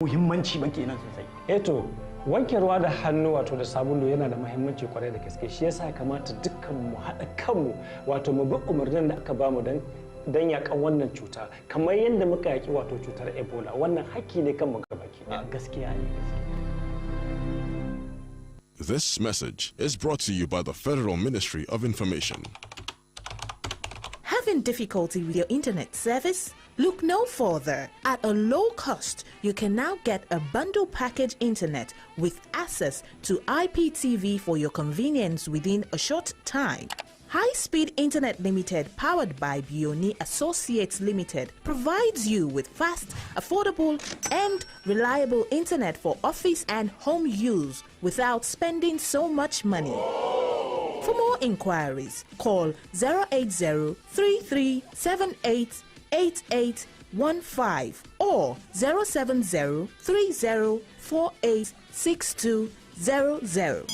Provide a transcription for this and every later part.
muhimmanci ba kenan sosai. Eto wanke ruwa da hannu wato da sabulu yana da muhimmanci kwarai da gaske, shi yasa kamata dukkan mu haɗa kanmu wato mu bi umarnin da aka bamu dan yakan wannan cuta kamar yadda muka yaki wato cutar Ebola. Wannan haƙƙi ne kan mu gabaki. Gaskiya ne. This message is brought to you by the Federal Ministry of Information. Having difficulty with your internet service? Look no further. At a low cost, you can now get a bundle package internet with access to IPTV for your convenience within a short time. High Speed Internet Limited, powered by Bioni Associates Limited, provides you with fast, affordable, and reliable internet for office and home use without spending so much money. For more inquiries, call 080-3378-8815 or 070-3048-6200.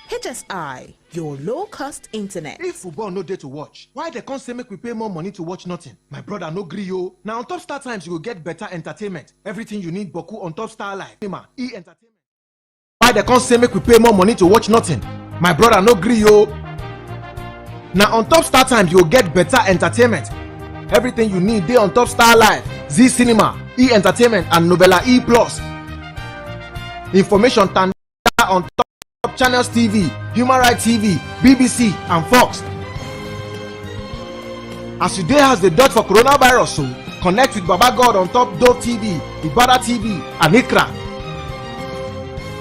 HSI, your low-cost internet. If football no day to watch, why they can't say make we pay more money to watch nothing? My brother no gree yo. Now on Top Star Times you will get better entertainment. Everything you need Boku on Top Star Live. E-entertainment. Why they can't say make we pay more money to watch nothing? My brother no gree yo. Now on Top Star Times you will get better entertainment. Everything you need there on Top Star Live, Z Cinema, E-entertainment and Novella E+. Information tanda on Top Channels TV, Human Rights TV, BBC and Fox. As today has the dot for coronavirus, so connect with Baba God on Top Dove TV, Ibada TV and Ikra.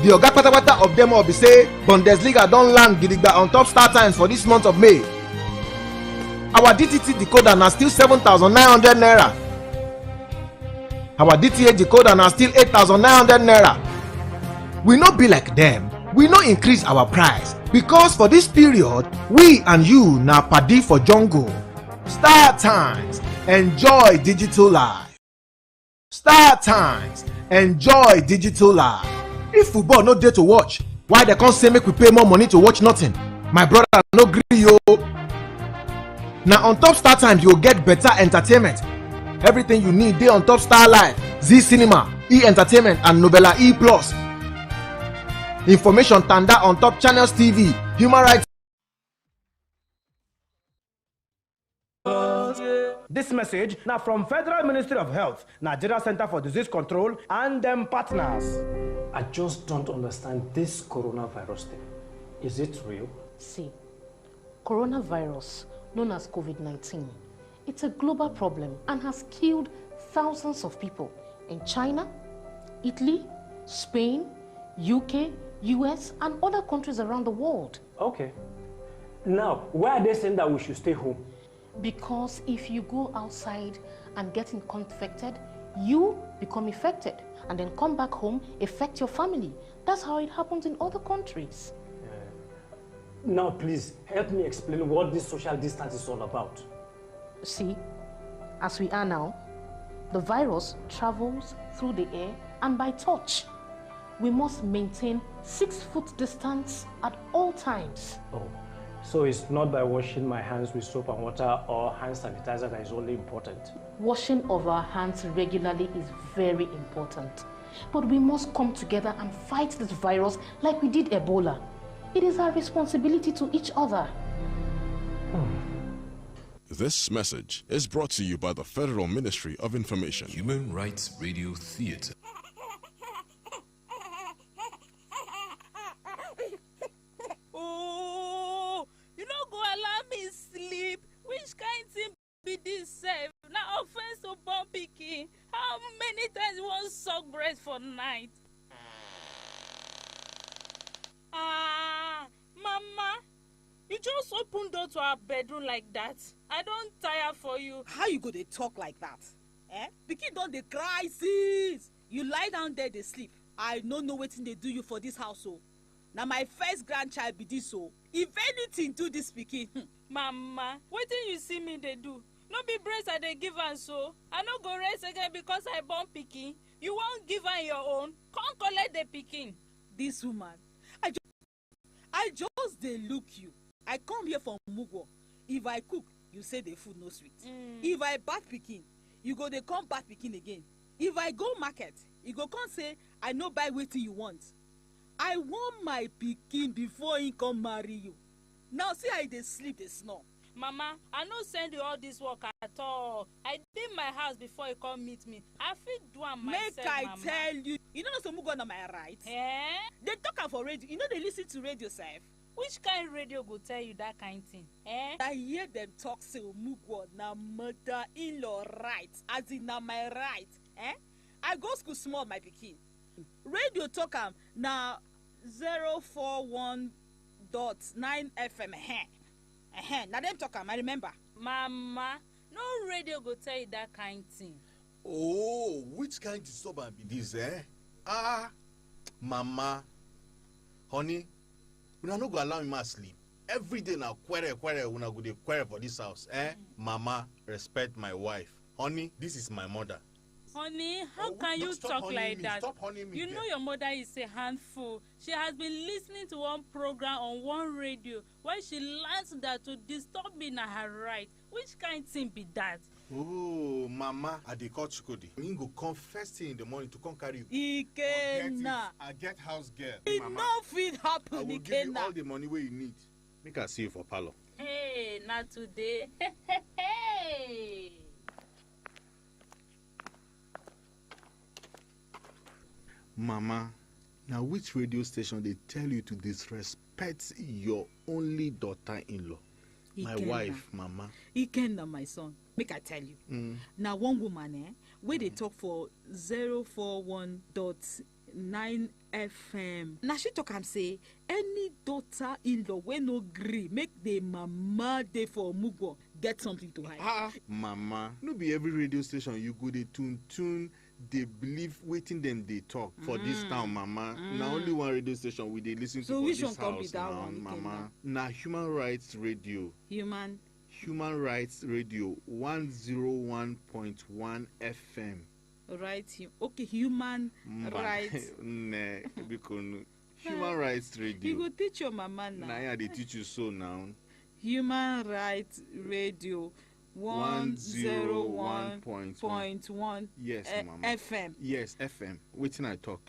The Oga Patapata of them all be say Bundesliga don land gidigba on Top Star Times for this month of May. Our DTT decoder na still 7,900 naira. Our DTA decoder na still 8,900 naira. We no be like them. We no increase our price because for this period we and you na padi for jungle. Star Times, enjoy digital life. Star Times, enjoy digital life. If football no dey to watch, why they can't say make we pay more money to watch nothing? My brother no gree yo. Now on Top Star Times you'll get better entertainment. Everything you need there on Top Star Live, Z Cinema, E-entertainment and Novella E+. Information tanda on Top Channels TV, Human Rights. This message now from Federal Ministry of Health, Nigeria Center for Disease Control and them partners. I just don't understand this coronavirus thing. Is it real? See, coronavirus, known as COVID-19, it's a global problem and has killed thousands of people in China, Italy, Spain, UK, US, and other countries around the world. Okay. Now, why are they saying that we should stay home? Because if you go outside and get infected, you become infected and then come back home, affect your family. That's how it happens in other countries. Now, please, help me explain what this social distance is all about. See, as we are now, the virus travels through the air and by touch. We must maintain 6-foot distance at all times. Oh, so it's not by washing my hands with soap and water or hand sanitizer that is only important? Washing of our hands regularly is very important. But we must come together and fight this virus like we did Ebola. It is our responsibility to each other. This message is brought to you by the Federal Ministry of Information. Human Rights Radio Theatre. Oh, you don't go allow me sleep. Which kind thing be this safe? Now offense to born pikin. How many times you want suck breast for night? Mama, you just open door to our bedroom like that. I don't tire for you. How you go dey talk like that? Pikin don dey cry since. You lie down there dey sleep. I no know wetin dey do you for this house o. Na my first grandchild be this o. If anything do this pikin. Mama, wetin you see me dey do? No be breast I dey give am so. I no go rest again because I born pikin. You wan give am your own? Come collect the pikin. This woman, I just dey look you. I come here from Mugwo. If I cook, you say the food no sweet. If I bath pikin, you go dey come bath pikin again. If I go market, You go come say, I no buy wetin you want. I want my pikin before he come marry you. Now see how he dey sleep, dey snore. Mama, I no send you all this work at all. I dey my house before you come meet me. I fit do am myself, Make I Mama. tell you, you know some go on my right. They talk am for radio. You know they listen to radio sef. Which kind radio go tell you that kind thing? I hear them talk say Omugwo na mother-in-law right, as in na my right. I go school small, my pikin. Radio talk am na 041.9 FM. Now them talk am, I remember. Mama, no radio go tell you that kind thing. Oh, which kind disturbance be this, Mama, honey, una no go allow me ma sleep. Every day na query, una go dey query for this house, Mama, respect my wife. Honey, this is my mother. Honey, how can you talk like that? Stop honey me. You know your mother is a handful. She has been listening to one program on one radio where she learns that to disturb me na her right. Which kind thing be that? Oh, Mama, I dey call Chukudi. Me go come first thing in the morning to come carry you. Ikenna. I get house girl. It no fit happen, I will give you all the money where you need. Make I see you for parlor. Hey, not today. Hey. Mama, now which radio station they tell you to disrespect your only daughter-in-law? My wife, Mama. Ikenna, my son. Make I tell you. Now one woman, where they talk for 041.9 FM. Now she talk and say, any daughter-in-law when no gree, make the mama dey for Omugwo get something to hide. Mama, no be every radio station you go dey tune. They believe waiting them they talk for this town, Mama. Now only one radio station we they listen to for this house now, Mama. Now Human Rights Radio. Human Rights Radio 101.1 FM. Right. Okay, Human Rights. Human Rights Radio. You go teach your mama now. Nah, they teach you so now. Human Rights Radio 101.1 yes, Mama. FM. Yes, FM. Waiting I talk.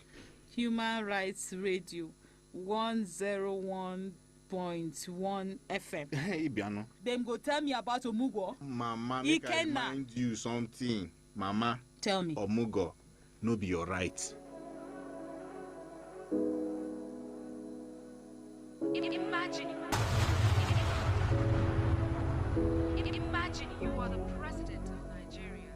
Human Rights Radio 101.1 FM. Hey, Biano. Them go tell me about Omugwo. Mama, make I remind you something. Mama. Tell me. Omugwo, no be your right. Imagine you are the president of Nigeria.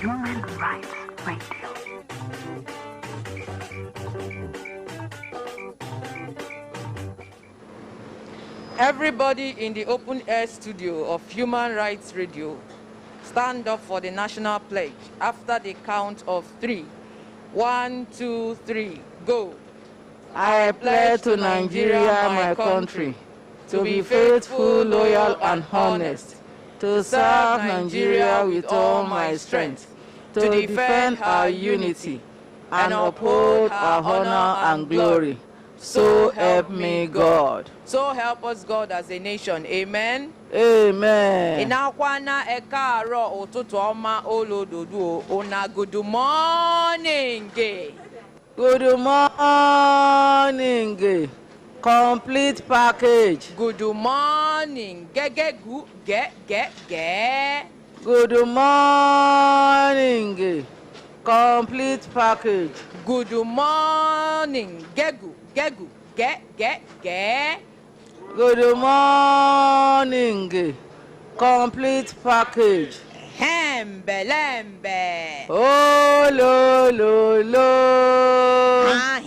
Human Rights Radio. Everybody in the open air studio of Human Rights Radio, stand up for the national pledge after the count of 3. 1, 2, 3, go. I pledge to Nigeria, my country, to be faithful, loyal, and honest, to serve Nigeria with all my strength, to defend our unity, and uphold our honor and glory. So help me God. So help us God as a nation. Amen. Amen. Inakwana ekaro ụtụtụ ọma olododu una good morning. Good morning. Complete package. Good morning. Ge. Good morning. Complete package. Good morning. Gegu. Get. Good morning. Complete package. Hembelembe. Oh, lo. Hi,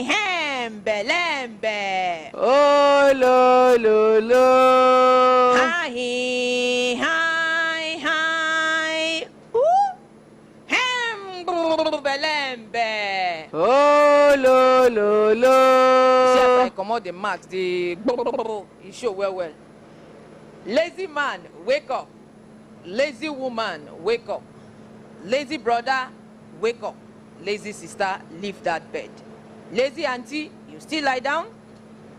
hembelembe. Oh, lo. Hi. Hembelembe. Oh, lo. See, after I come out the marks, the you show well. Lazy man, wake up. Lazy woman, wake up. Lazy brother, wake up. Lazy sister, leave that bed. Lazy auntie, you still lie down?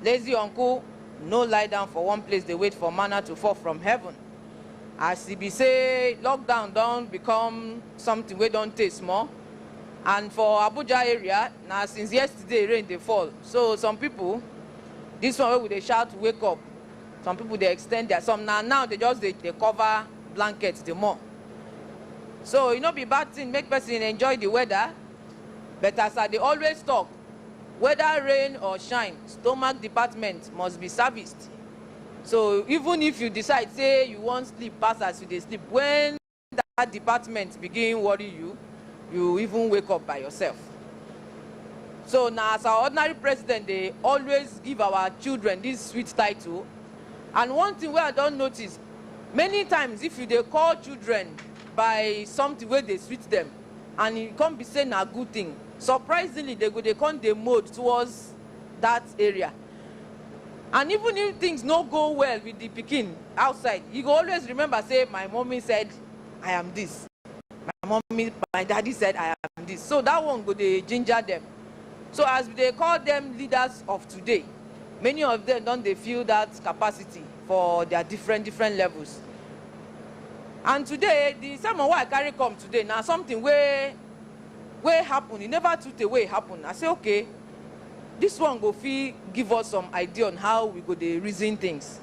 Lazy uncle, no lie down for one place, they wait for manna to fall from heaven. As he be say, lockdown don't become something we don't taste more. And for Abuja area, now since yesterday rain they fall. So some people, this one where they shout wake up. Some people they extend their some now they just they cover blankets the more. So you know be bad thing, make person enjoy the weather. But as they always talk, whether rain or shine, stomach department must be serviced. So even if you decide say you want sleep pass as you dey sleep, when that department begin worry you, you even wake up by yourself. So now as our ordinary president, they always give our children this sweet title. And one thing where I don't notice, many times if you they call children by something where they sweet them, and you can't be saying a good thing, surprisingly they come the mode towards that area. And even if things not go well with the pikin outside, you go always remember say my mommy said I am this, my daddy said I am this. So that one go they ginger them. So as they call them leaders of today, many of them don't they feel that capacity for their different levels. And today, the sermon why I carry come today, now something where happen, it never took away happen. I say, okay, this one go give us some idea on how we go to reason things.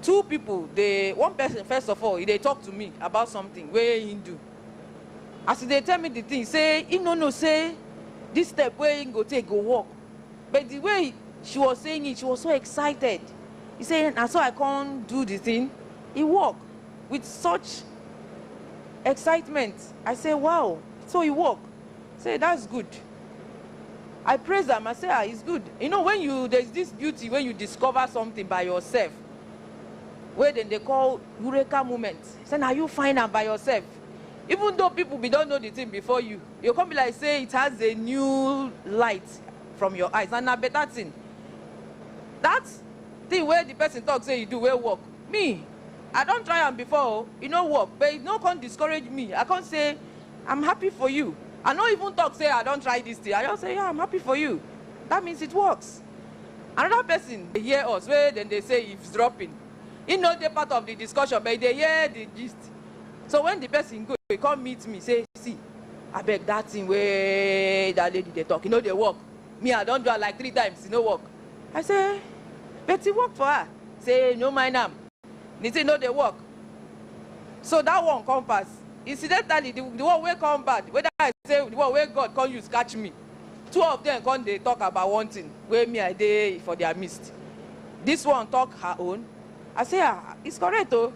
Two people, one person first of all, they talk to me about something where he do. As they tell me the thing, say, he no say, this step where he go take, go walk. But the way she was saying it, she was so excited. He said, and so I can't do the thing. He walked with such excitement. I say, wow. So he walked. Say, that's good. I praise him. I say, it's good. You know, when there's this beauty when you discover something by yourself, where then they call Eureka moment. Say, now you find out by yourself. Even though people don't know the thing before you come be like, say, it has a new light from your eyes. And a better thing. That thing where the person talks, say you do, where work. Me, I don't try them before, work. But it no can't discourage me. I can't say, I'm happy for you. I don't even talk, say, I don't try this thing. I just say, yeah, I'm happy for you. That means it works. Another person, they hear us, where then they say it's dropping. They're part of the discussion, but they hear the gist. So when the person go, they come meet me, say, see, I beg that thing where that lady they talk, they work. Me, I don't do it like 3 times, work. I say, but it work for her. Say, no mind them. They say, no, they work. So that one come pass. Incidentally, the one where come bad, whether I say the one where God can't use catch me, 2 of them come they talk about one thing, where me I dey for their midst. This one talk her own. I say, it's correct though.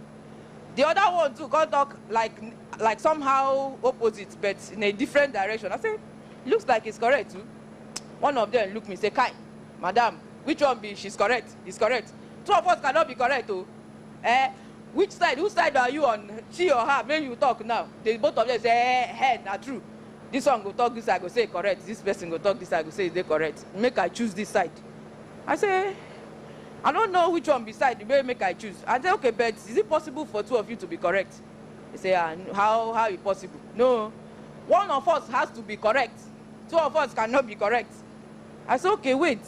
The other one too can't talk like somehow opposite, but in a different direction. I say, looks like it's correct too. One of them look me say, Kai, madam, which one be she's correct? It's correct. 2 of us cannot be correct though. Which side? Whose side are you on? She or her? When you talk now, both of them say, hey, not true. This one go talk this, I go say correct. This person go talk this, I go say they correct. Make I choose this side. I say, I don't know which one beside the way make I choose. I say, okay, but is it possible for 2 of you to be correct? They say, how is possible? No, one of us has to be correct. 2 of us cannot be correct. I say, okay, wait.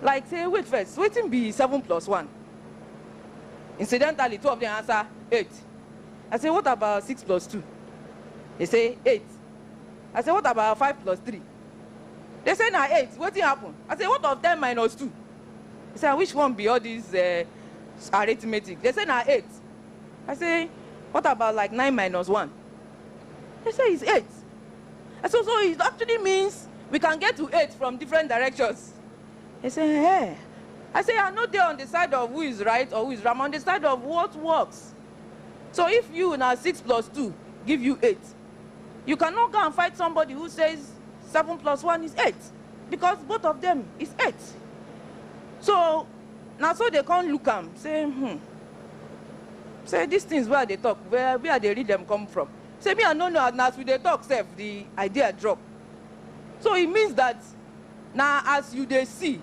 Like, say, wait first. Waiting be 7 plus 1. Incidentally, 2 of them answer 8. I say, what about 6 plus 2? They say 8. I say, what about 5 plus 3? They say, now 8. What happened? I say, what of 10 minus 2? He said, which one be all these arithmetic? They say, now 8. I say, what about like 9 minus 1? They say, it's 8. And so it actually means we can get to 8 from different directions. They say, hey. I say, I'm not there on the side of who is right or who is wrong. I'm on the side of what works. So if you now 6 plus 2 give you 8, you cannot go and fight somebody who says 7 plus 1 is 8, because both of them is 8. So now so they can't look am say, say these things where they talk, where they read them come from. Say me I don't know, and as we they talk self, the idea drop. So it means that now as you they see,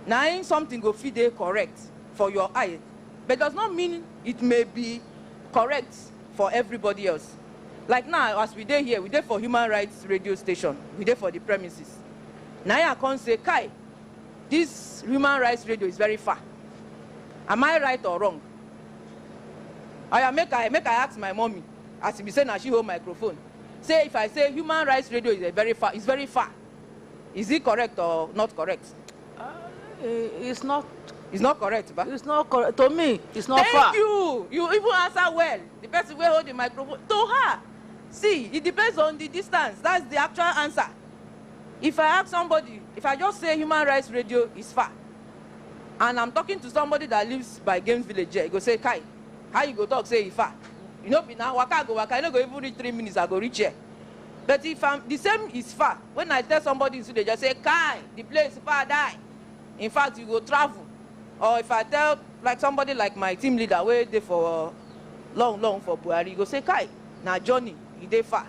now something go feed they correct for your eye, but does not mean it may be correct for everybody else. Like now, as we there here, we there for Human Rights Radio Station, we there for the premises. Now I can't say, Kai, this Human Rights Radio is very far. Am I right or wrong? I make I ask my mommy, as we say now she hold microphone. Say if I say Human Rights Radio is very far, it's very far. Is it correct or not correct? It's not. It's not correct, but it's not correct. To me, it's not far. Thank you. You even answer well. The person will hold the microphone. To her, see, it depends on the distance. That's the actual answer. If I ask somebody, if I just say Human Rights Radio is far, and I'm talking to somebody that lives by Games Village, he go say, Kai, how you go talk, say it's far? You know, now waka, I don't go even reach 3 minutes, I go reach here. But if I'm the same is far, when I tell somebody, they just say, Kai, the place is far, die. In fact, you go travel. Or if I tell like somebody like my team leader, where they for long for Buhari, you go say, Kai, now Johnny, he dey far.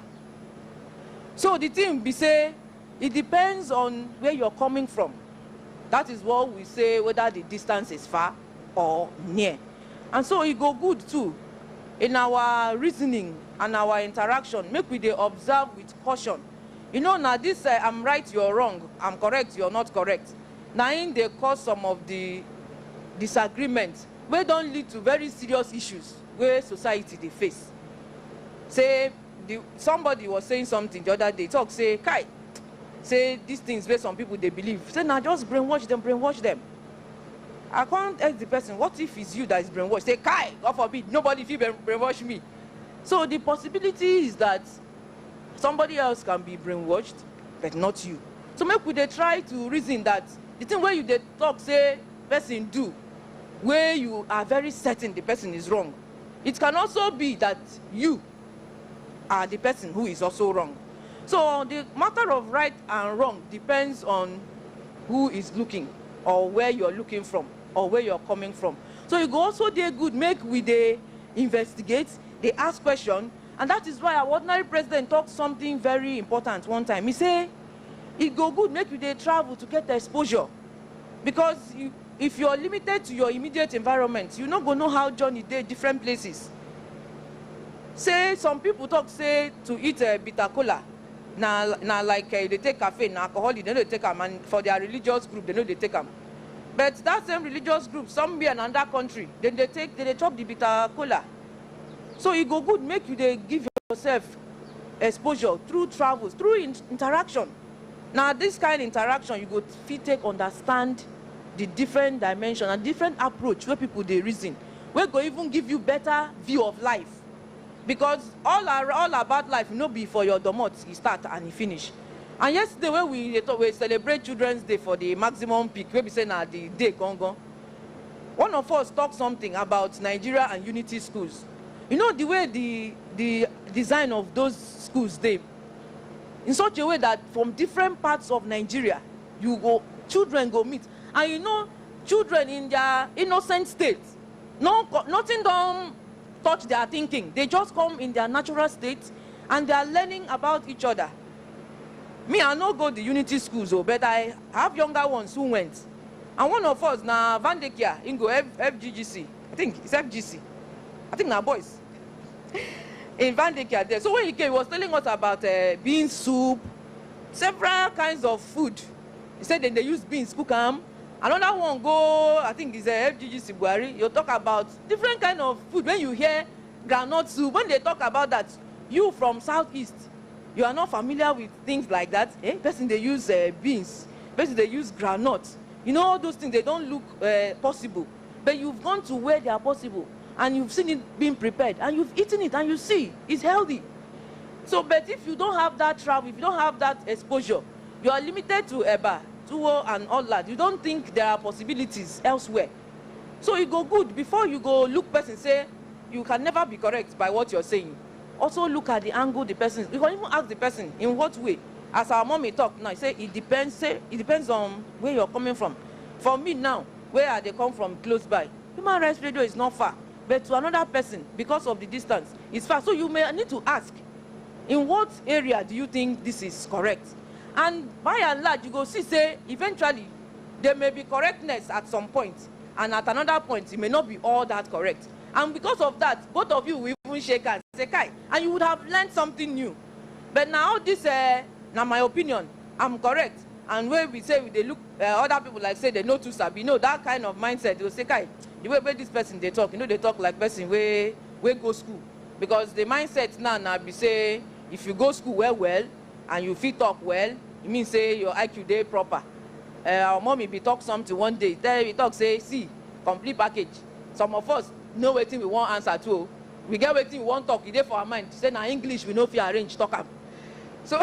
So the thing be say, it depends on where you're coming from. That is what we say, whether the distance is far or near. And so it go good too. In our reasoning and our interaction, make we dey observe with caution. You know, now this I'm right, you're wrong, I'm correct, you're not correct. Now in they cause some of the disagreements wey don't lead to very serious issues where society they face. Say somebody was saying something the other day, talk say, Kai, say these things where some people they believe. Say now just brainwash them. I can't ask the person, what if it's you that is brainwashed? Say, Kai, God forbid, nobody feel brainwash me. So the possibility is that somebody else can be brainwashed, but not you. So make we they try to reason that the thing where you they talk, say, person do, where you are very certain the person is wrong. It can also be that you are the person who is also wrong. So the matter of right and wrong depends on who is looking, or where you're looking from, or where you're coming from. So you go also there good, make we they investigate, they ask questions, and that is why our ordinary president talked something very important one time. He say, it go good, make you they travel to get the exposure. Because if you're limited to your immediate environment, you're not going to know how Johnny did different places. Say, some people talk, say, to eat bitter cola. Now like they take caffeine, alcohol, they know they take them, and for their religious group, they know they take them. But that same religious group, some be in another country, then they chop the bitter cola. So it go good, make you they give yourself exposure through travels, through interaction. Now this kind of interaction, you go fit take understand the different dimension and different approach where people they reason. We go even give you better view of life. Because all about life, you know, be for your domot, you start and you finish. And yesterday when we celebrate Children's Day for the maximum peak, where we say now the day gone. One of us talked something about Nigeria and Unity schools. You know the way the design of those schools they in such a way that from different parts of Nigeria, children go meet. And you know, children in their innocent state, nothing don't touch their thinking. They just come in their natural state and they are learning about each other. Me, I no go the Unity schools, but I have younger ones who went. And one of us, na Vandekia, in go FGGC. I think it's FGC. I think now boys. In Vandekia there. So when he came, he was telling us about bean soup, several kinds of food. He said then they use beans, cook them. Another one go, I think it's FGGC Buhari. You talk about different kind of food. When you hear groundnut soup, when they talk about that, you from Southeast, you are not familiar with things like that. Person they use beans, person they use groundnut, You know, all those things, they don't look possible. But you've gone to where they are possible, and you've seen it being prepared, and you've eaten it, and you see it's healthy. So, but if you don't have that travel, if you don't have that exposure, you are limited to Eba, Tuwo, and all that. You don't think there are possibilities elsewhere. So you go good before you go look person, say you can never be correct by what you're saying. Also look at the angle the person. You can even ask the person in what way. As our mommy talk now, say it depends on where you're coming from. For me now, where they come from close by, Human Rights Radio is not far, but to another person, because of the distance, it's far. So you may need to ask, in what area do you think this is correct? And by and large, you go see, say, eventually, there may be correctness at some point, and at another point, it may not be all that correct. And because of that, both of you will even shake hands, say, Kai, and you would have learned something new. But now this, now my opinion, I'm correct. And where we say, they look, other people like say, they know too sabi, that kind of mindset, they'll say, Kai, the way this person, they talk, they talk like person where go school. Because the mindset now be say, if you go school well, and you fit talk well, it means say your IQ day proper. Our mommy be talk something one day, tell we talk, say, see, complete package. Some of us know what we want answer to. We get what we want talk, it for our mind. Say now English, we know if you arrange, talk up. So,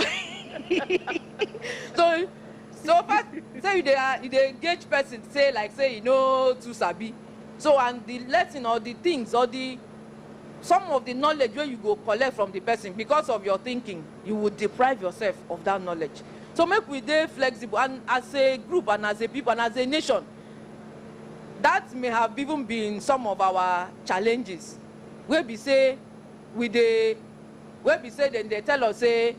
so first, say they engage person, say like, say, too sabi. So, and the lesson or the things or some of the knowledge where you go collect from the person because of your thinking, you would deprive yourself of that knowledge. So make we dey flexible, and as a group and as a people and as a nation, that may have even been some of our challenges. Where we say then they tell us, say,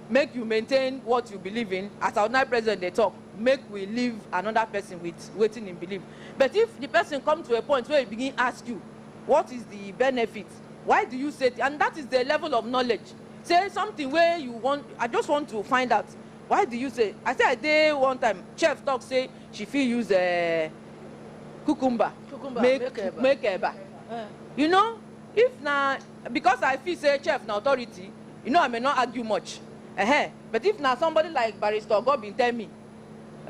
make you maintain what you believe in. As our now president they talk, make we leave another person with waiting in belief. But if the person comes to a point where he begin ask you, what is the benefit? Why do you say it? And that is the level of knowledge. Say something where you want, I just want to find out, why do you say? I said a day one time, chef talk say she feel use cucumber make eba. You know, if now, because I feel say chef na authority, I may not argue much. But if now somebody like Barrister God been tell me,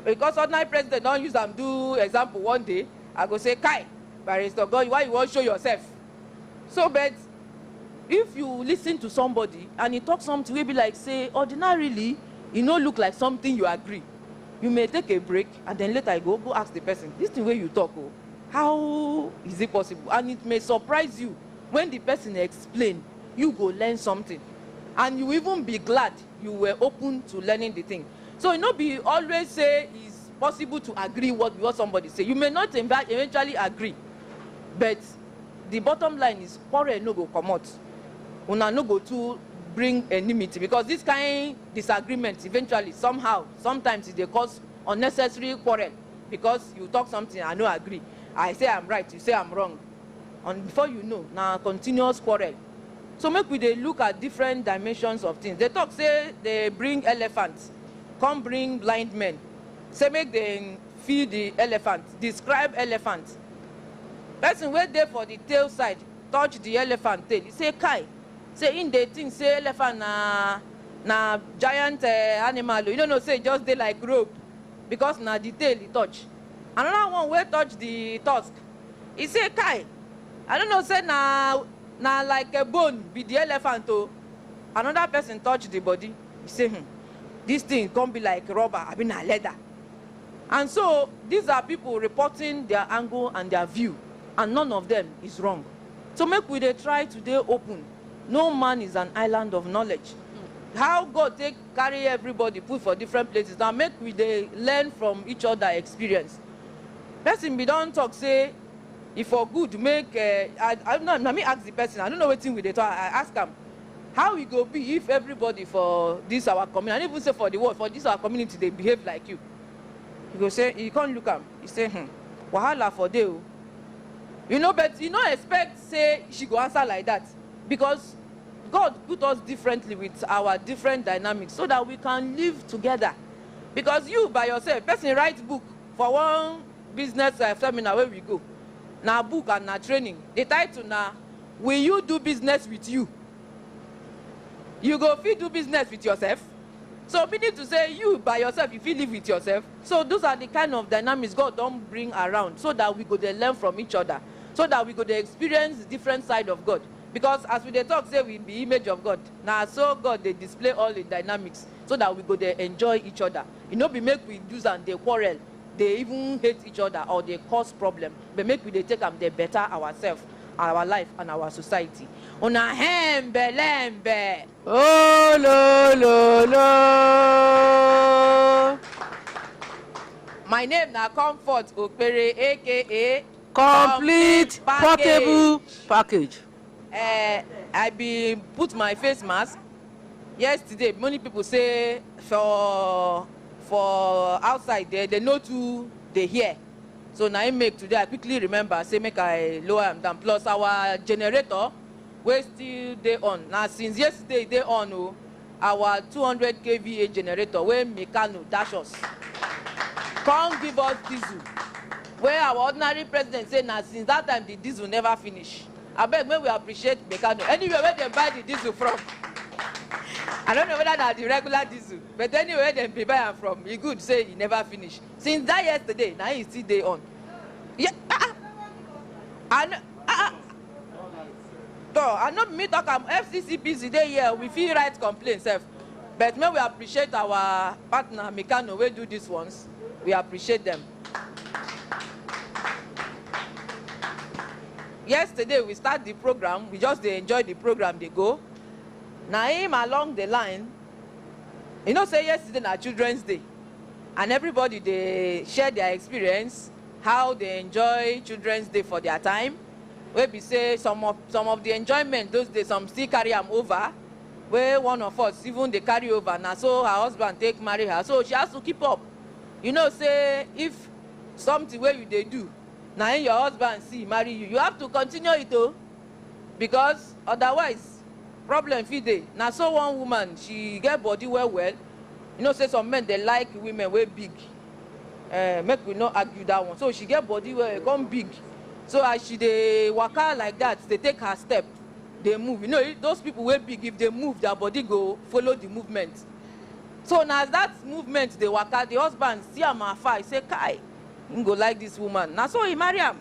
because ordinary president don't use them do example one day, I go say, Kai, Barrister God, why you want to show yourself? So, but if you listen to somebody and he talks something, will be like, say, ordinarily, look like something you agree. You may take a break and then later go ask the person, this thing where you talk, how is it possible? And it may surprise you when the person explain, you go learn something. And you even be glad you were open to learning the thing. So be always say it's possible to agree what somebody say. You may not eventually agree, but the bottom line is quarrel no go come out. Una no go to bring enmity, because this kind of disagreement eventually sometimes they cause unnecessary quarrel, because you talk something I no agree. I say I'm right, you say I'm wrong. And before you know, now continuous quarrel. So make we look at different dimensions of things. They talk, say they bring elephants, come bring blind men. Say make them feed the elephant, describe elephant. Person wait there for the tail side, touch the elephant tail. He say, Kai, say in the thing, say elephant na giant animal. You don't know, say just they like rope, because na the tail he touch. Another one will touch the tusk. He say, Kai, I don't know, say na like a bone be the elephant. Oh. Another person touch the body. He say, this thing can't be like rubber, I mean a leather. And so these are people reporting their angle and their view, and none of them is wrong. So make we try today open. No man is an island of knowledge. How God take carry everybody put for different places. Now make we learn from each other experience. Person be don't talk, say, if for good make let me ask the person, I don't know what thing we they talk. I ask him, how we go be if everybody for this our community, and even say for the world, for this our community, they behave like you. He go say, you can't look at him. He say, wahala for day. But you don't expect say she go answer like that, because God put us differently with our different dynamics so that we can live together. Because you by yourself, person write book for one business seminar where we go. Now book and now training. The title now, will you do business with you? You go fit do business with yourself? So meaning to say, you by yourself, if you live with yourself. So those are the kind of dynamics God don't bring around, so that we go to learn from each other, so that we go to experience the different side of God. Because as we dey talk, say we be image of God. Now so God they display all the dynamics, so that we go to enjoy each other. You know, we make we use and they quarrel, they even hate each other or they cause problem. But make we they take them, they better ourselves, our life and our society. Una hembe lembe. Oh lo lo lo. My name na Comfort Okpere, aka Complete portable package. I be put my face mask yesterday. Many people say for outside there they know too they hear. So now I make today I quickly remember say make I lower them down. Plus our generator we still dey on. Now since yesterday they on our 200 kVA generator where Mekano dash us. Come give us diesel. Where our ordinary president say now since that time the diesel never finish. I beg may we appreciate Mekano. Anyway where they buy the diesel from. I don't know whether that's the regular diesel, but anyway they buy am from. He good say he never finish. Since that yesterday, now he still dey on. Yeah. I know me talk am FCCPC dey here. We feel write complaint sef, but may we appreciate our partner Mekano wey do these ones. We appreciate them. Yesterday we start the program. We just enjoy the program. They go. Now him along the line, you know, say yesterday na Children's Day, and everybody they share their experience, how they enjoy Children's Day for their time. Where we say some of the enjoyment those days, some still carry them over. Where one of us even they carry over. Now so her husband take marry her, so she has to keep up. You know, say if something where you they do, now your husband see marry you, you have to continue it though, because otherwise. Problem fit dey. Now so one woman she get body well. You know say some men they like women way big. Make we not argue that one. So she get body well come big. So as she dey waka like that, they take her step, they move. You know those people way big, if they move their body go follow the movement. So now as that movement they waka, the husband see am afar, he say kai, he go like this woman. Now so he marry am.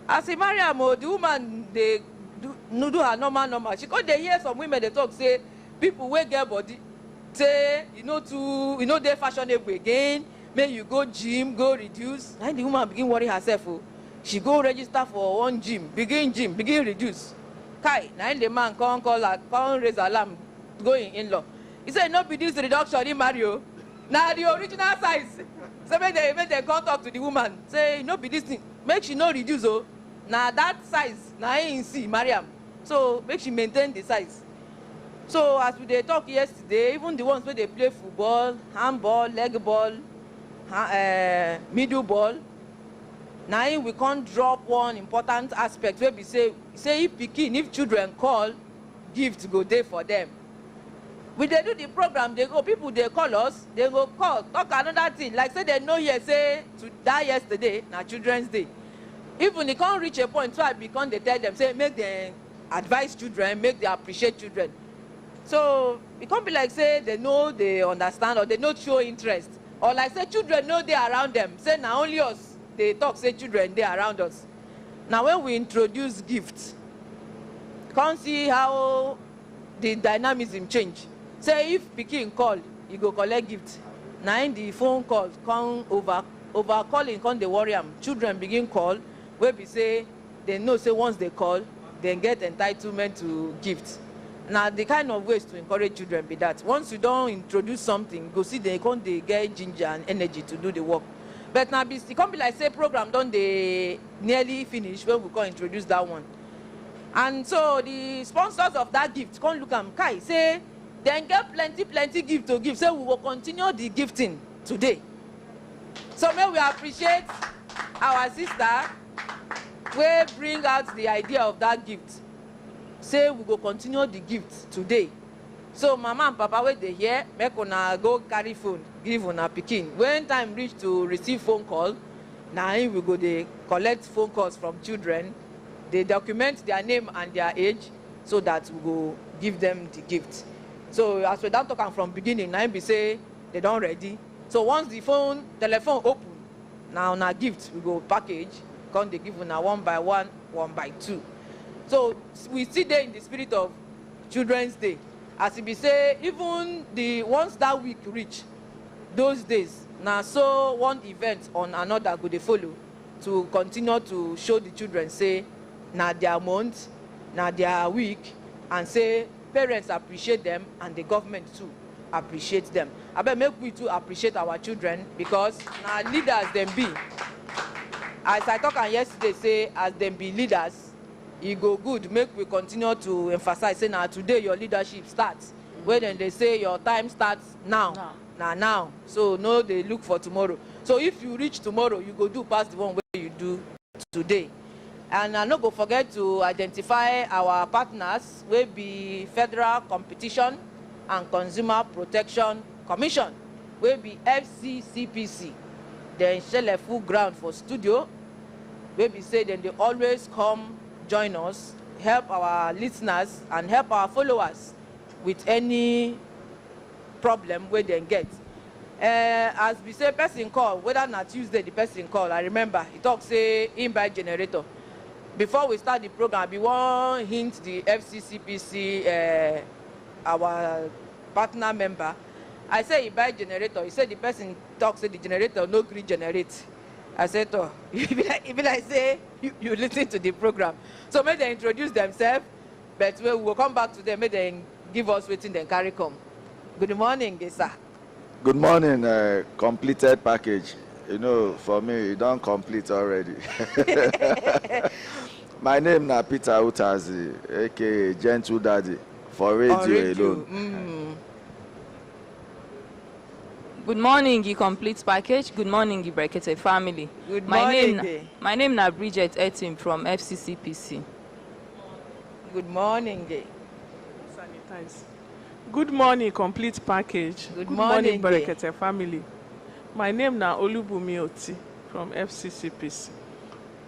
As he marry am, the woman they do her normal. She come dey hear some women they talk say people wey get body say you know they fashionable again. May you go gym, go reduce. Now the woman begin worry herself. She go register for one gym, begin reduce. Kai, now the man come call her, come raise alarm, go in-law. He say no be this reduction in Mario. Now the original size. So make they come talk to the woman. Say no be this thing. Make she no reduce Now that size, now I see Mariam. So make she maintain the size. So as we dey talk yesterday, even the ones where they play football, handball, leg ball, middle ball, now we can't drop one important aspect where we say if children call, gift go there for them. We they do the program, they go, people they call us, they go call, talk another thing. Like say they know here, say to die yesterday, now Children's Day. Even they can't reach a point where because they tell them, say, make them advise children, make them appreciate children. So it can't be like, say, they know, they understand, or they not show interest. Or like, say, children know they around them. Say, now only us, they talk, say, children, they around us. Now when we introduce gifts, can't see how the dynamism change. Say, if Pikin call, you go collect gift. Now in the phone calls, come over calling, come they worry them. Children begin call, where we say they know say once they call, they get entitlement to gifts. Now the kind of ways to encourage children be that once you don't introduce something, go see they get ginger and energy to do the work. But now it can't be like say program don't they nearly finish when we can introduce that one. And so the sponsors of that gift can't look at Kai say then get plenty gift to give. Say we will continue the gifting today. So may we appreciate our sister. We bring out the idea of that gift. Say we go continue the gift today. So mama and papa wait they here, make una go carry phone, give una pikin. When time reach to receive phone call, now we go they collect phone calls from children. They document their name and their age so that we go give them the gift. So as we don't talk am from beginning, now be say they don't ready. So once the telephone open, now na gift we go package, come they give una 1 by 1, 1 by 2. So we still there in the spirit of Children's Day. As it be say, even once that week reach, those days, now so one event on another go they follow to continue to show the children, say, na their month, na their week, and say parents appreciate them and the government too appreciate them. I bet make we too appreciate our children, because now leaders them be. As I talk on yesterday, say as them be leaders, it go good. Make we continue to emphasize, say now today your leadership starts. Where then they say your time starts now. Now. So no, they look for tomorrow. So if you reach tomorrow, you go do past the one where you do today. And I no go forget to identify our partners, will be Federal Competition and Consumer Protection Commission, will be FCCPC. Then shell a full ground for studio, where we say then they always come join us, help our listeners and help our followers with any problem where they get. As we say, person call, whether not Tuesday the person call, I remember he talk say in by generator. Before we start the program, we want hint the FCCPC, our partner member. I say he buy generator. He said the person talks say the generator no green generate. I said, oh, if be like say you listen to the program. So may they introduce themselves, but we will come back to them. May they give us waiting then carry come. Good morning, sir. Good morning, completed package. You know, for me, you don't complete already. My name is Peter Utazi, aka Gentle Daddy, for radio alone. Good morning, you complete package. Good morning, you Brekete family. Good morning. My name is Bridget Etim from FCCPC. Good morning. Sanitize. Good morning, complete package. Good morning, Brekete family. My name is Olubumi Oti from FCCPC.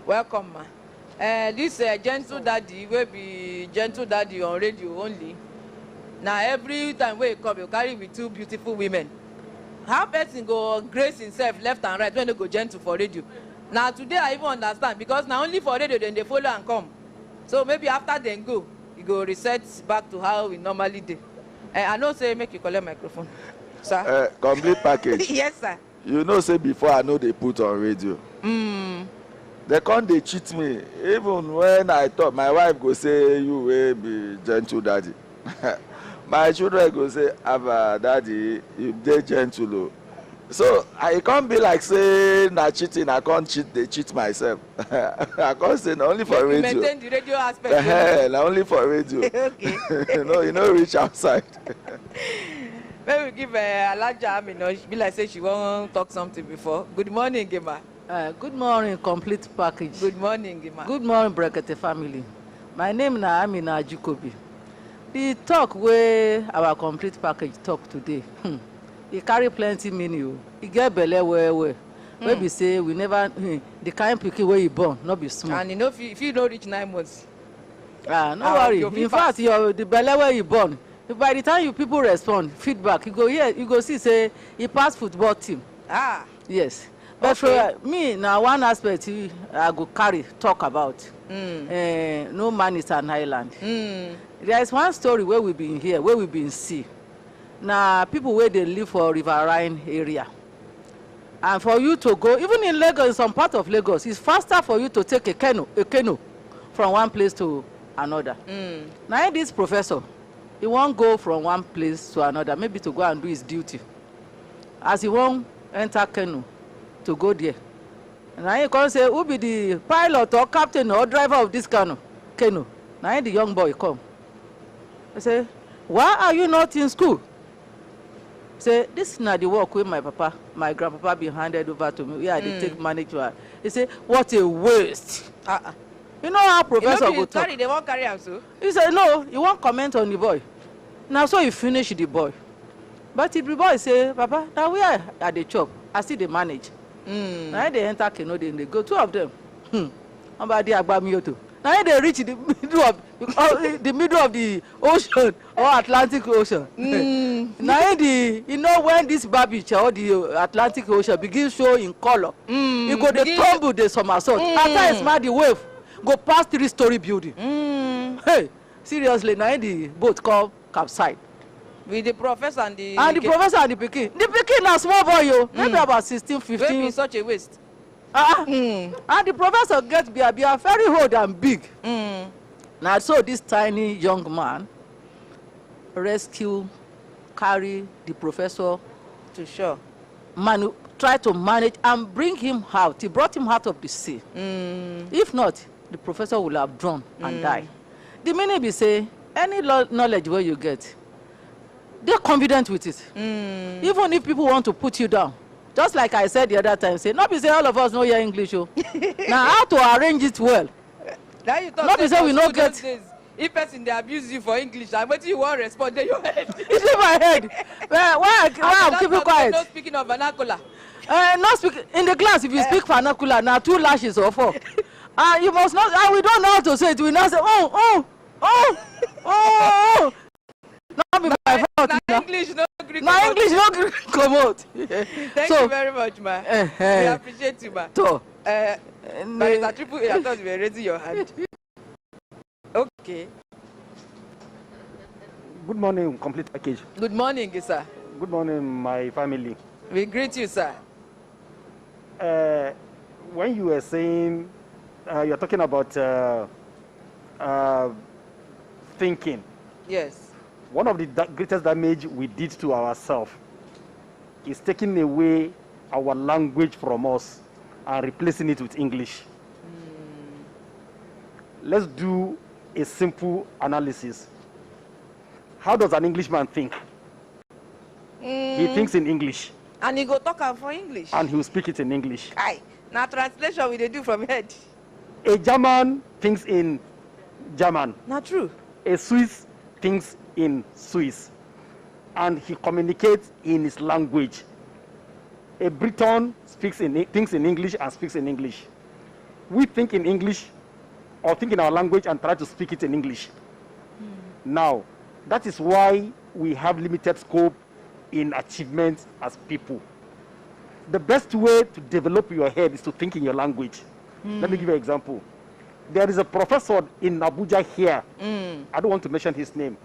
Welcome, ma. This Gentle Daddy will be Gentle Daddy on radio only. Now every time we come, you carry with 2 beautiful women. How person go grace himself left and right when they go gentle for radio? Now today I even understand, because now only for radio then they follow and come. So maybe after they go, you go reset back to how we normally do. I know say make you collect microphone, sir. Complete package. Yes, sir. You know, say before I know they put on radio. They can't they cheat me. Even when I thought my wife go say you will be Gentle Daddy. My children go say, Abba, Daddy, you dey gentle. So I can't be like say na cheating. I can't cheat. They cheat myself. I can't say no, only for radio. Maintain the radio aspect. Na only for radio. Okay. You know, reach outside. Maybe we give Alaja Amino. She be like say she won't talk something before. Good morning, Gima. Good morning, complete package. Good morning, Gima. Good morning, Brekete family. My name is Amina Jacobi. The talk where our complete package talk today, it carry plenty meaning. It get belle where we say we never the kind pikin where you born, not be small. And you know if you don't reach 9 months. No worry. In fact, the belle where you born. By the time you people respond, feedback, you go here, you go see say he pass football team. Yes. But for me, now one aspect I go carry talk about. No man is an island. There is one story where we've been here, where we've been see. Now people where they live for riverine area. And for you to go, even in Lagos, in some part of Lagos, it's faster for you to take a canoe from one place to another. Now this professor, he won't go from one place to another, maybe to go and do his duty. As he won't enter canoe to go there. And now he can say, who be the pilot or captain or driver of this canoe? Now the young boy come. I say, why are you not in school? Say, this is not the work with my grandpapa be handed over to me. Yeah, they take money to her. He say, what a waste. You know how professor go talk? They won't carry him so. He said, no, he won't comment on the boy. Now so he finish the boy. But if the boy say, Papa, now we are at the chop. I see they manage. Now they enter canoe, then they go, 2 of them. Now they reach the middle of the middle of the ocean or Atlantic Ocean. Now when this beach or the Atlantic Ocean begins show in color, you go the tumble the somersault. After it's mad the wave go past 3-story building. Hey, seriously, now the boat called capside. With the professor and the professor and the pikin. The pikin na small boy yo, maybe about 16, 15. Maybe such a waste. And the professor gets bia very old and big. Now so this tiny young man carry the professor to shore. Try to manage and bring him out. He brought him out of the sea. If not, the professor will have drowned and died. The meaning be say, any knowledge where you get, they're confident with it. Even if people want to put you down, just like I said the other time, say, not be say all of us know your English. Oh. Now how to arrange it well. Now you talk not be say we not get. If person they abuse you for English, I'm waiting you won't respond. Then your head. It's in my head. Why I'm keeping quiet? Not speaking of vernacular. Not speak in the class. If you speak vernacular, now 2 lashes or 4. You must not. We don't know how to say it. We now say oh. Not be my fault. Now English no Greek. Now English no Greek. Come out. Thank you very much, ma. We appreciate you, ma. So, but it's a triple A. I thought you were raising your hand. Okay. Good morning, complete package. Good morning, sir. Good morning, my family. We greet you, sir. When you were saying, you're talking about thinking. Yes. One of the greatest damage we did to ourselves is taking away our language from us and replacing it with English. Let's do a simple analysis. How does an Englishman think? He thinks in English. And he go talk for English. And he will speak it in English. Aye. Now translation we do from head. A German thinks in German. Not true. A Swiss thinks in Swiss. And he communicates in his language. A Briton thinks in English and speaks in English. We think in English or think in our language and try to speak it in English. Now, that is why we have limited scope in achievement as people. The best way to develop your head is to think in your language. Let me give you an example. There is a professor in Abuja here. I don't want to mention his name.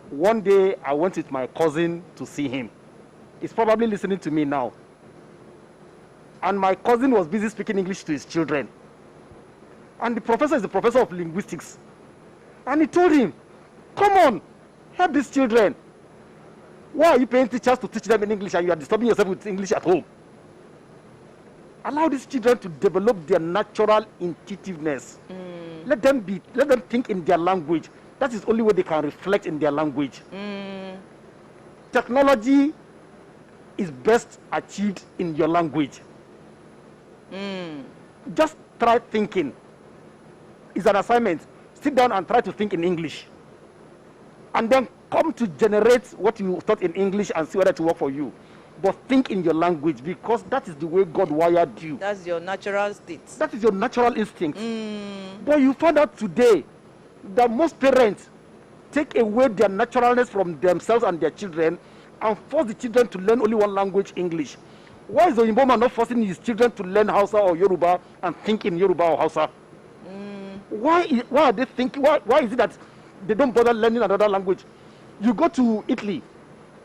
One day, I went with my cousin to see him. He's probably listening to me now. And my cousin was busy speaking English to his children. And the professor is the professor of linguistics. And he told him, come on, help these children. Why are you paying teachers to teach them in English and you are disturbing yourself with English at home? Allow these children to develop their natural intuitiveness. Let them think in their language. That is the only way they can reflect in their language. Technology is best achieved in your language. Just try thinking. It's an assignment. Sit down and try to think in English. And then come to generate what you thought in English and see whether it will work for you. But think in your language, because that is the way God wired you. That's your natural state. That is your natural instinct. But you found out today that most parents take away their naturalness from themselves and their children and force the children to learn only one language, English. Why is the Oyinbo man not forcing his children to learn Hausa or Yoruba and think in Yoruba or Hausa? Why are they thinking? Why is it that they don't bother learning another language? You go to Italy,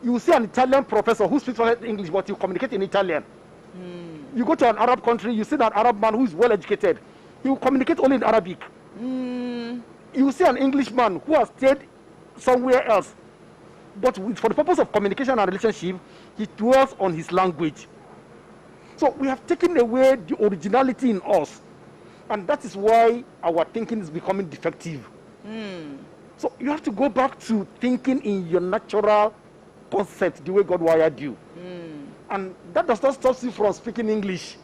you see an Italian professor who speaks English, but you communicate in Italian. You go to an Arab country, you see an Arab man who is well educated. He will communicate only in Arabic. You see an Englishman who has stayed somewhere else, but for the purpose of communication and relationship, he dwells on his language. So we have taken away the originality in us, and that is why our thinking is becoming defective. So you have to go back to thinking in your natural concept, the way God wired you. And that does not stop you from speaking English.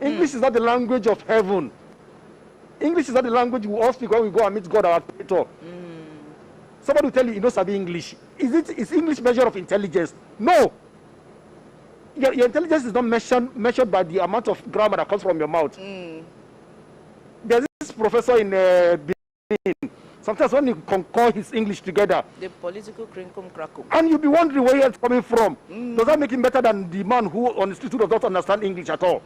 English is not the language of heaven. English is not the language we all speak when we go and meet God, our Creator. Somebody will tell you, you know, Sabi English. Is English measure of intelligence? No. Your intelligence is not measured by the amount of grammar that comes from your mouth. There's this professor in Benin. Sometimes when you concord his English together, the political crinkum crackle. And you'll be wondering where it's coming from. Does that make him better than the man who on the street who does not understand English at all?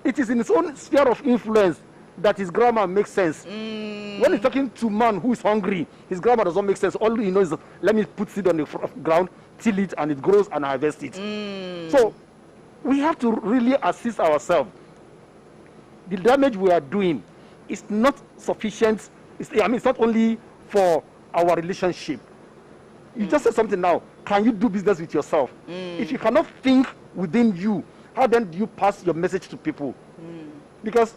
It is in his own sphere of influence that his grammar makes sense. When he's talking to a man who is hungry, his grammar does not make sense. All he knows is, let me put seed on the ground, till it, and it grows, and harvest it. So we have to really assist ourselves. The damage we are doing is not sufficient. It's not only for our relationship. You just said something now. Can you do business with yourself? If you cannot think within you, how then do you pass your message to people? Because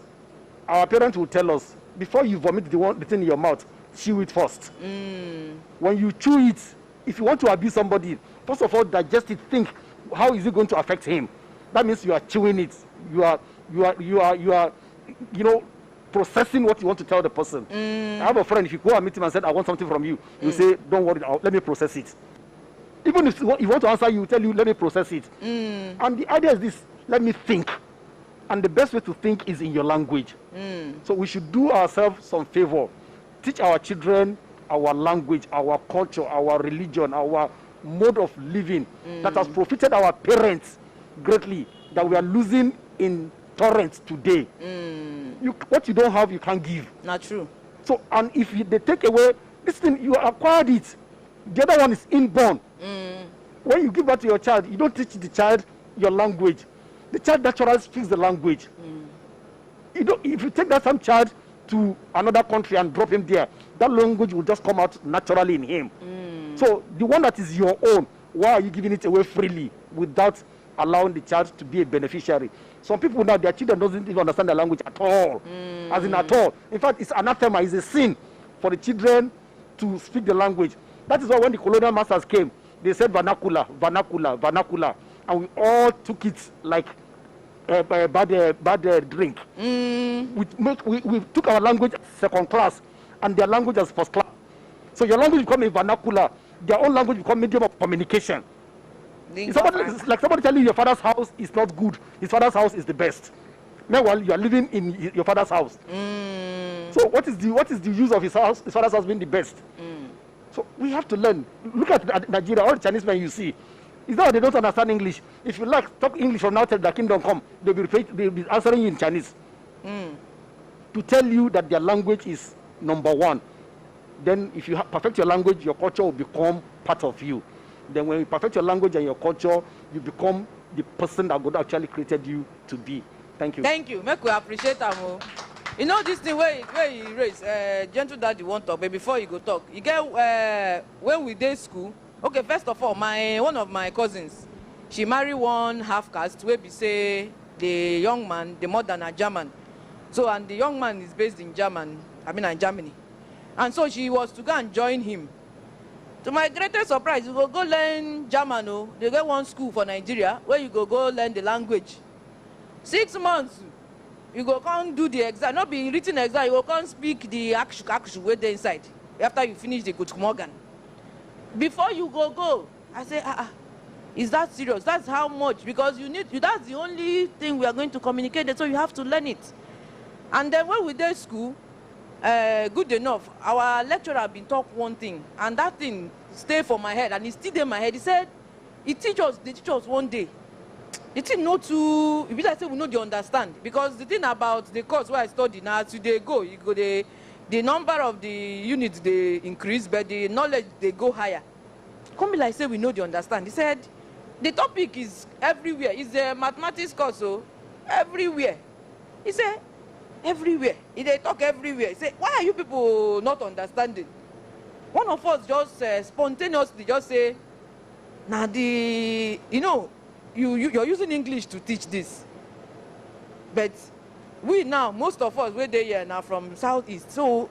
our parents will tell us, before you vomit the thing in your mouth, chew it first. When you chew it, if you want to abuse somebody, first of all, digest it. Think, how is it going to affect him? That means you are chewing it. You are, processing what you want to tell the person. I have a friend, if you go and meet him and say, I want something from you, you say, don't worry, let me process it. Even if you want to answer, you tell you, let me process it. And the idea is this, let me think. And the best way to think is in your language. So we should do ourselves some favor. Teach our children our language, our culture, our religion, our mode of living that has profited our parents greatly, that we are losing in torrents today. What you don't have, you can't give. Not true. So, and if they take away this thing, you acquired it. The other one is inborn. When you give birth to your child, you don't teach the child your language. The child naturally speaks the language. If you take that some child to another country and drop him there, that language will just come out naturally in him. So the one that is your own, why are you giving it away freely without allowing the child to be a beneficiary? Some people now, their children doesn't even understand the language at all. As in at all. In fact, it's anathema, it's a sin for the children to speak the language. That is why when the colonial masters came, they said vernacular, vernacular, vernacular. And we all took it like bad drink. We took our language second class and their language as first class. So your language become a vernacular, their own language become medium of communication. It's like somebody telling you your father's house is not good, his father's house is the best. Meanwhile, you are living in your father's house. So what is the use of his father's house being the best? So we have to learn. Look at Nigeria, all the Chinese men you see. It's not that they don't understand English. If you like, talk English from now till the kingdom come, they'll be answering you in Chinese. To tell you that their language is number one. Then if you perfect your language, your culture will become part of you. Then when you perfect your language and your culture, you become the person that God actually created you to be. Thank you. Thank you. Make we appreciate them. You know this thing where you raise, gentle daddy won't talk, but before you go talk, you get when we did school. Okay, first of all, one of my cousins, she married one half caste where we say the young man, the mother na German. So and the young man is based in Germany. And so she was to go and join him. To my greatest surprise, you go learn German. Oh, they get one school for Nigeria where you go learn the language. 6 months, you go come do the exam, not be written exam, you go come speak the akshu where they inside. After you finish the Good Morgan. Before you go, I say, is that serious? That's how much? Because that's the only thing we are going to communicate, so you have to learn it. And then when we did school, good enough, our lecturer been taught one thing, and that thing stayed for my head, and it's still in my head. He said, they teach us one day. The thing not to, if I say we know they understand, because the thing about the course where I study now, as they go, the number of the units they increase, but the knowledge they go higher. Come be like say we know they understand. He said, the topic is everywhere. It's a mathematics course, so everywhere. He said, everywhere. They talk everywhere. He said, why are you people not understanding? One of us just spontaneously just say, now you're using English to teach this. But we now, most of us, we're there here now from Southeast. So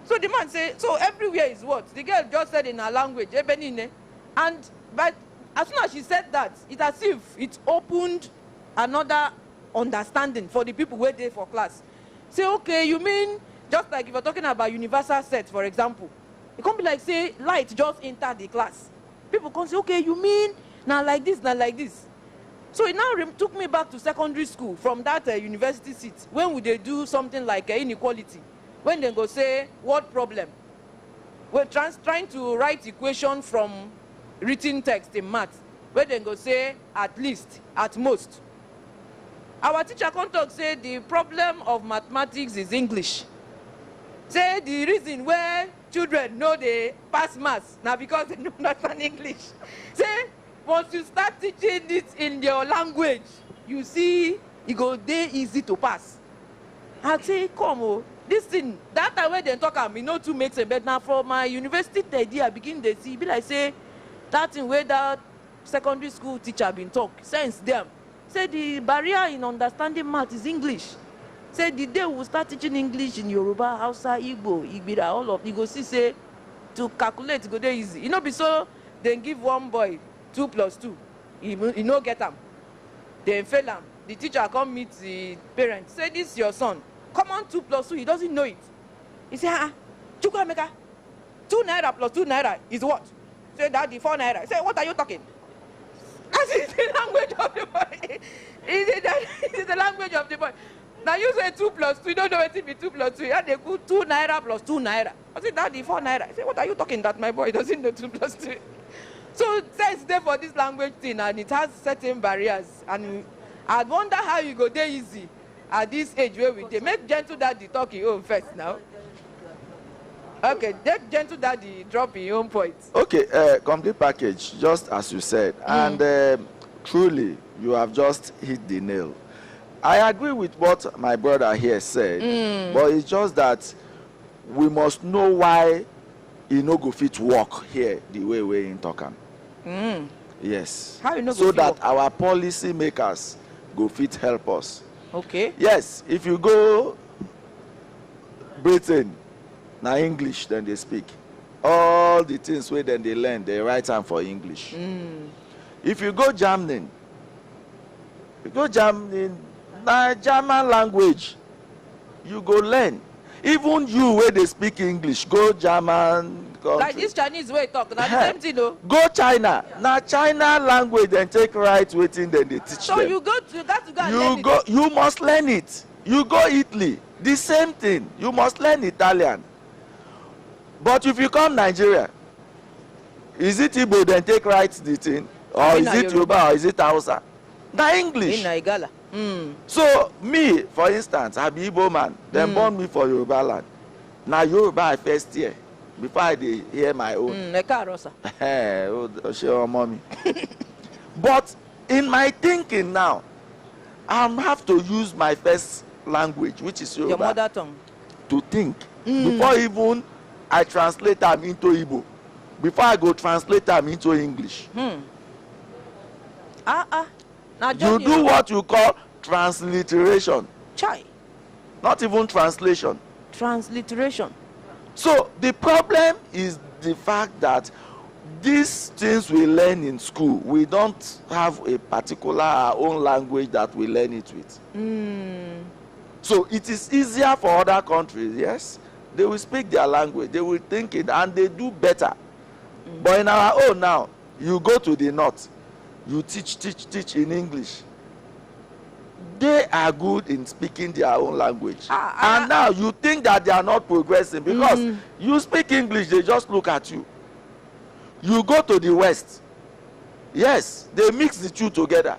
the man say, so everywhere is what? The girl just said in her language, but as soon as she said that, it's as if it opened another understanding for the people who were there for class. Say, okay, you mean, just like if you're talking about universal set, for example, it can't be like, say, light just entered the class. People can say, okay, you mean, now like this, now like this. So it now took me back to secondary school from that university seat. When would they do something like inequality? when they go say word problem, we're trying to write equation from written text in math, where they go say at least, at most. Our teacher come talk say the problem of mathematics is English. Say the reason where children know they pass maths now because they don't understand English. Say once you start teaching it in your language, you see it go dey easy to pass. I say come oh, this thing that time when they talk am, no too make sense. But now for my university study, I begin to see be like say that thing where that secondary school teacher been talk sense them. Say the barrier in understanding math is English. Say the day we start teaching English in Yoruba, Hausa, Igbo, Igbira, all of you go see say to calculate go dey easy. You know be so they give one boy 2 + 2, he no get am. They fail am. The teacher come meet the parents. Say this is your son. Come on 2 + 2. He doesn't know it. He say Chukwuemeka, 2 naira plus 2 naira is what? Say Daddy 4 naira. Say what are you talking? That is the language of the boy. It's the language of the boy. Now you say 2 + 2, you don't know what it be 2 + 2. Yeah, they go 2 naira plus 2 naira. I say Daddy 4 naira. I say what are you talking that my boy doesn't know 2 + 2. So sense there for this language thing, and it has certain barriers. And I wonder how you go there easy at this age where we dey. Make Gentle Daddy talk his own first now. Okay, let Gentle Daddy drop his own point. Okay, complete package, just as you said. And truly, you have just hit the nail. I agree with what my brother here said, but it's just that we must know why he no go fit work here the way we in talk am. Yes. How you no go so fit that work? our policy makers go fit help us. Okay. Yes, if you go Britain, na English then they speak. All the things where then they learn, they write them for English. If you go Germany, na German language, you go learn. Even you where they speak English, go German country. Like this Chinese way talk, na the same thing though. Go China. Na China language then take right waiting then they teach So them. you got to go and learn it. You must learn it. You go Italy, the same thing. You must learn Italian. But if you come Nigeria, is it Igbo then take right the thing? Or is it Yoruba or is it Hausa? Na English. In Igala. So me, for instance, I be Igbo man. Then born me for Yoruba land. Now Yoruba I first hear before I dey hear my own. Mommy. But in my thinking now, I have to use my first language, which is Yoruba, your mother tongue, to think before even I translate them into Igbo. Before I go translate them into English. You do what you call transliteration. Chai. Not even translation. Transliteration. So the problem is the fact that these things we learn in school, we don't have a particular our own language that we learn it with. So it is easier for other countries, yes. They will speak their language, they will think it, and they do better. But in our own now, you go to the north, you teach in English. They are good in speaking their own language. And now you think that they are not progressing because you speak English, they just look at you. You go to the west, yes, they mix the two together.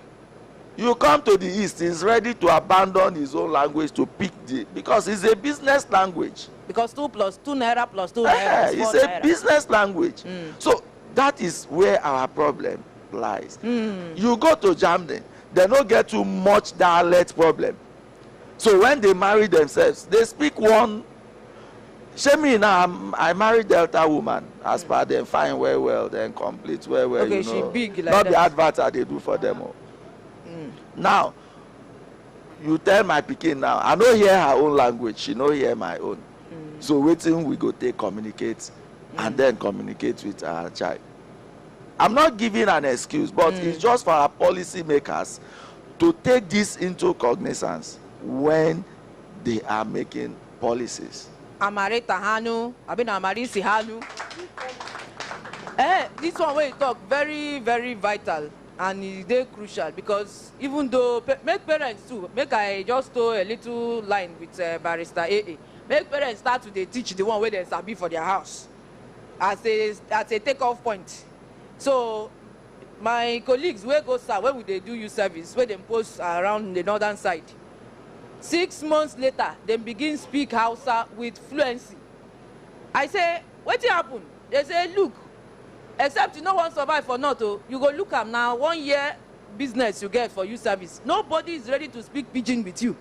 You come to the east, he's ready to abandon his own language to pick because it's a business language. Because 2 + 2 naira plus 2 naira is 4 it's naira. a business language. So that is where our problem lies. You go to Germany, they don't get too much dialect problem. So when they marry themselves, they speak one. Shemi now, I married Delta woman. As per them, fine well, then complete well. Okay, you she know, big like not that. the advert that they do for them. Now, you tell my pikin now, I don't hear her own language, she don't hear my own. So waiting we go take communicate and then communicate with our child. I'm not giving an excuse, but it's just for our policy makers to take this into cognizance when they are making policies. Amarita Hanu, Abina Amarisi Hanu. This one where you talk very, very vital and it's crucial because even though make parents too, make I just throw a little line with Barrister AA. make parents start to dey teach the one wey dem sabi for their house as a take-off point. So my colleagues wey go serve when we dey do youth service wey dem post around the northern side, 6 months later dem begin speak Hausa with fluency. I say wetin happen? They say look, except you no wan survive for north o, you go look am na 1 year business you get for youth service. Nobody is ready to speak pidgin with you.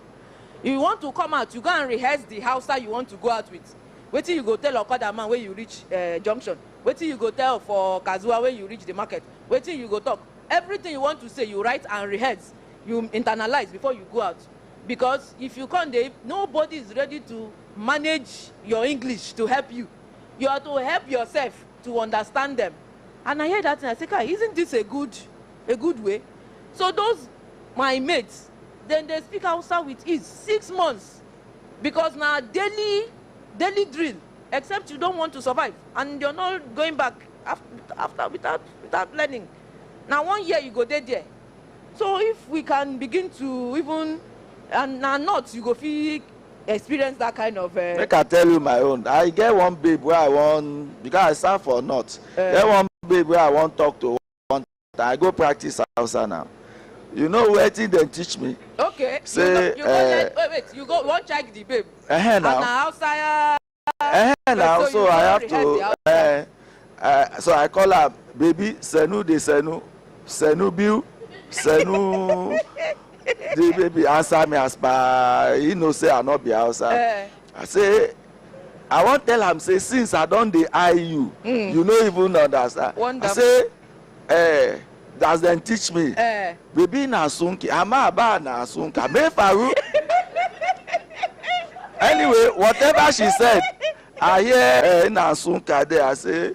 If you want to come out, you go and rehearse the Hausa you want to go out with. Wetin you go tell Okada man when you reach junction? Wetin you go tell for Kazuwa when you reach the market? Wetin you go talk? Everything you want to say, you write and rehearse. You internalize before you go out. Because if you can't, nobody is ready to manage your English to help you. You have to help yourself to understand them. And I hear that and I say, isn't this a good way? So those my mates, then they speak Hausa with ease. 6 months, because now daily drill. Except you don't want to survive, and you're not going back after without learning. Now 1 year you go there. So if we can begin to even and not you go feel experience that kind of. Make I tell you my own. I get one babe where I want, because I serve for not. Get one babe where I want talk to one time. I go practice Hausa now. You know wetin dem teach me? Okay. Say wait. You go one check the babe. Now. And Hausa. Now, so I have to. So I call her baby Senu de Senu Biu Senu. The baby answer me as per he know say I not be Hausa. I say I want tell am say since I don dey eye you, you no even understand. Wonderful. I say that's them teach me. Baby na sunki, ama aba na sunka, me faru. Anyway, whatever she said, I hear na sunka there. I say,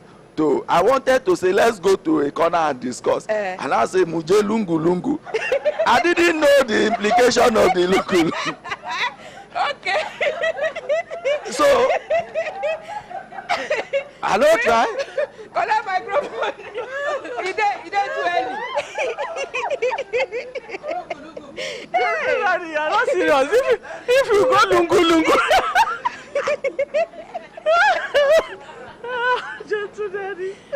I wanted to say let's go to a corner and discuss. And I say muje lungu lungu. I didn't know the implication of the lungu. Okay. So I don't try. Collect microphone. You dey too early. You are not serious. If you go lungu lungu.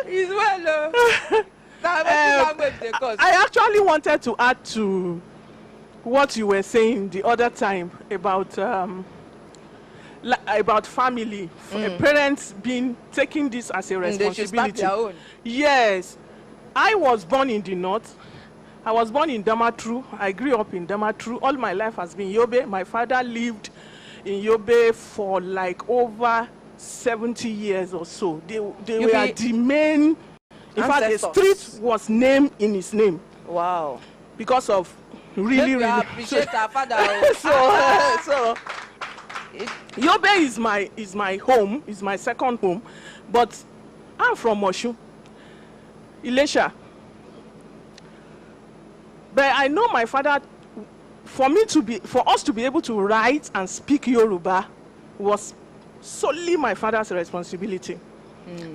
It's well. I actually wanted to add to what you were saying the other time about family, parents taking this as a responsibility. They should start their own. Yes, I was born in the north. I was born in Damatru. I grew up in Damatru. All my life has been Yobe. My father lived in Yobe for like over 70 years or so. They were the main. In fact, the street was named in his name. Wow! Because of really. Appreciate our father. So Yobe is my home. Is my second home, but I'm from Oshu, Ilesha. But I know my father. For us to be able to write and speak Yoruba was solely my father's responsibility.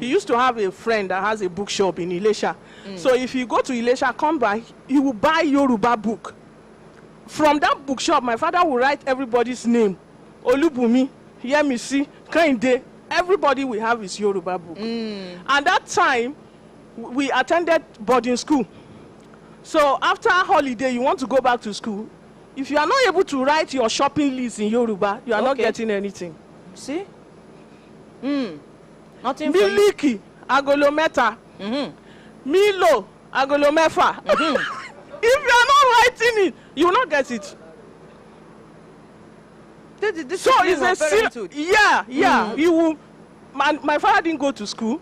He used to have a friend that has a bookshop in Ilesha. So if you go to Ilesha, come by, he will buy Yoruba book. From that bookshop, my father will write everybody's name. Olubumi, Yemisi, Kainde, everybody will have his Yoruba book. And that time, we attended boarding school. So after holiday, you want to go back to school. If you are not able to write your shopping list in Yoruba, you are not getting anything. See? Nothing Miliki, agolo meta. Milo, agolo mefa. If you are not writing it, you will not get it. So it's a yeah. You will. My father didn't go to school.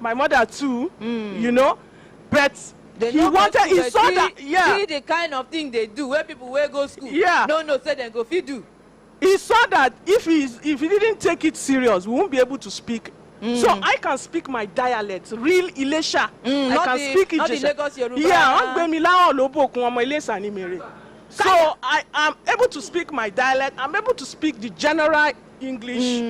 My mother too. You know, but he wanted. He saw that. See the kind of thing they do where people will go school. No, say they go fit do. He saw that if he didn't take it serious, we won't be able to speak. So I can speak my dialect, real Ilesha. I can speak it. So I am able to speak my dialect. I'm able to speak the general English,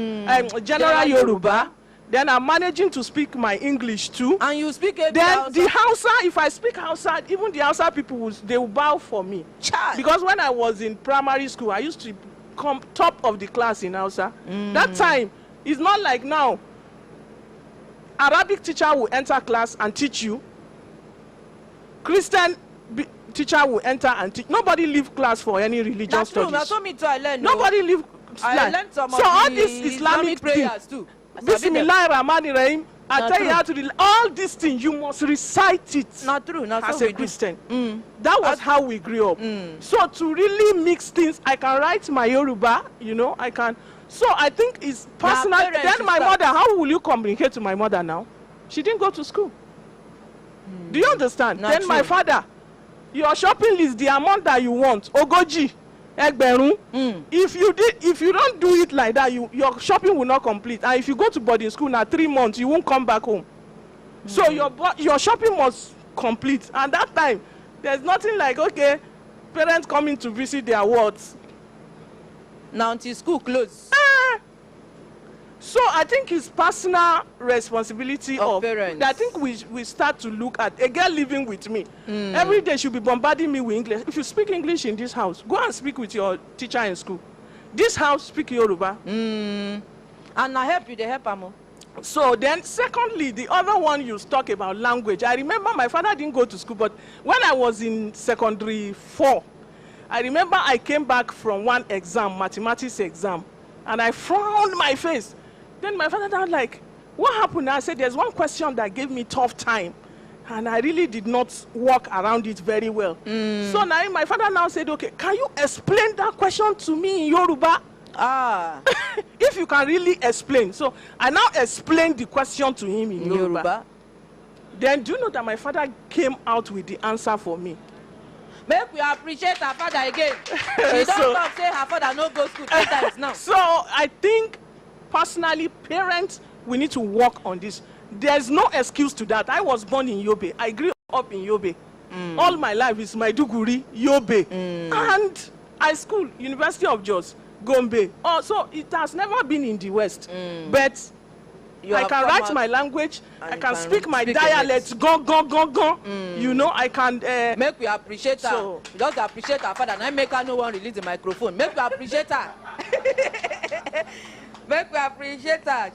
general Yoruba. Then I'm managing to speak my English too. And you speak Then the Hausa, if I speak Hausa, even the Hausa people, they will bow for me. Child. Because when I was in primary school, I used to top of the class in Hausa. That time, it's not like now. Arabic teacher will enter class and teach you. Christian teacher will enter and teach. Nobody leave class for any religious studies. That's true. I learned. Nobody leave I learned some so of all the these Islamic prayers too. Bismillahirrahmanirrahim. I tell you how to do all these things. You must recite it. Not true. Not as so a Christian. That was how we grew up. So to really mix things, I can write my Yoruba. You know, I can. So I think it's personal. Then my mother. How will you communicate to my mother now? She didn't go to school. Do you understand? Not then true. my father. Your shopping list, the amount that you want, Ogoji, Egberun. If you don't do it like that, your shopping will not complete. And if you go to boarding school now 3 months, you won't come back home. So your shopping must complete. And that time, there's nothing like, okay, parents coming to visit their wards. Now until school closes. So I think it's personal responsibility of parents. I think we start to look at a girl living with me. Every day she'll be bombarding me with English. If you speak English in this house, go and speak with your teacher in school. This house speak Yoruba. And I help you, they help Amo. So then secondly, the other one you talk about language. I remember my father didn't go to school, but when I was in secondary 4, I remember I came back from one exam, mathematics exam, and I frowned my face. Then my father was like, what happened? I said, there's one question that gave me tough time. And I really did not work around it very well. So now my father now said, okay, can you explain that question to me in Yoruba? If you can really explain. So I now explained the question to him in Yoruba. Then do you know that my father came out with the answer for me? Make we appreciate her father again. She don't talk, say her father no go school 3 times now. So I think personally, parents, we need to work on this. There's no excuse to that. I was born in Yobe. I grew up in Yobe. All my life is Maiduguri, Yobe. And I school, University of Jos, Gombe. So it has never been in the West. But I can write my language. I can speak my dialect. You know, I can. Make we appreciate her. Just appreciate her father. Now make her no one release the microphone. Make we appreciate her. Make we appreciate her.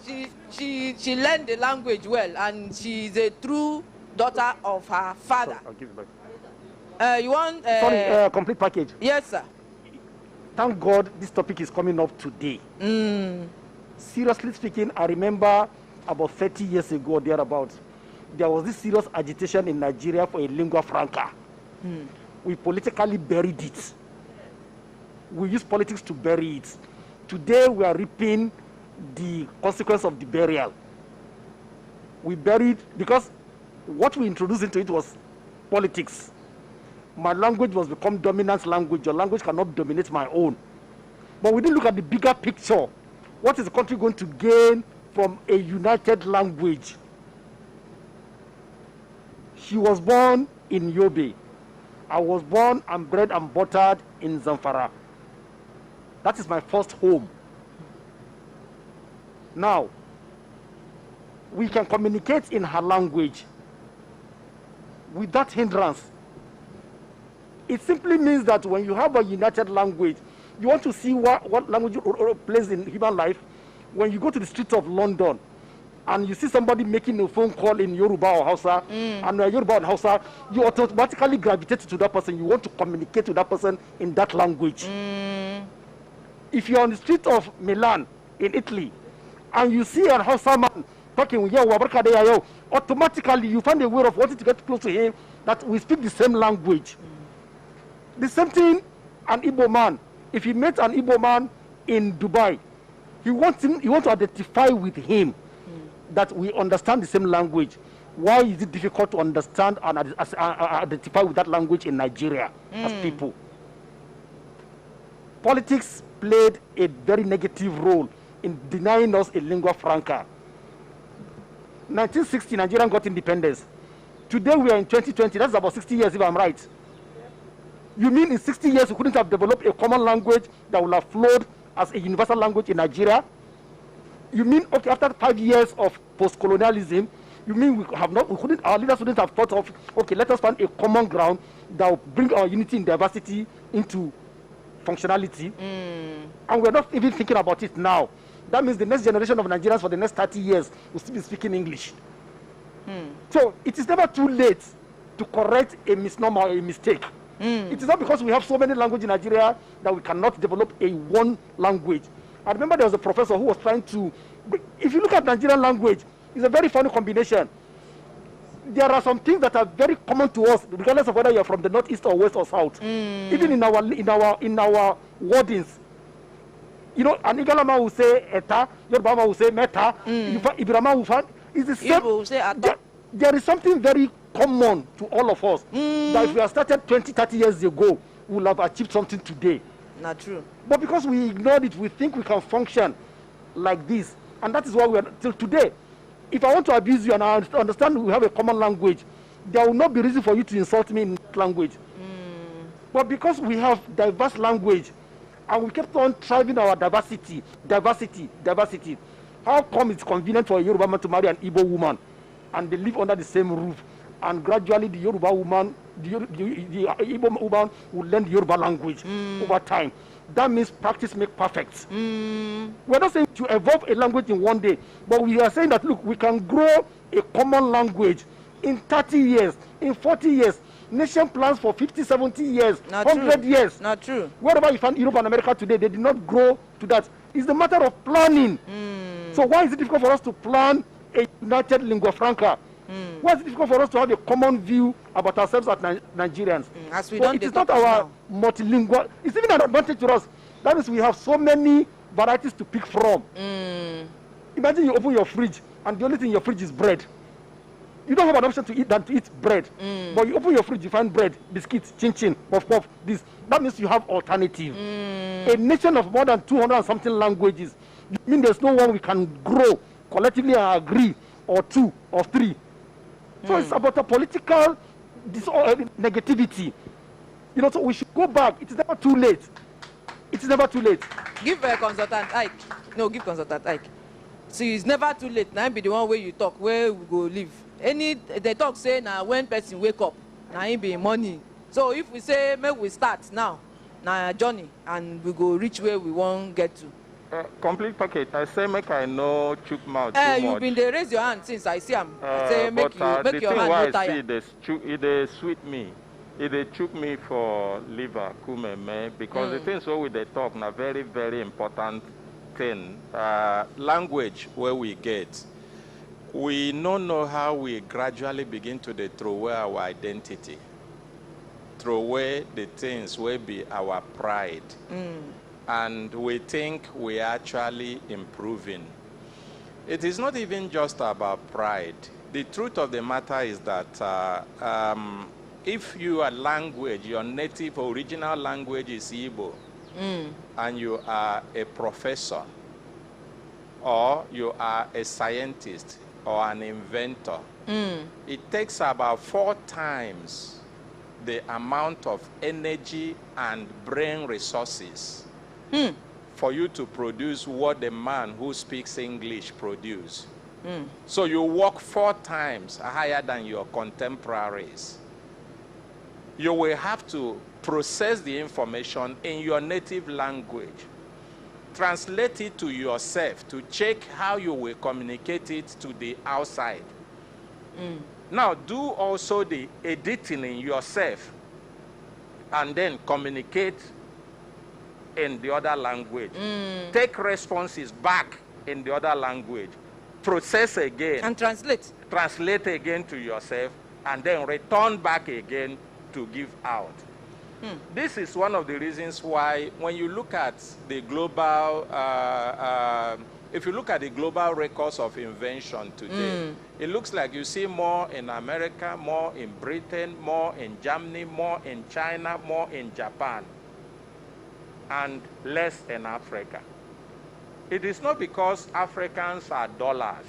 She learned the language well, and she's a true daughter of her father. I'll give it back. You want? Sorry, complete package. Yes, sir. Thank God this topic is coming up today. Seriously speaking, I remember about 30 years ago or thereabouts, there was this serious agitation in Nigeria for a lingua franca. We politically buried it. We used politics to bury it. Today we are reaping the consequence of the burial. We buried because what we introduced into it was politics. My language was become dominant language. Your language cannot dominate my own. But we didn't look at the bigger picture. What is the country going to gain from a united language? She was born in Yobe. I was born and bred and buttered in Zamfara. That is my first home. Now, we can communicate in her language without hindrance. It simply means that when you have a united language, you want to see what language plays in human life. When you go to the streets of London and you see somebody making a phone call in Yoruba or Hausa, and Yoruba or Hausa, you automatically gravitate to that person. You want to communicate to that person in that language. If you're on the street of Milan in Italy, and you see an Hausa man talking with you, automatically you find a way of wanting to get close to him that we speak the same language. The same thing, an Igbo man. If you met an Igbo man in Dubai, you want to identify with him that we understand the same language. Why is it difficult to understand and identify with that language in Nigeria as people? Politics played a very negative role in denying us a lingua franca. 1960, Nigeria got independence. Today we are in 2020. That's about 60 years, if I'm right. You mean in 60 years we couldn't have developed a common language that will have flowed as a universal language in Nigeria? You mean, okay, after 5 years of post-colonialism, you mean our leaders wouldn't have thought of, okay, let us find a common ground that will bring our unity and diversity into functionality, and we're not even thinking about it now. That means the next generation of Nigerians for the next 30 years will still be speaking English. So it is never too late to correct a misnomer or a mistake. It is not because we have so many languages in Nigeria that we cannot develop a one language. I remember there was a professor who was trying to, if you look at Nigerian language, it's a very funny combination. There are some things that are very common to us, regardless of whether you're from the northeast or west or south. Even in our wordings, you know, an Igalama will say eta, Yorubama will say meta, Ibrahima will find it's the same. There is something very common to all of us that if we had started 20, 30 years ago, we will have achieved something today. Not true. But because we ignored it, we think we can function like this, and that is why we are till today. If I want to abuse you and I understand we have a common language, there will not be reason for you to insult me in that language. But because we have diverse language and we kept on striving our diversity, how come it's convenient for a Yoruba man to marry an Igbo woman and they live under the same roof, and gradually the Yoruba woman, the Igbo woman will learn the Yoruba language over time? That means practice makes perfect. We're not saying to evolve a language in one day, but we are saying that, look, we can grow a common language in 30 years, in 40 years. Nation plans for 50, 70 years, Not 100 true. years. Not true. Wherever you find Europe and America today, they did not grow to that. It's a matter of planning. So why is it difficult for us to plan a united lingua franca? Why is it difficult for us to have a common view about ourselves as Nigerians? As we But don't it is not our multilingual. It's even an advantage to us. That means we have so many varieties to pick from. Imagine you open your fridge and the only thing in your fridge is bread. You don't have an option to eat than to eat bread. But you open your fridge, you find bread, biscuits, chin-chin, puff-puff, this. That means you have alternative. A nation of more than 200 and something languages, you mean there's no one we can grow collectively and agree, or two, or three. So it's about a political negativity. You know, so we should go back. It is never too late. It is never too late. Give a consultant Ike. No, give consultant Ike. See, it's never too late. Now be the one where you talk, where we go live. They talk say now when person wake up, now it be money. So if we say make we start now, now journey, and we go reach where we want get to. Complete package. I say make I no chook mouth too much. You been they raise your hand since I see him. I say make your hand no tire. It sweet me. It chook me for liver kumeme because the things where we they talk now very very important thing. Language where we get. We don't know how we gradually begin to throw away our identity, throw away the things will be our pride, and we think we are actually improving. It is not even just about pride. The truth of the matter is that if your language, your native original language is Igbo, and you are a professor, or you are a scientist, or an inventor, it takes about 4 times the amount of energy and brain resources for you to produce what the man who speaks English produces. So you work 4 times higher than your contemporaries. You will have to process the information in your native language, translate it to yourself to check how you will communicate it to the outside. Now, do also the editing in yourself and then communicate in the other language. Take responses back in the other language. Process again. And translate. Translate again to yourself and then return back again to give out. This is one of the reasons why when you look at the global, if you look at the global records of invention today, it looks like you see more in America, more in Britain, more in Germany, more in China, more in Japan, and less in Africa. It is not because Africans are dullars.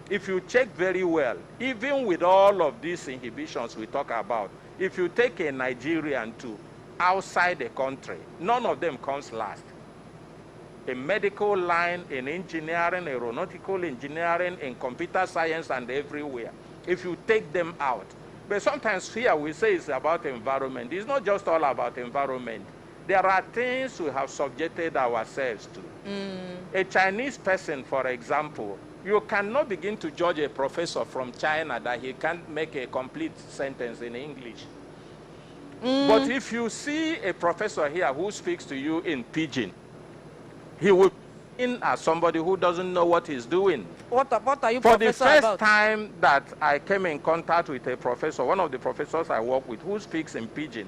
If you check very well, even with all of these inhibitions we talk about, if you take a Nigerian to outside the country, none of them comes last. A medical line, in engineering, aeronautical engineering, in computer science, and everywhere. If you take them out. But sometimes here we say it's about environment. It's not just all about environment. There are things we have subjected ourselves to. A Chinese person, for example, you cannot begin to judge a professor from China that he can't make a complete sentence in English. But if you see a professor here who speaks to you in Pidgin, he will in as somebody who doesn't know what he's doing. What are you, For professor, the first about? time that I came in contact with a professor, one of the professors I work with, who speaks in Pidgin,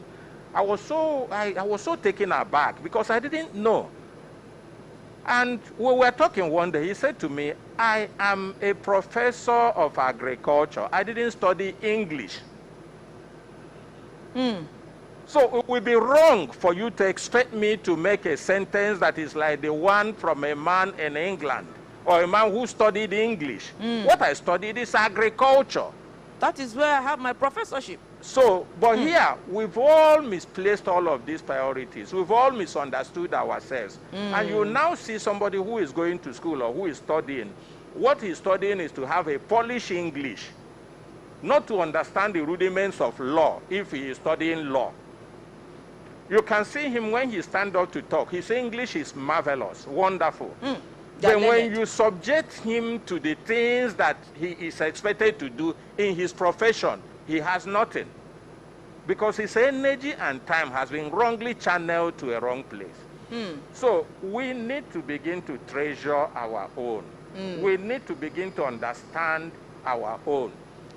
I was so taken aback because I didn't know. And we were talking one day, he said to me, I am a professor of agriculture. I didn't study English. So it would be wrong for you to expect me to make a sentence that is like the one from a man in England or a man who studied English. What I studied is agriculture. That is where I have my professorship. So, but here, we've all misplaced all of these priorities. We've all misunderstood ourselves. And you now see somebody who is going to school or who is studying. What he's studying is to have a polished English, not to understand the rudiments of law if he is studying law. You can see him when he stands up to talk. His English is marvelous, wonderful. Then when you subject him to the things that he is expected to do in his profession, he has nothing. Because his energy and time has been wrongly channeled to a wrong place. So we need to begin to treasure our own. We need to begin to understand our own.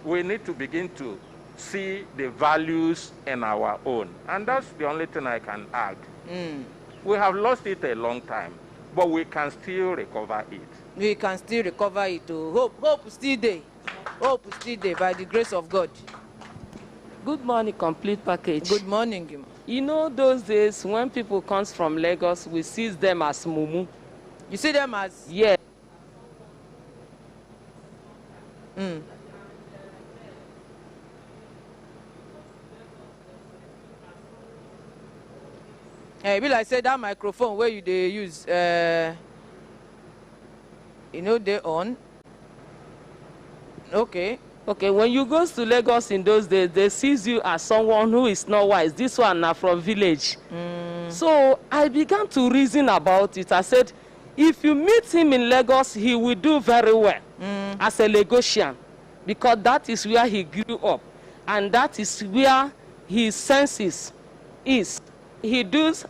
We need to begin to see the values in our own. And that's the only thing I can add. We have lost it a long time, but we can still recover it. We can still recover it. Hope still there. Hope still there by the grace of God. Good morning, complete package. Good morning. You know, those days when people come from Lagos, we see them as mumu. You see them as? Yeah. Be like say that microphone where you they use, you know, they on. Okay. Okay, when you go to Lagos in those days, they see you as someone who is not wise. This one now from village. So I began to reason about it. I said, if you meet him in Lagos, he will do very well as a Lagosian, because that is where he grew up, and that is where his senses is. He does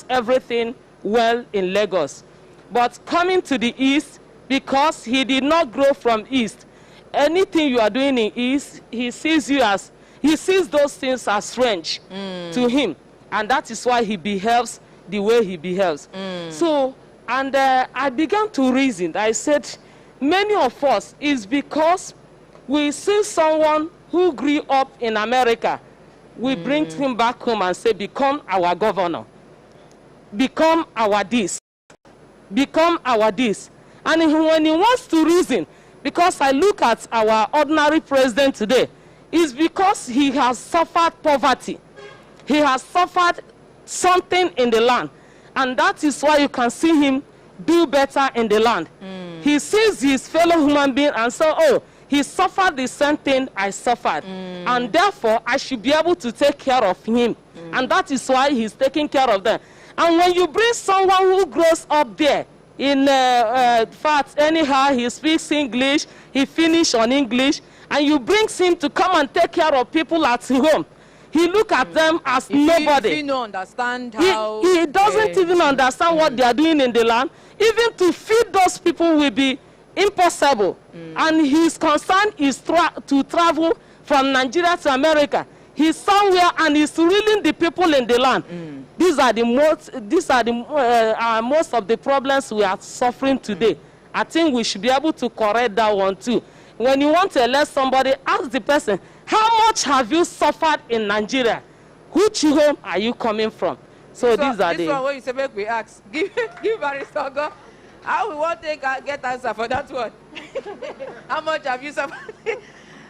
everything well in Lagos. But coming to the East, because he did not grow from East, anything you are doing in East, he sees those things as strange to him. And that is why he behaves the way he behaves. So, and I began to reason. I said, many of us is because we see someone who grew up in America. We bring him back home and say, become our governor. Become our this. Become our this. And when he wants to reason, because I look at our ordinary president today, is because he has suffered poverty. He has suffered something in the land. And that is why you can see him do better in the land. He sees his fellow human being and says, oh, he suffered the same thing I suffered. And therefore, I should be able to take care of him. And that is why he's taking care of them. And when you bring someone who grows up there, in fact, anyhow, he speaks English, he finishes on English, and you bring him to come and take care of people at home, he look at them as nobody. He don't understand how... He doesn't even understand what they are doing in the land. Even to feed those people will be impossible. And his concern is to travel from Nigeria to America. He's somewhere and he's ruling the people in the land. These are the most of the problems we are suffering today. I think we should be able to correct that one too. When you want to elect somebody, ask the person, how much have you suffered in Nigeria? Which home are you coming from? So these are this one when you say make we ask, give Aristotle. How we want to get answer for that one? How much have you suffered?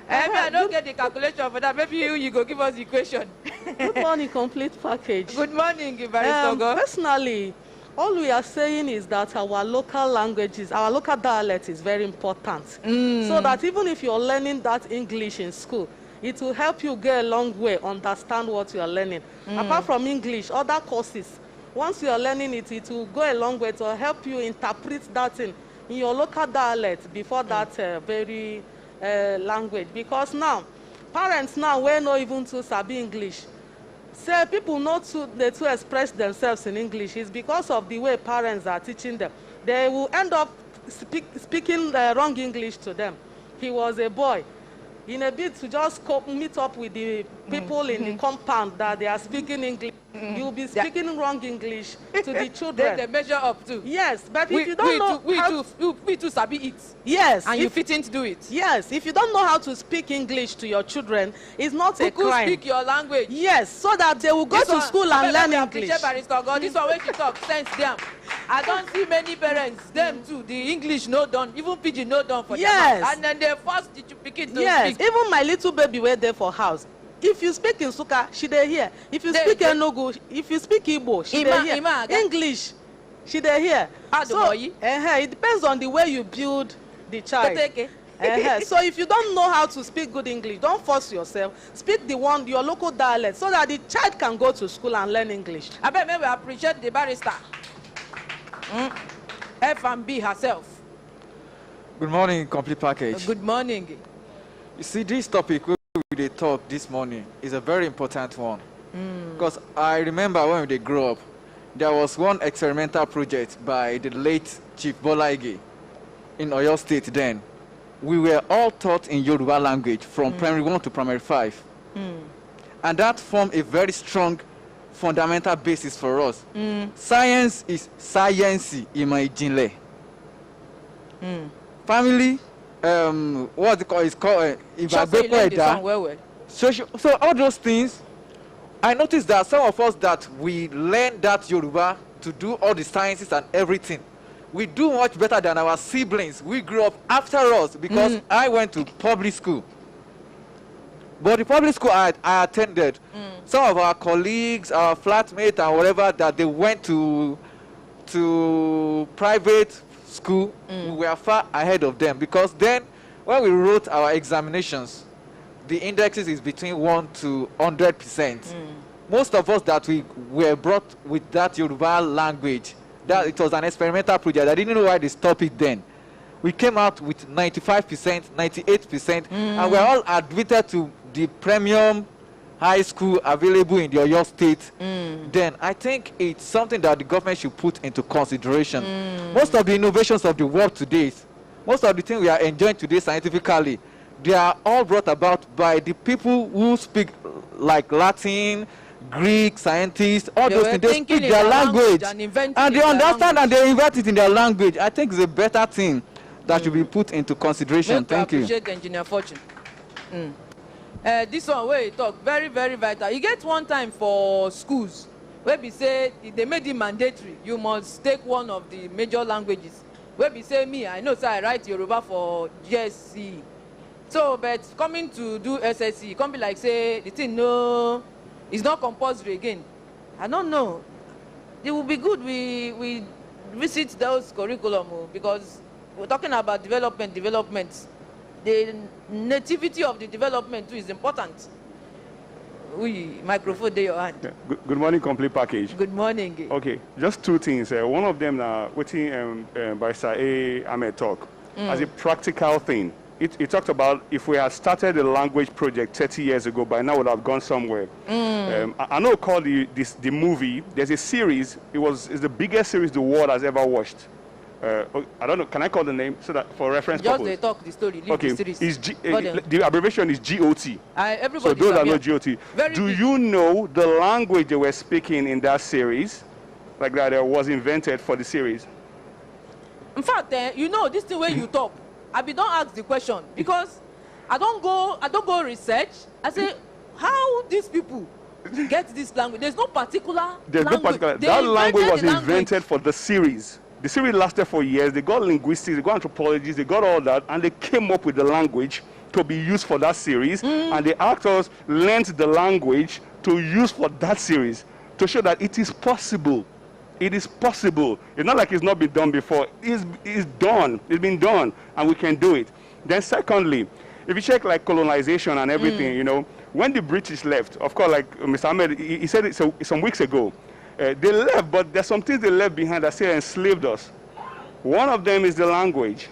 I don't get the calculation for that. Maybe you go give us the equation. Good morning, complete package. Good morning, Aristotle. Personally, all we are saying is that our local languages, our local dialect is very important. So that even if you're learning that English in school, it will help you go a long way, understand what you are learning. Apart from English, other courses, once you are learning it, it will go a long way to help you interpret that in your local dialect before that very language. Because now, parents now, we know even to sabi English. Say people not to, they to express themselves in English is because of the way parents are teaching them. They will end up speaking wrong English to them. He was a boy. In a bit to just meet up with the people in the compound that they are speaking English. You'll be speaking wrong English to the children. They measure up too. Yes, but if you don't know we too sabi it. Yes. And you fitting to do it. Yes, if you don't know how to speak English to your children, it's not a crime. Speak your language. Yes, so that they will go to school and learn English. This one when she talk, sense them. I don't see many parents, them too, the English no done, even pidgin no done for them. And then they force the pikin to speak. Even my little baby were there for house. If you speak in Suka, she dey hear. If you speak Enugu, if you speak Igbo, she dey hear. English, she dey hear. So, it depends on the way you build the child. So if you don't know how to speak good English, don't force yourself. Speak your local dialect, so that the child can go to school and learn English. I bet maybe appreciate the barrister. F&B herself. Good morning, complete package. Good morning. You see, this topic we talk this morning is a very important one. Because I remember when we grew up, there was one experimental project by the late Chief Bola Ige in Oyo State then. We were all taught in Yoruba language from primary 1 to primary 5. And that formed a very strong fundamental basis for us. Science is science ìmọ̀ ìjìnlẹ̀. Family, what it is called ìbágbépọ̀ ẹ̀dá. So all those things, I noticed that some of us that we learn that Yoruba to do all the sciences and everything, we do much better than our siblings. We grew up after us because I went to public school. But the public school I attended, some of our colleagues, our flatmates and whatever, that they went to private school, we were far ahead of them. Because then, when we wrote our examinations, the indexes is between 1 to 100%. Most of us that we were brought with that Yoruba language, that it was an experimental project. I didn't know why they stopped it then. We came out with 95%, 98%, and we're all admitted to the premium high school available in the Oyo State. Then I think it's something that the government should put into consideration. Most of the innovations of the world today, most of the things we are enjoying today scientifically, they are all brought about by the people who speak like Latin, Greek, scientists, all those things. They speak their language and they understand and they invent it in their language. I think it's a better thing that should be put into consideration. Thank you. Appreciate Engineer Fortune. This one where you talk very, very vital. You get one time for schools where we say they made it mandatory. You must take one of the major languages. Where we say me, I know, so I write Yoruba for GSC. So, but coming to do SSC, come be like say the thing no, it's not compulsory again. I don't know. It would be good we visit those curriculum because we're talking about development. The nativity of the development too is important. Microphone there your hand. Yeah. Good morning, complete package. Good morning. Okay, just two things. One of them now, waiting by Sir A. Ahmed talk as a practical thing. It talked about if we had started a language project 30 years ago, by now it would have gone somewhere. I know called the movie. There's a series. It's the biggest series the world has ever watched. I don't know. Can I call the name so that for reference purpose? Just they talk the story. Okay. The series. The abbreviation is GOT. Everybody. So those are not GOT. Do you know the language they were speaking in that series, like that was invented for the series? In fact, you know this thing where you talk. I don't ask the question because I don't go research. I say how these people get this language. There's no particular language. No particular. That language was invented for the series. The series lasted for years. They got linguistics, they got anthropologists, they got all that, and they came up with the language to be used for that series. And the actors learned the language to use for that series to show that it is possible. It is possible. It's not like it's not been done before. It's done. It's been done, and we can do it. Then secondly, if you check like colonization and everything, you know, when the British left, of course, like Mr. Ahmed, he said it some weeks ago, they left, but there's some things they left behind that still enslaved us. One of them is the language.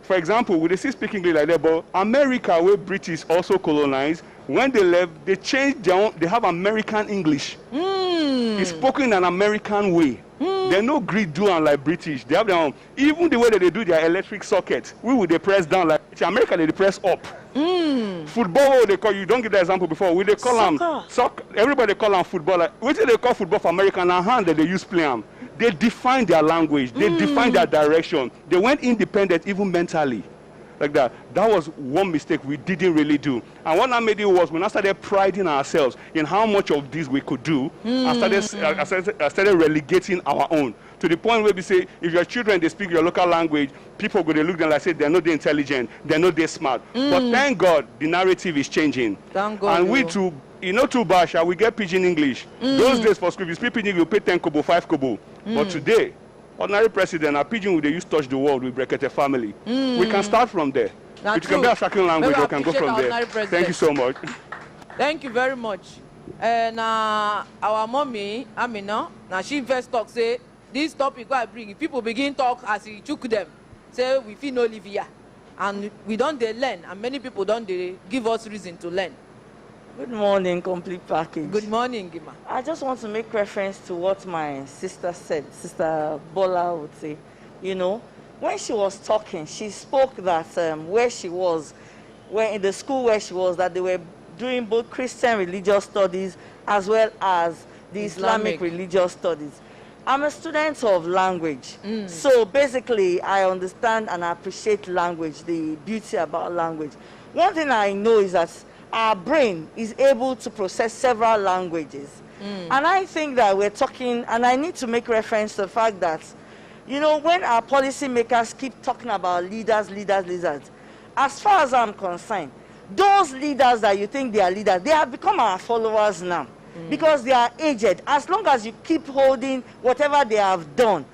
For example, we still speak English like that, but America, where British also colonized, when they left, they changed their own, they have American English. It's spoken in an American way. They're no great doing like British. They have their own. Even the way that they do their electric socket, we would they press down like America, they press up. Football, they call you. Don't give the example before. We they call them soccer. Everybody call them football. Like, what do they call football for American? And hand that they use play them. They define their language. They define their direction. They went independent even mentally. Like that. That was one mistake we didn't really do. And what I made it was when I started priding ourselves in how much of this we could do, I started relegating our own. To the point where we say, if your children, they speak your local language, people go, they look at them like, say, they're not intelligent, they're not smart. But thank God, the narrative is changing. Thank God. And we too, you know, too, Basha, we get pidgin English. Those days for school, if you speak pidgin, you pay 10 kobo, 5 kobo. But today, ordinary president, a pidgin, they use touch the world with Brekete family. We can start from there. It can be a second language, we can go from there. Thank you so much. Thank you very much. And our mommy, Amina, now she first talk, say, this topic I bring, if people begin talk as he took them, say, we feel no live here. And we don't they learn, and many people don't they give us reason to learn. Good morning, complete package. Good morning, Gima. I just want to make reference to what my sister said, Sister Bola would say. You know, when she was talking, she spoke that where she was, in the school where she was, that they were doing both Christian religious studies as well as the Islamic religious studies. I'm a student of language. So basically, I understand and appreciate language, the beauty about language. One thing I know is that our brain is able to process several languages. And I think that we're talking, and I need to make reference to the fact that, you know, when our policymakers keep talking about leaders, as far as I'm concerned, those leaders that you think they are leaders, they have become our followers now. Because they are aged. As long as you keep holding whatever they have done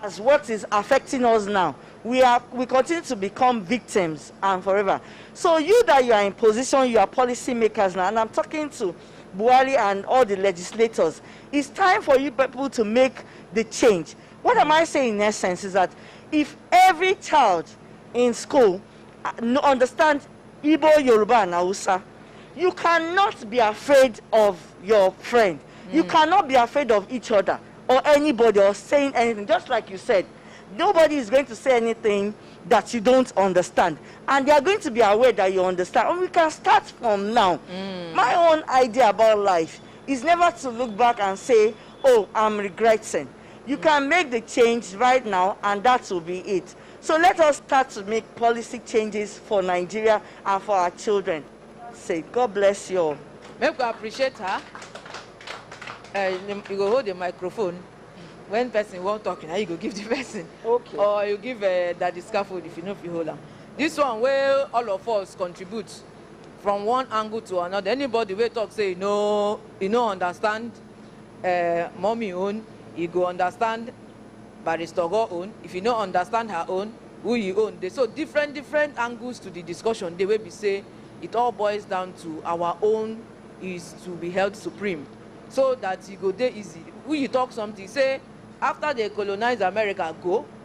as what is affecting us now, we continue to become victims and forever. So you that you are in position, you are policymakers now, and I'm talking to Buhari and all the legislators, it's time for you people to make the change. What am I saying in essence is that if every child in school understands Igbo, Yoruba, and Hausa, you cannot be afraid of your friend. You cannot be afraid of each other or anybody or saying anything. Just like you said, nobody is going to say anything that you don't understand. And they are going to be aware that you understand. And we can start from now. My own idea about life is never to look back and say, oh, I'm regretting. You can make the change right now, and that will be it. So let us start to make policy changes for Nigeria and for our children. Say, God bless you all. Make we appreciate her. You go hold the microphone. When person won't talk, now you go give the person. Okay. Or you give that scaffold if you know if you hold them. This one where all of us contribute from one angle to another. Anybody will talk say no, you know understand mommy own, you go understand Barrister go own. If you don't understand her own, who you own. They so different angles to the discussion. They will be say it all boils down to our own is to be held supreme. So that you go there easy. Who you talk something, say after they colonize America,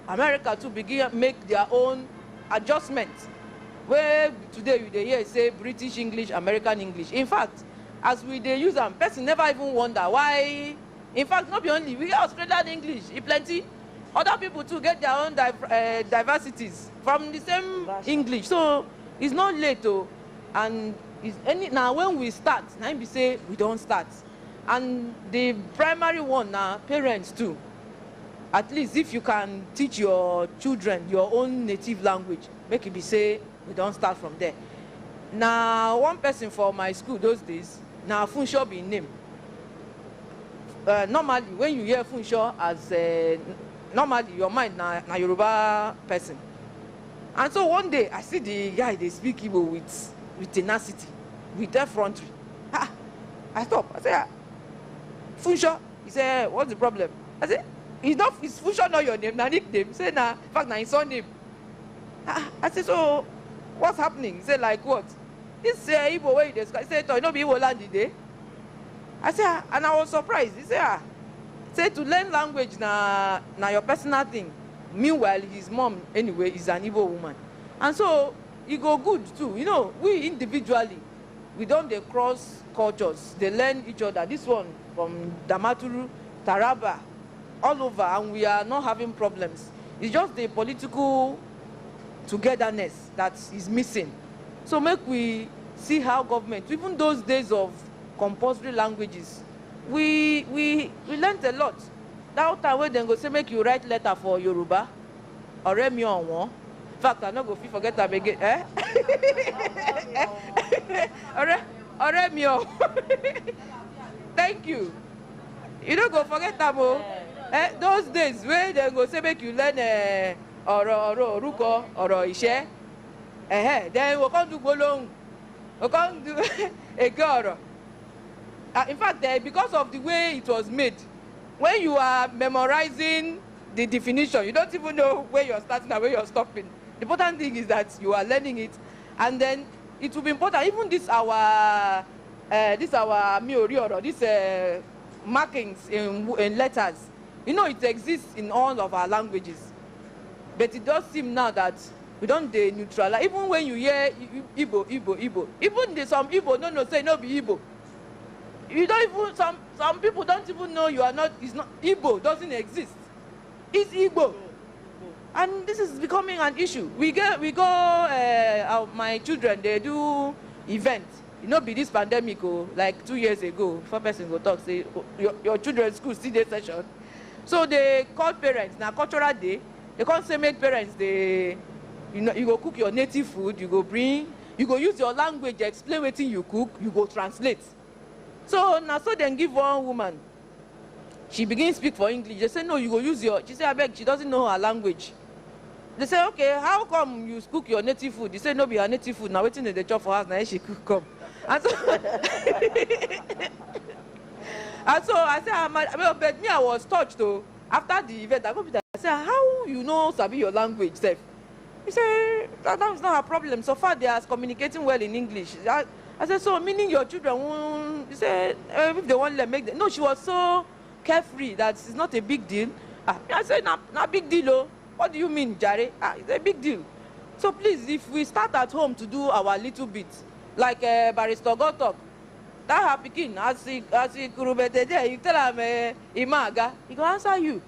America to begin make their own adjustments. Where today you hear say British English, American English. In fact, as we they use them, person never even wonder why. In fact, not be only we get Australian English, plenty. Other people too get their own diversities from the same English. So it's not late though. And now when we start, now we say we don't start. And the primary one now, parents too. At least if you can teach your children your own native language, make it be say we don't start from there. Now one person for my school those days, now Funsho be name. Normally when you hear Funsho as normally your mind na Yoruba person. And so one day I see the guy they speak Igbo with tenacity, with effrontery. I stop. I say, Funsho. He said, what's the problem? I said, is Funsho not your name? Na nickname. He said, nah, in fact, na his son name. I said, so what's happening? He said, like what? This Igbo way they say, "To no be Igbo land today." I said, and I was surprised. He said, say to learn language na your personal thing. Meanwhile, his mom anyway is an Igbo woman, and so it go good too. You know, we individually, we don't they cross cultures. They learn each other. This one from Damaturu, Taraba, all over, and we are not having problems. It's just the political togetherness that is missing. So make we see how government, even those days of compulsory languages, we learned a lot. That time when they go say make you write letter for Yoruba, or me on one. In fact, I not go forget that again. Or me on. Thank you. You don't go forget that more. Those days where they go say make you learn or ruko or ishe. Then we can't do bolong. We can't do a girl. In fact, because of the way it was made, when you are memorizing the definition, you don't even know where you're starting and where you're stopping. The important thing is that you are learning it, and then it will be important. Even this our miori or this markings in letters, you know, it exists in all of our languages. But it does seem now that we don't neutralize. Even when you hear Igbo, even some Igbo no say no be Igbo. You don't even some people don't even know you are not. It's not Igbo doesn't exist. It's Igbo, and this is becoming an issue. We go. My children they do events. You know, be this pandemic like 2 years ago. Before person go talk say your children's school still day session, so they call parents. Now cultural day, they can't say make parents they. You know, you go cook your native food. You go use your language explain wetin you cook. You go translate. So now, so then give one woman. She begins speak for English. They say no, you go use your. She say I beg. She doesn't know her language. They say okay, how come you cook your native food? They say no, be her native food. Now waiting the chop for us. Now she cook come. And so, and so I said, but me I was touched though. After the event, I go with her. I said, how you know sabi your language, Seth? He said that is not her problem. So far they are communicating well in English. I said, so meaning your children won't, he said, if they want to make them. No, she was so carefree that it's not a big deal. I said, not big deal, oh. What do you mean, Jare? It's a big deal. So please, if we start at home to do our little bit, like Barrister got talk, that her pikin, as he kurubete there, you tell him, Imaga, he can answer you.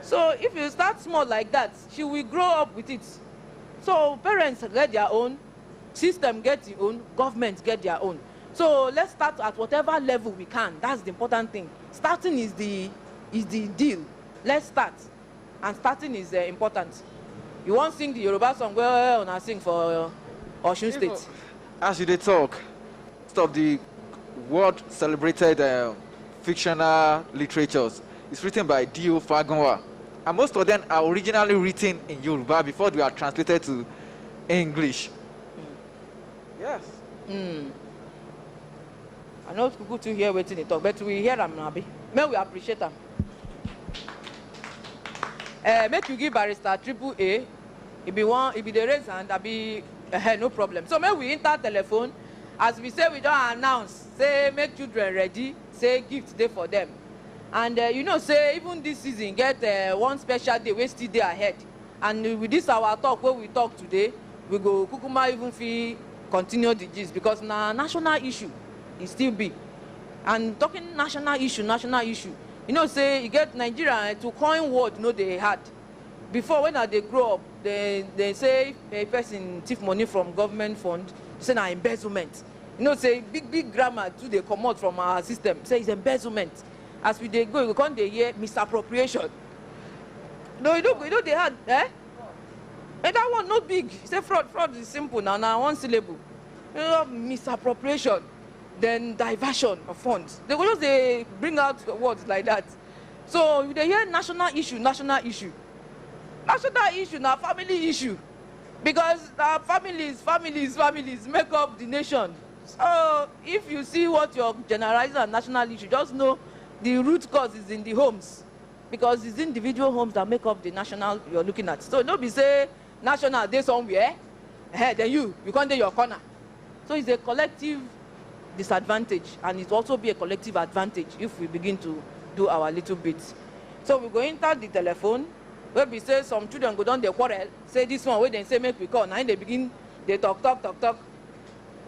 So if you start small like that, she will grow up with it. So parents get their own, system get their own, government get their own. So let's start at whatever level we can. That's the important thing. Starting is the deal. Let's start. And starting is important. You won't sing the Yoruba song well, and I sing for Osun State. As you did talk, of the world celebrated fictional literatures is written by D.O. Fagunwa. And most of them are originally written in Yoruba before they are translated to English. Yes. I know it's good to hear waiting it talk, but we hear them now. May we appreciate them. Make you give Barrister AAA. If be the raise hand, that be no problem. So may we enter telephone. As we say, we don't announce. Say make children ready. Say gift day for them. And you know, say even this season get one special day. We still day ahead. And with this our talk where we talk today, we go kukuma even feel continue the gist because na national issue it still be. And talking national issue. You know, say you get Nigeria to coin word no they had. Before when they grow up, they say a person thief money from government fund, say na embezzlement. You know, say big grammar too they come out from our system. Say it's embezzlement. As we they go, we can't they hear misappropriation. No, you know they had, And that one not big. Say fraud is simple now one syllable. You know, misappropriation, then diversion of funds. They will just bring out words like that. So they hear national issue, now family issue, because families make up the nation. So if you see what you're generalizing as national issue, just know the root cause is in the homes, because it's individual homes that make up the national you're looking at. So don't be say national day somewhere, then you can't do your corner. So it's a collective disadvantage, and it also be a collective advantage if we begin to do our little bit. So we go enter the telephone, where we say some children go down the quarrel, say this one, where they say make we call, now they begin, they talk.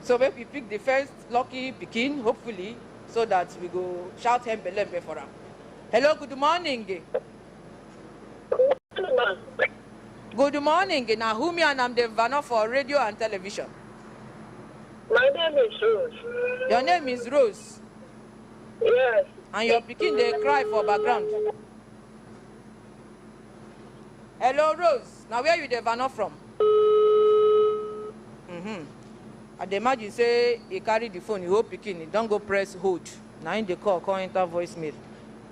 So make we pick the first lucky pikin, hopefully, so that we go shout hembelembe for them. Hello, good morning. Good morning. Now, who me and I'm the Vanna for radio and television. My name is Rose. Your name is Rose? Yes. And your pikin, they cry for background. Hello, Rose. Now, where you the Vanna from? I imagine say he carry the phone, you hope pikin, don't go press hold. Now in the call enter voicemail.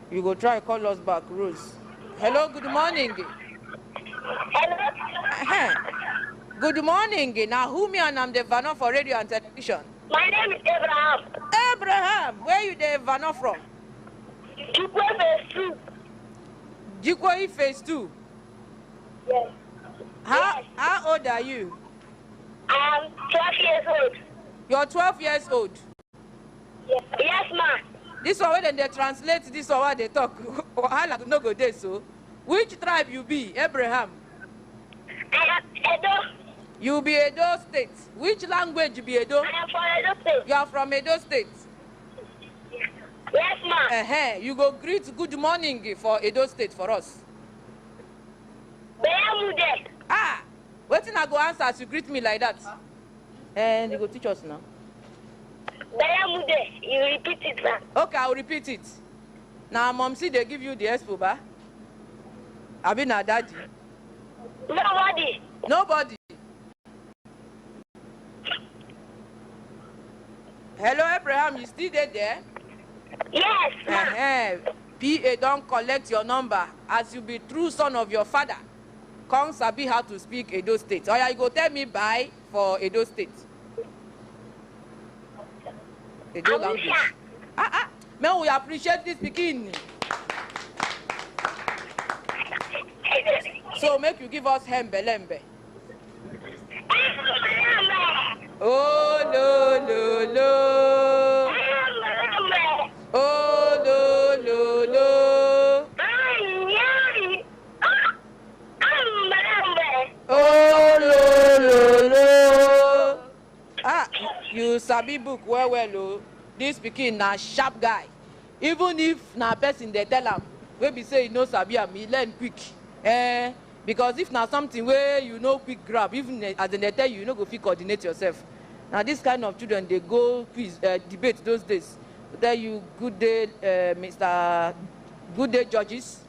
You go try call us back, Rose. Hello, good morning. Hello. Good morning. Now, who me and I'm the Vanna for radio and television? My name is Abraham. Abraham, where you the Vanna from? Jikwe phase 2. Jikwe phase 2? Yes. How old are you? I am 12 years old. You're 12 years old? Yes, ma'am. This one, when they translate this one, they talk. How no go there, so? Which tribe you be, Abraham? I am Edo. You be Edo State. Which language be Edo? I am from Edo State. You are from Edo State? Yes, ma'am. You go greet good morning for Edo State for us. Beyamude. Waiting I go answer as you greet me like that. And you go teach us now. Beyamude. You repeat it, ma'am. Okay, I'll repeat it. Now, mom, see they give you the expo, ba? Abi na daddy? Nobody. Nobody. Hello, Abraham, you still there? Yes, ma'am. PA don't collect your number as you be true son of your father. Come sabi how to speak Edo State. Oh yeah, you go tell me bye for Edo State. Edo language. Man, we appreciate this speaking. So make you give us hembelembe. Oh no. Oh no. Oh no. You sabi book well oh. This pikin na sharp guy. Even if na person they tell him, wey be say you know sabi am, he learn quick. Because if na something where you know quick grab, even as they tell you, you no go fit coordinate yourself. Now this kind of children, they go quiz debate those days. They tell you good day, Mr. Good day judges,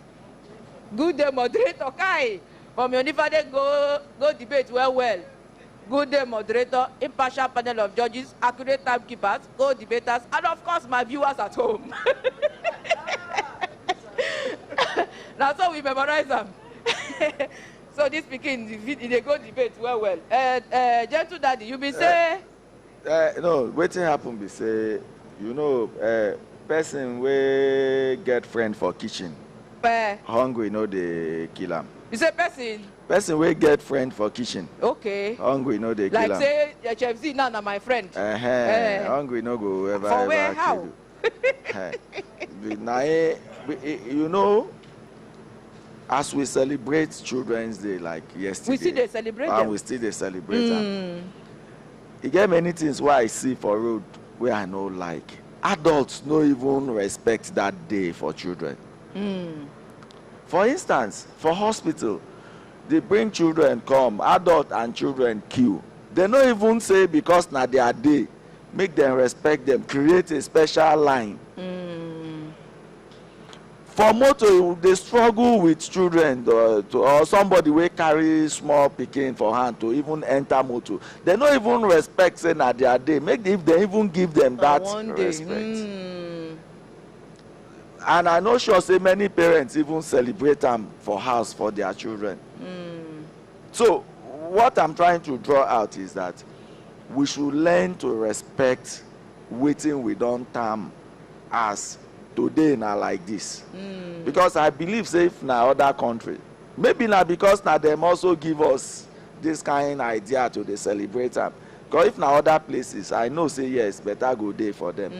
good day moderator. Kai, from your father go debate well. Good day moderator, impartial panel of judges, accurate timekeepers, go debaters, and of course my viewers at home. That's how we memorize them. So this pikin, they go debate well. Gentle daddy, you be say? No, wetin happen be say, you know, person wey get friend for kitchen, hungry no dey kill am. You say person? Person wey get friend for kitchen. Okay. Hungry no dey kill am. Like say Chef Z now na my friend. Hungry no go ever for where, kill you. Na you know, as we celebrate Children's Day like yesterday, we still dey celebrate them. We still dey celebrate them. E get many things wey I see for road wey I no like. Adults no even respect that day for children. For instance, for hospital, they bring children come, adult and children queue. They no even say because na their day, make them respect them, create a special line. For motor, they struggle with children or somebody wey carry small pikin for hand to even enter motor. They no even respect say na their day. Make if they even give them that respect. And I know sure say many parents even celebrate them for house for their children. So what I'm trying to draw out is that we should learn to respect wetin we don term as today na like this. Because I believe say if na other country, maybe na because na them also give us this kind idea to dey celebrate am. Because if na other places, I know say yes, better go dey for them.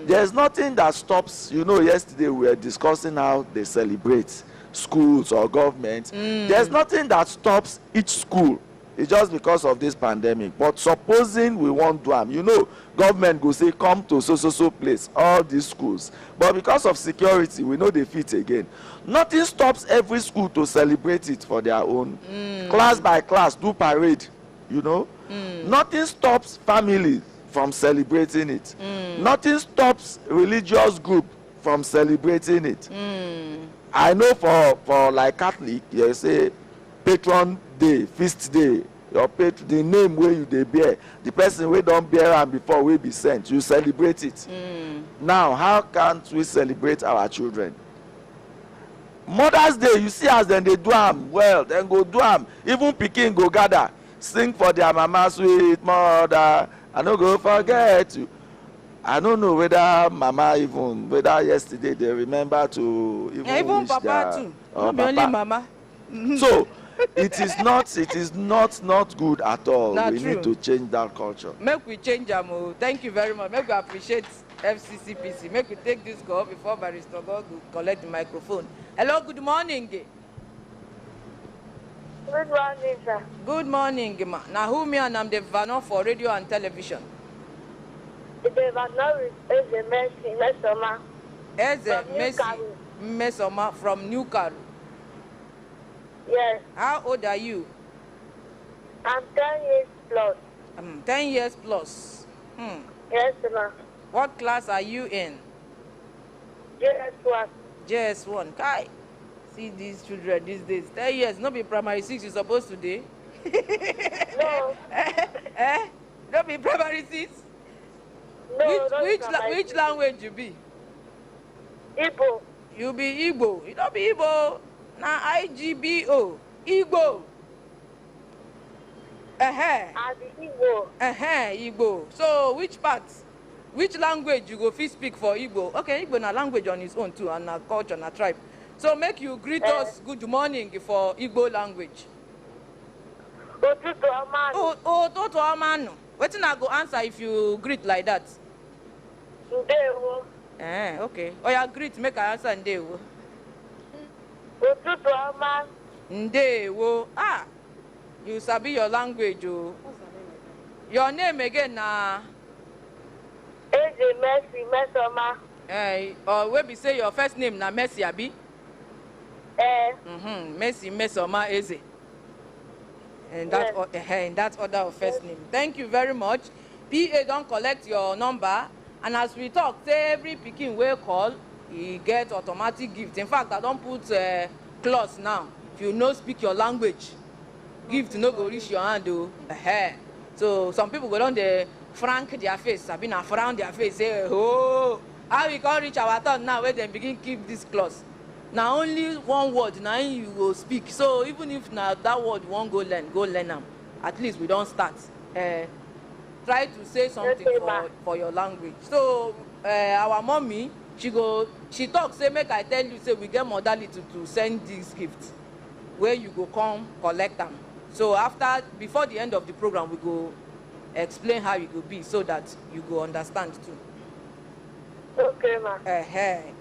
There's nothing that stops, you know, yesterday we were discussing how they celebrate schools or government. There's nothing that stops each school. It's just because of this pandemic. But supposing we won't do them, you know, government go say come to so place, all these schools. But because of security, we know they fit again. Nothing stops every school to celebrate it for their own. Class by class, do parade, you know. Nothing stops family from celebrating it. Nothing stops religious group from celebrating it. I know for like Catholic, you say patron day, feast day, your the name where you dey bear, the person wey don bear am before will be sent, you celebrate it. Now, how can't we celebrate our children? Mother's Day, you see as dem dey do am well, dem go do am. Even pikin go gather, sing for their mama, sweet mother, I no go forget you. I don't know whether mama even, whether yesterday they remember to even wish papa their, too. Not only mama. So it is not good at all. Not we true. need to change that culture. Make we change am. Thank you very much. Make we appreciate FCCPC. Make we take this call before Barrister God go collect the microphone. Hello, good morning. Good morning, sir. Good morning, ma. Now who me and I'm the Vano for radio and television. The Vano is Eze Mercy Mesoma. Eze Mercy Mesoma from New Karu. Yes. How old are you? I'm 10 years plus. 10 years plus. Yes, ma'am. What class are you in? JS1. JS1. Kai. See these children these days. 10 years, not be primary 6 you're supposed to do. No. Not be primary 6? No, which language you be? Igbo. You be Igbo. You don't be Igbo. Now IGBO. Igbo. I be Igbo. Igbo. So which part? Which language you go fit speak for Igbo? Okay, Igbo na language on its own too, and a culture, and a tribe. So make you greet us good morning for Igbo language. Otutu amanu. Otutu amanu. Wetin I go answer if you greet like that? Ndewo. Okay. Oya greet, make I answer Ndewo. Otutu amanu. Ndewo. You sabi your language, oh. Your name again na? Eze Mercy Mesoma. Or where be say your first name na Mercy abi? Mercy Mesoma Eze. And that, in that order of first name. Thank you very much. PA don't collect your number, and as we talk, say every pikin will call, he get automatic gift. In fact, I don't put clause now. If you know speak your language, gift no go reach your hand though. So some people go down there, frank their face, I mean frown their face, say, oh, how we can't reach our turn now where they begin keep this clause. Now only one word now you will speak. So even if now that word you won't go learn them. At least we don't start. Try to say something for your language. So our mommy, she talks, say make I tell you, say we get modality to send this gift where you go come collect them. So before the end of the program, we go explain how it will be so that you go understand too. Okay, ma.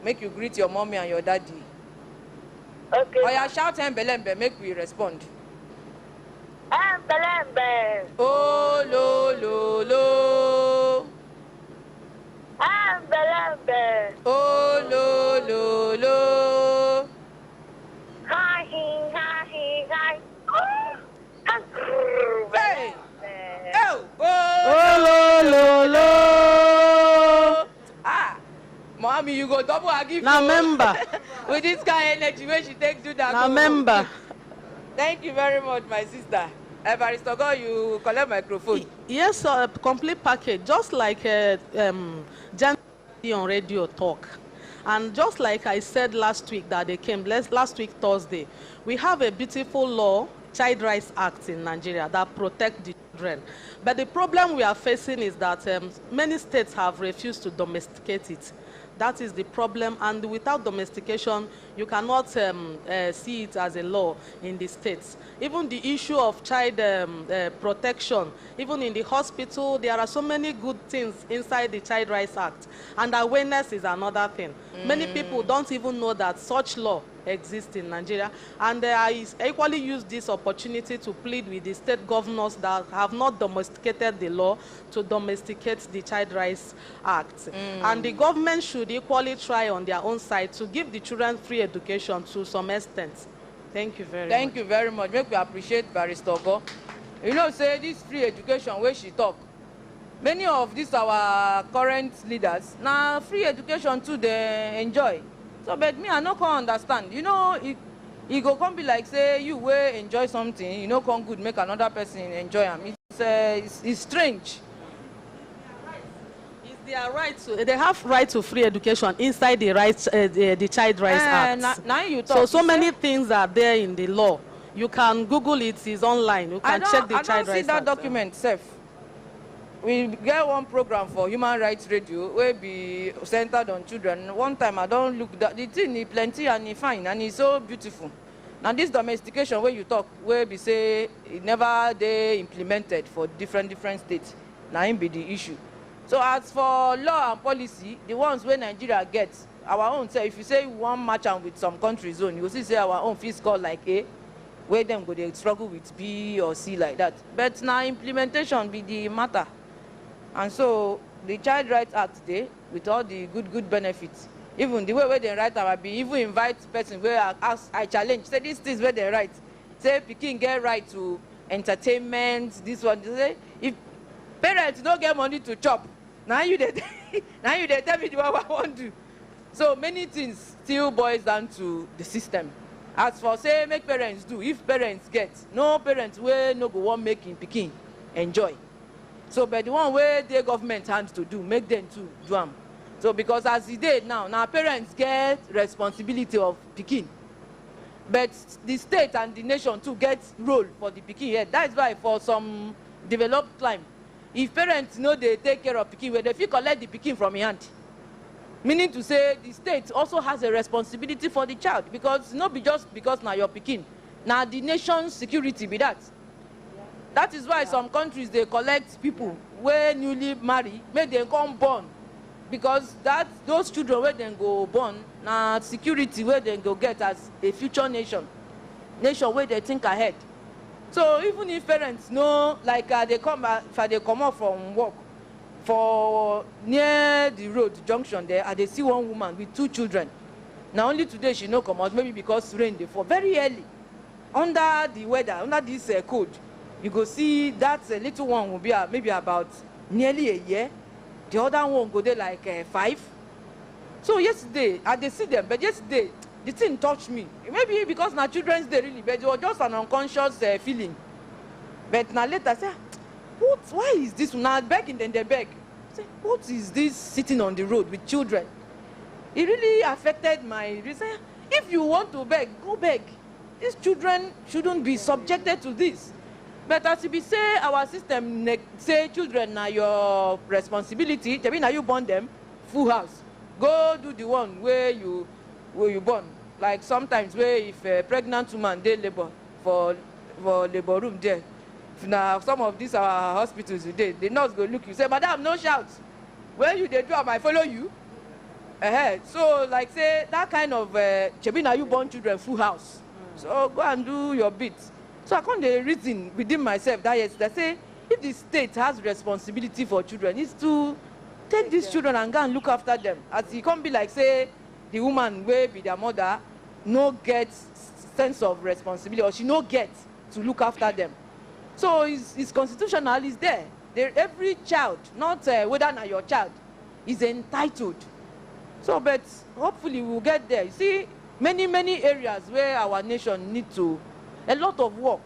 Make you greet your mommy and your daddy. Okay. Oya shout Embelembe, make we respond. Embelembe. Oh lo lo lo. Embelembe. Oh lo lo lo. Hi hi hi. Hey. Oh lo lo lo. Mommy, you go double give na member. With this kind of energy, where she take do that. na member. Thank you very much, my sister. Barrister God, you collect microphone. Yes, sir, complete package, just like on radio talk. And just like I said last week that they came, last week Thursday, we have a beautiful law, Child Rights Act in Nigeria that protect the children. But the problem we are facing is that many states have refused to domesticate it. That is the problem, and without domestication, you cannot see it as a law in the states. Even the issue of child protection, even in the hospital, there are so many good things inside the Child Rights Act, and awareness is another thing. Many people don't even know that such law exists in Nigeria, and I equally use this opportunity to plead with the state governors that have not domesticated the law to domesticate the Child Rights Act. And the government should equally try on their own side to give the children free education to some extent. Thank you very much. Thank you very much. Make we appreciate Barrister Go. You know, say this free education where she talk. Many of these our current leaders, now free education too they enjoy. So, but me, I no can understand. You know, it go come be like say you will enjoy something, you know, come good make another person enjoy them. It's strange. It's their right to. They have right to free education inside the rights, the Child Rights Act. Now you talk. So many things are there in the law. You can Google it. It's online. You can check the Child Rights Act. I don't see that document, Seth. We get one program for Human Rights Radio where be centered on children. One time I don't look that the thing is plenty and it's fine and it's so beautiful. Now this domestication where you talk where be say it never they implemented for different states. Now it be the issue. So as for law and policy, the ones where Nigeria gets our own say if you say one match and with some country zone, you will see say our own fees called like A, where them go they struggle with B or C like that. But now implementation be the matter. And so the Child Rights Act today, with all the good benefits, even the way where they write, I be even invite person where I challenge, say these things where they write, say Pikin get right to entertainment, this one, they say, if parents don't get money to chop, now you they tell me what I want to do. So many things still boils down to the system. As for say make parents do, if parents get, no parents will no go want making Pikin enjoy. So, but the one where the government hands to do, make them to do them. So, because as it did now parents get responsibility of Pikin. But the state and the nation too get role for the Pikin here. That's why for some developed climate, if parents know they take care of Pikin, where they feel collect the Pikin from your hand. Meaning to say the state also has a responsibility for the child. Because not be just because now you're Pikin. Now the nation's security be that. That is why some countries they collect people where newly married, make them come born, because those children where they go born now security where they go get as a future nation where they think ahead. So even if parents know like they come out from work for near the road junction there, and they see one woman with 2 children. Now only today she no come out, maybe because rain they fall very early under the weather under this code. You go see that little one will be maybe about nearly a year. The other one go there like 5. So yesterday, I did see them, but yesterday, the thing touched me. Maybe because now children's day really, but it was just an unconscious feeling. But now later I say, why is this? Now begging, then they beg. I say, what is this sitting on the road with children? It really affected my reason. If you want to beg, go beg. These children shouldn't be subjected to this. But as we say, our system say children are your responsibility. I mean, now you born them, full house. Go do the one where you born. Like sometimes where if a pregnant woman they labor for labor room there. Now some of these our hospitals today, the nurse go look you say, Madam, no shout. Where you they do, I might follow you. So like say that kind of now you born children full house. So go and do your bit. So I can't reason within myself that yesterday, say if the state has responsibility for children, it's to take these children and go and look after them. As it can't be like say the woman will be their mother, no get sense of responsibility, or she no get to look after them. So it's constitutional, it's there. Every child, not whether or not your child, is entitled. So, but hopefully we'll get there. You see, many areas where our nation need to a lot of work,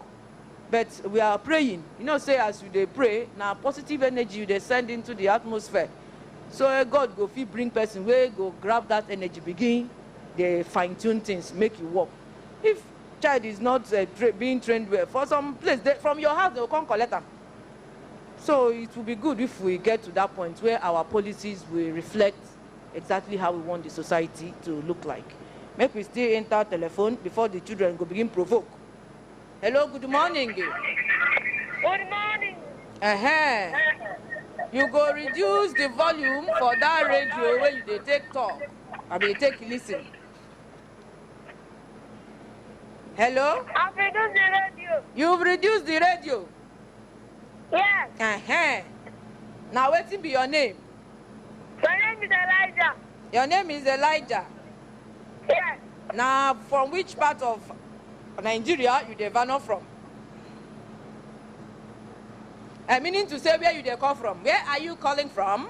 but we are praying. You know, say as they pray, now positive energy they send into the atmosphere. So God go fit bring person where go grab that energy, begin they fine-tune things, make it work. If child is not being trained well, for some place, from your house they will come collect them. So it will be good if we get to that point where our policies will reflect exactly how we want the society to look like. Make we still enter telephone before the children go begin provoke. Hello, good morning. Good morning. You go reduce the volume for that radio where you dey take talk. I mean, take listen. Hello? I've reduced the radio. You've reduced the radio? Yes. Now, what be your name? My name is Elijah. Your name is Elijah? Yes. Now, from which part of Nigeria you dey vano from? Meaning to say where you dey come from. Where are you calling from?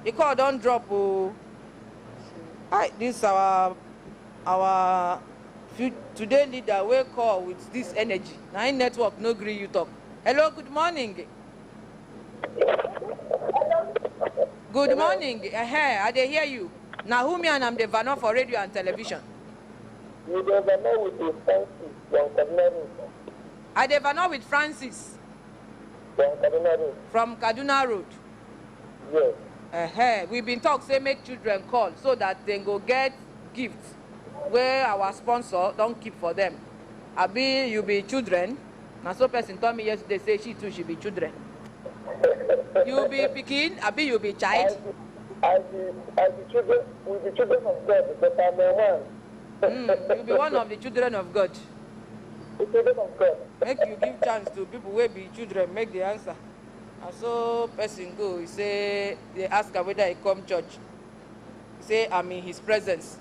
The call don't drop. Oh. This our today leader will call with this energy. Now in network no gree you talk. Hello, good morning. Good morning. I dey hear you. Now who me and I'm the vano for radio and television. You dey vano with the Francis from Kaduna Road. I dey vano with Francis. From Kaduna Road. From Kaduna Road. Yes. We've been talk say make children call so that they go get gifts where our sponsor don't keep for them. Abi you be children. Now so person told me yesterday say she too should be children. You be pikin, Abi you be child. As the children, we be children of God, but I'm a man. You be one of the children of God. The children of God. Make you give chance to people who be children, make the answer. And so person go, he say, they ask her whether he come church. He say, I'm in his presence.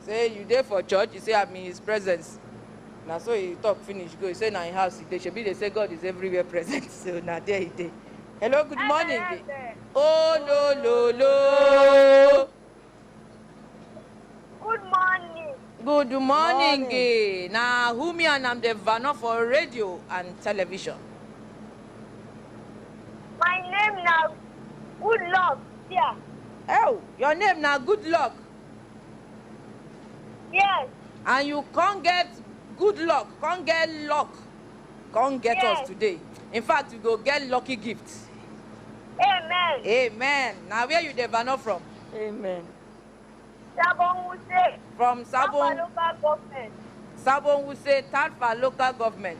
Say, you there for church? He say, I'm in his presence. Now so he talk finish, go, he say, now in house, they should be, they say God is everywhere present. So now there he dey. Hello, good morning. Oh, no. Good morning. Good morning. Now, who me and I'm the vano for radio and television. My name now Good Luck. Yeah. Oh, your name now Good Luck. Yes. And you can't get good luck, can't get luck, can't get us today. In fact, you go get lucky gifts. Amen. Amen. Now where you the vano from? Amen. Sabon Wuse. From Sabon local government. Sabon Wuse, Tarfa local government.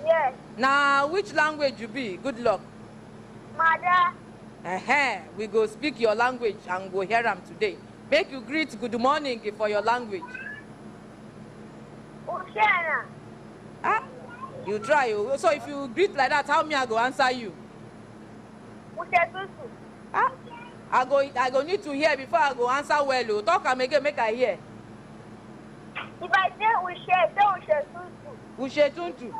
Yes. Now which language you be? Good luck. Mother. We go speak your language and go hear them today. Make you greet good morning for your language. Ushana. You try. So if you greet like that, how me I go answer you? Ushetutu. I go need to hear before I go answer well. Talk and make I hear. If I say Ushetuntu.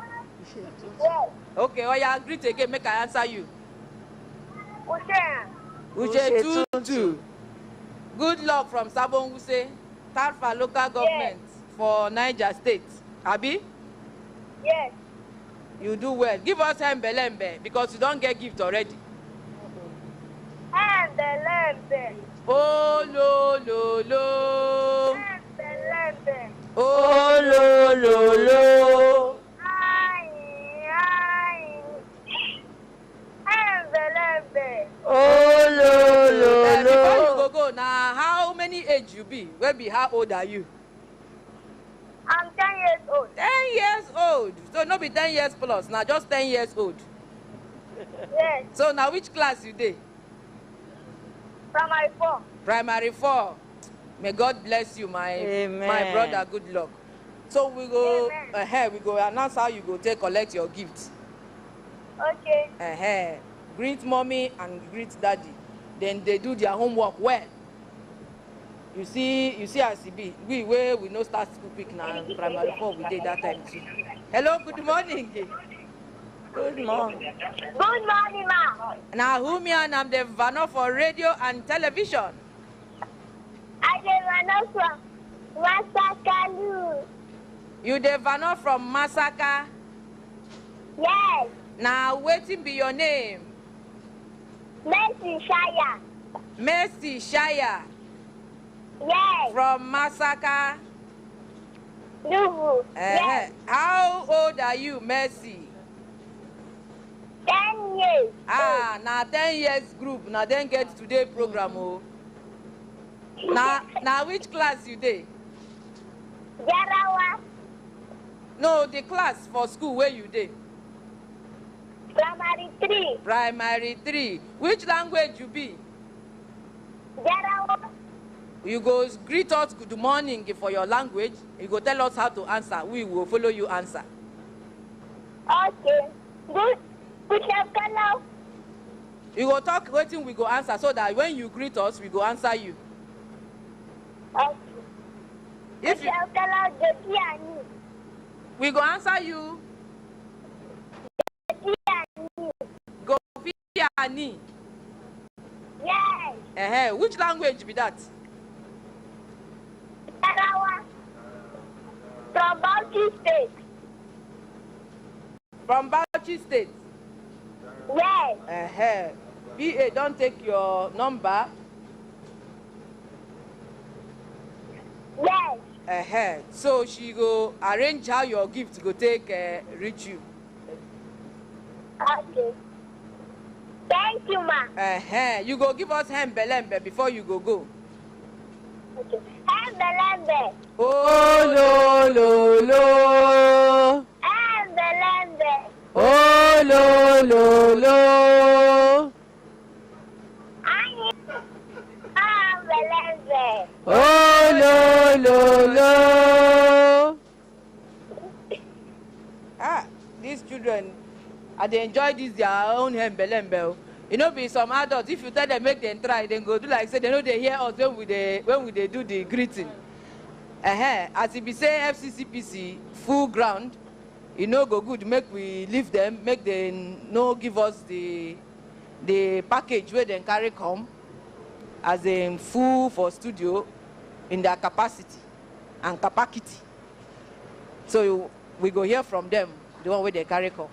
Yes. Okay, oh yeah, greet again, make I answer you. Ushana. Ushetuntu. Good luck from Sabon Wuse, Tarfa local government for Niger State. Abi? Yes. You do well. Give us Hembelembe because you don't get gift already. Hembelembe. Oh, lo. Hembelembe. Oh, lo. Hembelembe. Oh, lo. Before you go now, how many age you be? Where be how old are you? I'm 10 years old. 10 years old. So not be 10 years plus. Now just 10 years old. Yes. So now which class you dey? Primary 4. Primary 4. May God bless you, my brother. Good luck. So we go ahead. We go announce how you go take collect your gifts. Okay. Greet mommy and greet daddy. Then they do their homework well. You see as it be. We no start school quick now. Primary 4 we did that time too. Hello, good morning. Good morning. Good morning, ma. Now who me and I'm the vano for radio and television. I the vano from Masaka. You the vano from Masaka? Yes. Now waiting be your name. Mercy Shaya. Mercy Shaya. Yes. From Masaka. Nubu. Yes. How old are you, Mercy? 10 years. na 10 years group. Na then get today program. Oh. Na which class you dey? Jarawa. No, the class for school where you dey? Primary 3. Primary 3. Which language you be? Jarawa. You go greet us good morning for your language. You go tell us how to answer. We will follow you answer. Okay. Good. Hello. You go talk wetin we go answer so that when you greet us, we go answer you. Okay. If you, we go answer you. Go Ani. Yes. Which language be that? From Bauchi State. From Bauchi State? Yes. PA, don't take your number. Yes. So she go arrange how your gift go take reach you. Okay. Thank you, ma. You go give us hembelembe before you go. Okay. Hembelembe. Oh, lo. Hembelembe. Oh, lo. Hembelembe. Oh, lo. These children, they enjoy this their own hembelembe. You know, be some adults, if you tell them make them try, then go do like say they know they hear us when we do the greeting. As it be say FCCPC full ground, you know go good, make we leave them, make them no give us the package where they carry come as a full for studio in their capacity and capacity. So we go hear from them, the one where they carry come.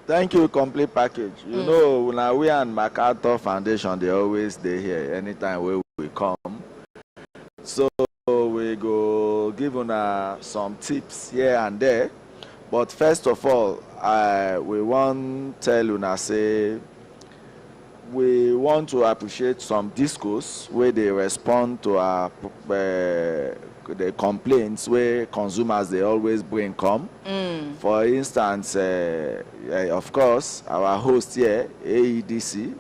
Thank you, complete package. You know, now we and MacArthur Foundation, they always stay here anytime we come. So we go give some tips here and there. But first of all, we want to tell una say we want to appreciate some discourse where they respond to our the complaints where consumers they always bring come. For instance, of course, our host here, AEDC,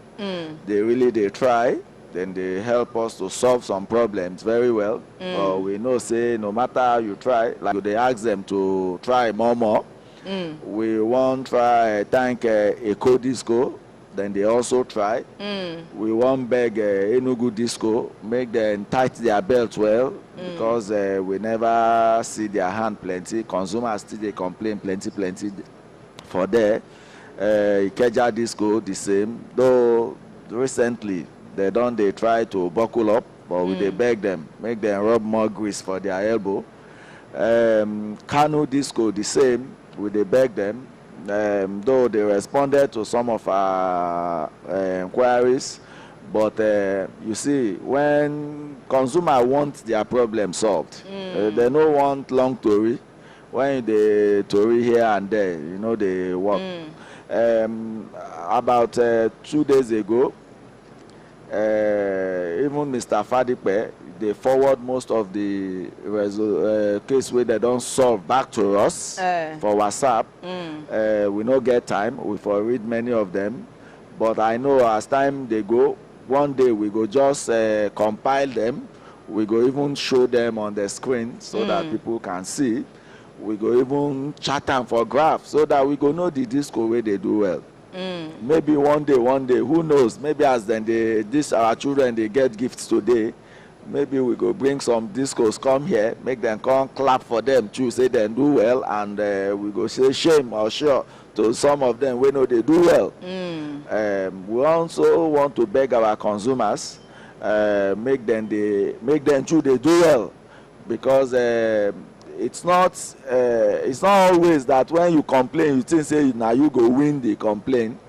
they try. Then they help us to solve some problems very well. But we know say no matter how you try, like they ask them to try more. We want try thank Eco Disco. Then they also try. We want beg Enugu Disco, make them tight their belt well, because we never see their hand plenty. Consumers still they complain plenty for there. Ikeja Disco the same. Though recently they try to buckle up, but we they beg them, make them rub more grease for their elbow. Kano Disco the same. We they beg them. Though they responded to some of our inquiries, but you see, when consumer want their problem solved, they don't want long story. When they story here and there, you know, they work. About 2 days ago, even Mr. Fadipe, they forward most of the case where they don't solve back to us for WhatsApp. We no get time. We for read many of them, but I know as time they go, one day we go just compile them. We go even show them on the screen so that people can see. We go even chat them for graph so that we go know the disco where they do well. Maybe one day, who knows? Maybe as then our children they get gifts today. Maybe we go bring some discos come here, make them come clap for them too, say them do well, and we go say shame or sure to some of them we know they do well. We also want to beg our consumers, make them too they do well, because it's not always that when you complain you think say now you go win the complaint.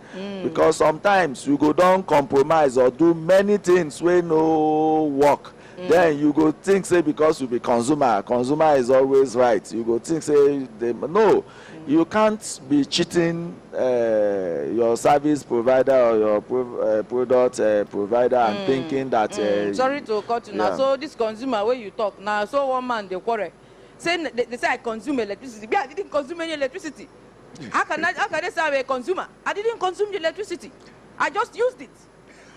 Because sometimes you go down compromise or do many things where no work. then you go think say because you be consumer is always right. You go think say no, you can't be cheating your service provider or your product provider and thinking that sorry to cut you now. So this consumer where you talk now, so one man they quarrel say they say I consume electricity. I didn't consume any electricity. How can they say I'm a consumer? I didn't consume the electricity. I just used it.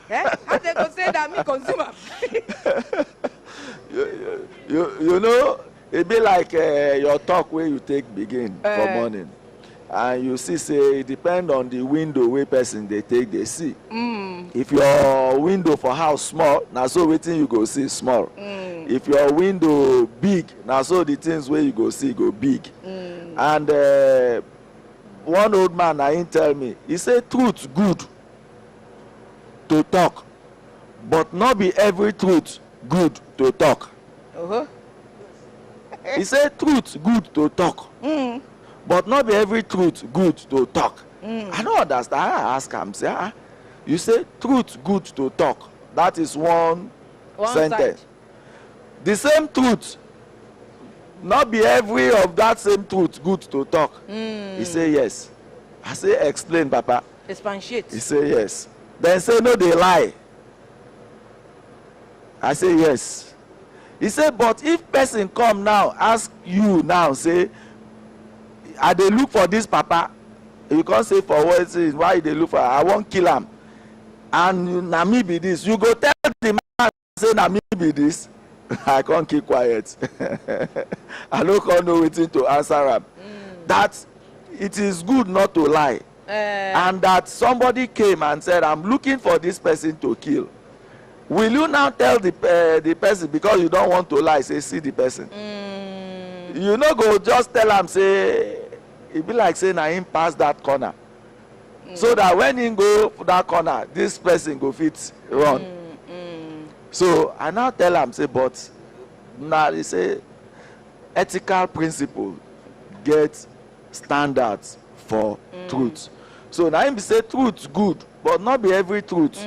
How they go say that I'm a consumer? you know, it be like your talk where you take begin for morning. And you see, say, it depend on the window where person they take, they see. If your window for house small, now so waiting you go see small. If your window big, now so the things where you go see go big. And one old man, I tell me, he said truth good to talk, but not be every truth good to talk. He said truth good to talk, but not be every truth good to talk. I don't understand. I ask him, say, you say truth good to talk. That is one sentence. Side. The same truth, not be every of that same truth good to talk. He say yes. I say explain, Papa. Expatiate. He say yes. Then say no, they lie. I say yes. He say, but if person come now, ask you now, say, I dey look for this Papa. You can't say for what it is, why they look for, I won't kill him. And na me be this. You go tell the man, say na me be this. I can't keep quiet. I don't know waiting to answer him. That it is good not to lie. And that somebody came and said, I'm looking for this person to kill. Will you now tell the person because you don't want to lie, say, see the person? You know, go just tell him, say, it be like saying, I him pass that corner. So that when he go that corner, this person go fit run. So I now tell him, say, but now they say, ethical principle get standards for truth. So now him say truth good, but not be every truth.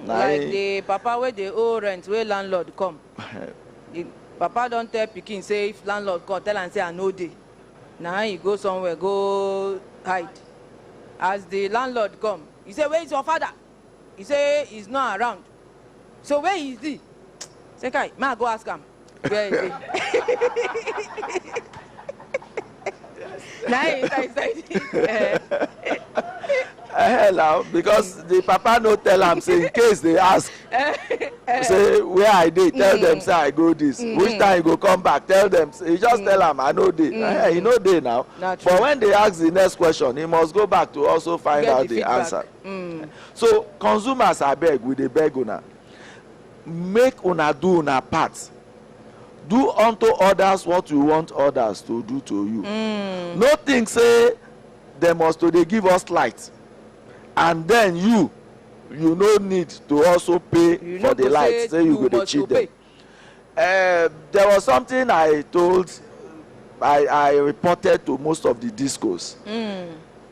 Like the Papa where they owe rent, where landlord come. The Papa don't tell Pikin, say if landlord come, tell and say I know day. Now he go somewhere, go hide. As the landlord come, he say, where is your father? He say he's not around. So where is he? Say, Kai, may I go ask him? Where is he? Now, because the Papa no tell him, say in case they ask, say where I did, tell them say I go this. Which time you go come back, tell them. He just tell him I know day. He know day now. But when they ask the next question, he must go back to also find out the answer. So consumers are beg, with the beg una, make una do una part. Do unto others what you want others to do to you. No think say they must they give us light, and then you no need to also pay for the light. Say you go to cheat them. There was something I told, I reported to most of the discos,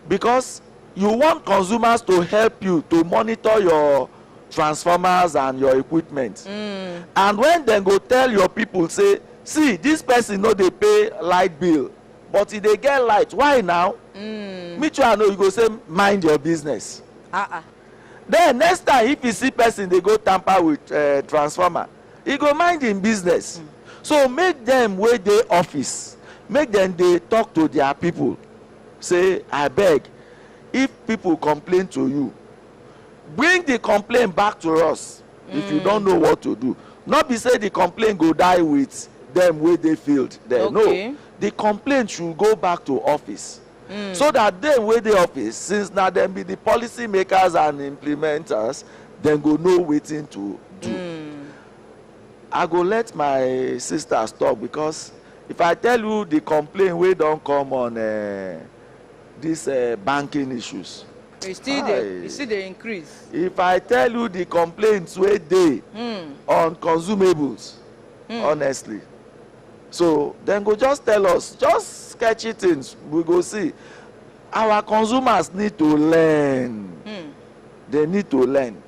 because you want consumers to help you to monitor your transformers and your equipment, and when they go tell your people, say, see, this person no dey pay light bill, but if they get light, why now? Me too, I know. You go say mind your business. Then next time if you see person they go tamper with transformer, he go mind in business. So make them where they office, make them they talk to their people, say, I beg, if people complain to you, bring the complaint back to us. If you don't know what to do, not be say the complaint go die with them where they failed there. No, the complaint should go back to office, so that them where the office, since now them be the policy makers and implementers, then go know waiting to do. I go let my sisters talk, because if I tell you the complaint we don't come on these banking issues, you see the increase. If I tell you the complaints wey dey on consumables, honestly, so then go just tell us, just sketchy things, we go see. Our consumers need to learn. They need to learn.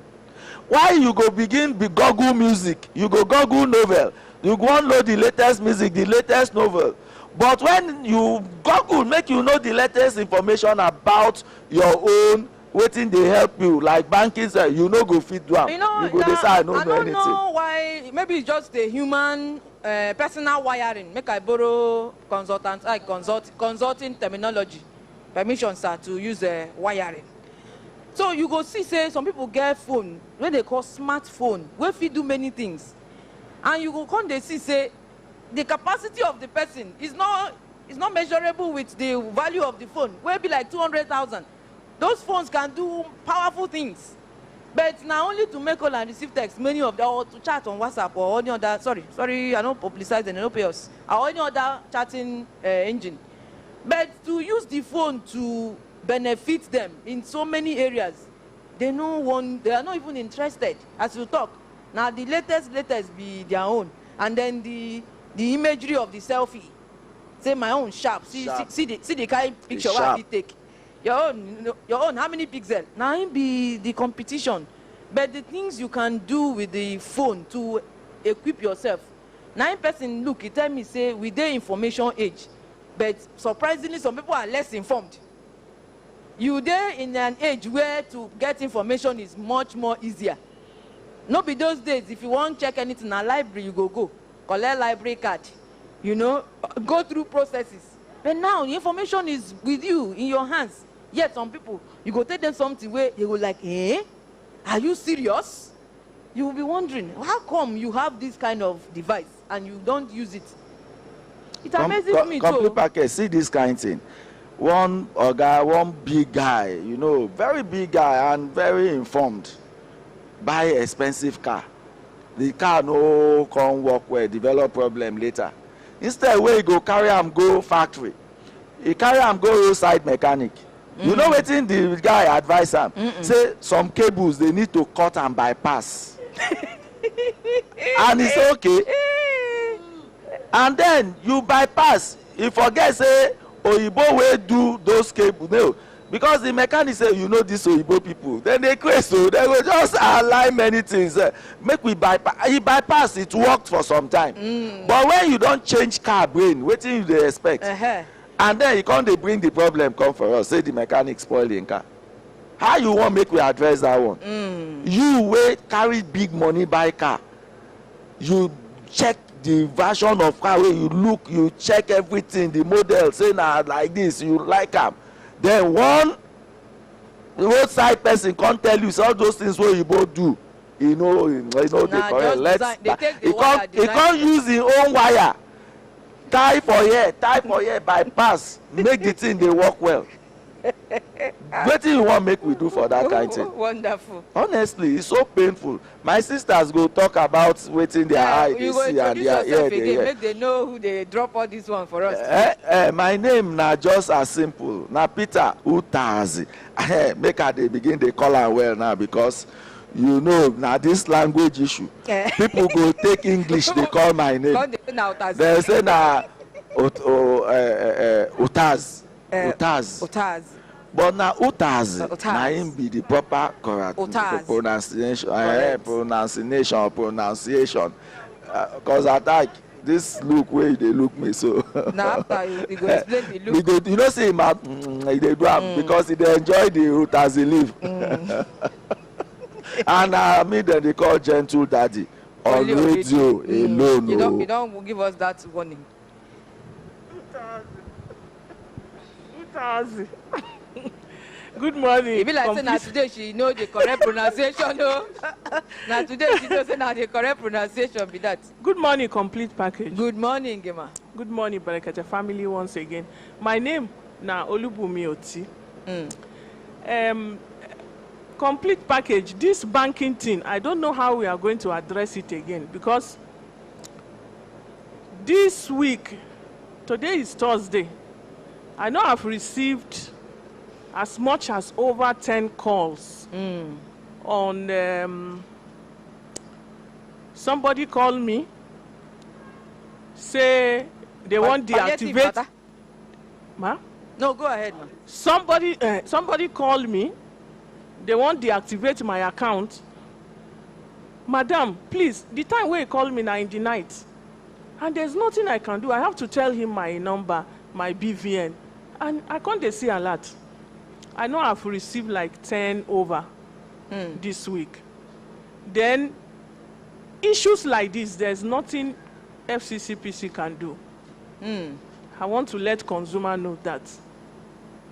Why you go begin be Google music, you go Google novel, you go know the latest music, the latest novel. But when you Google, make you know the latest information about your own, wetin dey help you, like banking, you no go fit do am. You know, you go dey say I no know anything. I don't know why. Maybe it's just a human personal wiring. Make I borrow consulting terminology. Permission, sir, to use wiring. So you go see, say some people get phone wey they call smartphone, wey fit do many things, and you go come dey see, say the capacity of the person is not measurable with the value of the phone, wey be like 200,000. Those phones can do powerful things, but now only to make call and receive text, many of them, or to chat on WhatsApp or any other. Sorry, I don't publicize and no pay us, or any other chatting engine. But to use the phone to benefit them in so many areas, they are not even interested. As you talk now, the latest be their own, and then the imagery of the selfie, say my own sharp. See the kind picture what you take. Your own, how many pixels? Now it be the competition. But the things you can do with the phone to equip yourself. 9 person look, he tell me, say we dey information age, but surprisingly some people are less informed. You there in an age where to get information is much more easier. No be those days, if you want check anything in a library, you go collect library card, you know, go through processes. But now the information is with you in your hands. Yet some people, you go tell them something where they go like, are you serious? You will be wondering, how come you have this kind of device and you don't use it? It amazes me too. Complete package, see this kind of thing. One big guy, you know, very big guy and very informed, buy expensive car. The car no come work well, develop problem later. Instead, where he go carry him go factory, he carry him go roadside mechanic. You know wetin the guy advise him? Say some cables they need to cut and bypass. And it's okay. And then you bypass, you forget say Oyibo wey do those cables. No, because the mechanic say, you know, these Oyibo people, then they crazy, so they will just align many things. Make we bypass. He bypass, it worked for some time. But when you don't change car brain, wetin you dey expect? And then you can't they bring the problem come for us, say the mechanic spoil the car. How you want make we address that one? You wait, carry big money buy car, you check the version of car where you look, you check everything, the model, say nah like this, you like them. Then one roadside person can't tell you all those things where you both do. You know they correct. He can't use his own wire. Tie for here, bypass, make the thing they work well. What do you want make we do for that kind of thing? Wonderful. Honestly, it's so painful. My sisters go talk about waiting their eye, they see and their make they know who they drop all this one for us. My name na just as simple. Na Peter Utazi. Make her they begin they call her well now because you know now this language issue. People go take English, they call my name. They say na Utaz. Utaz. But now Utaz, na him be the proper pronunciation. Because I like this look where they look me so. Now after you go explain the look. You know say they do because they enjoy the Utaz live. And me then they call gentle daddy on radio alone. You don't give us that warning. Good morning. It be like saying now today she know the correct pronunciation. No? Now today she knows now the correct pronunciation be that. Good morning, complete package. Good morning, Gema. Good morning, Brekete family once again. My name na Olubumi Oti. Complete package. This banking thing, I don't know how we are going to address it again because this week, today is Thursday. I know I've received as much as over 10 calls on somebody called me, say they want deactivate. Ma? No, go ahead, ma. Somebody called me, they want deactivate my account Madam, please, the time where he called me now in the night, and there's nothing I can do. I have to tell him my number, my BVN, and I can't see a lot. I know I've received like 10 over this week. Then, issues like this, there's nothing FCCPC can do. I want to let consumer know that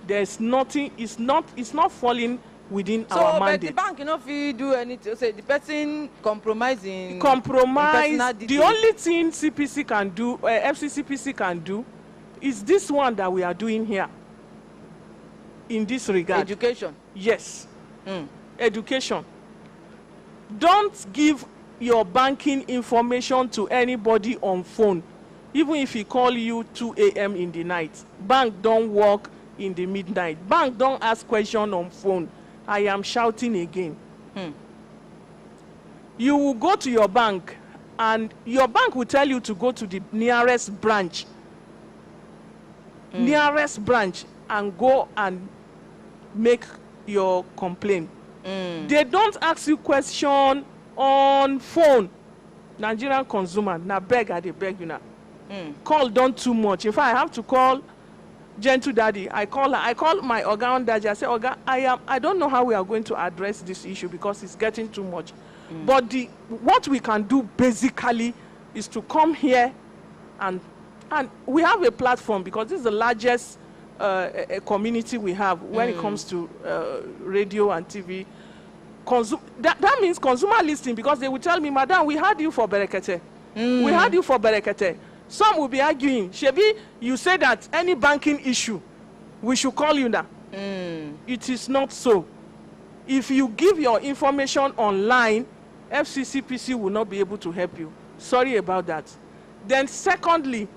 there's nothing, it's not falling within our mandate. So, but the bank, you know, if you do anything, say the person compromising. Compromise. The only thing CPC can do, FCCPC can do, is this one that we are doing here. In this regard. Education. Yes. Education. Don't give your banking information to anybody on phone, even if he call you 2 a.m. in the night. Bank don't work in the midnight. Bank don't ask question on phone. I am shouting again. You will go to your bank, and your bank will tell you to go to the nearest branch. Nearest branch, and go and make your complaint. They don't ask you question on phone. Nigerian consumer, na beg, I dey beg you now. Call don't too much. If I have to call Gentle Daddy, I call her. I call my Oga on Daddy. I say, Oga, I don't know how we are going to address this issue because it's getting too much. But what we can do basically is to come here and we have a platform, because this is the largest community we have when it comes to radio and TV. That means consumer listening, because they will tell me, Madam, we had you for Brekete. We had you for Brekete. Some will be arguing, Shebi, you say that any banking issue, we should call you now. It is not so. If you give your information online, FCCPC will not be able to help you. Sorry about that. Then secondly,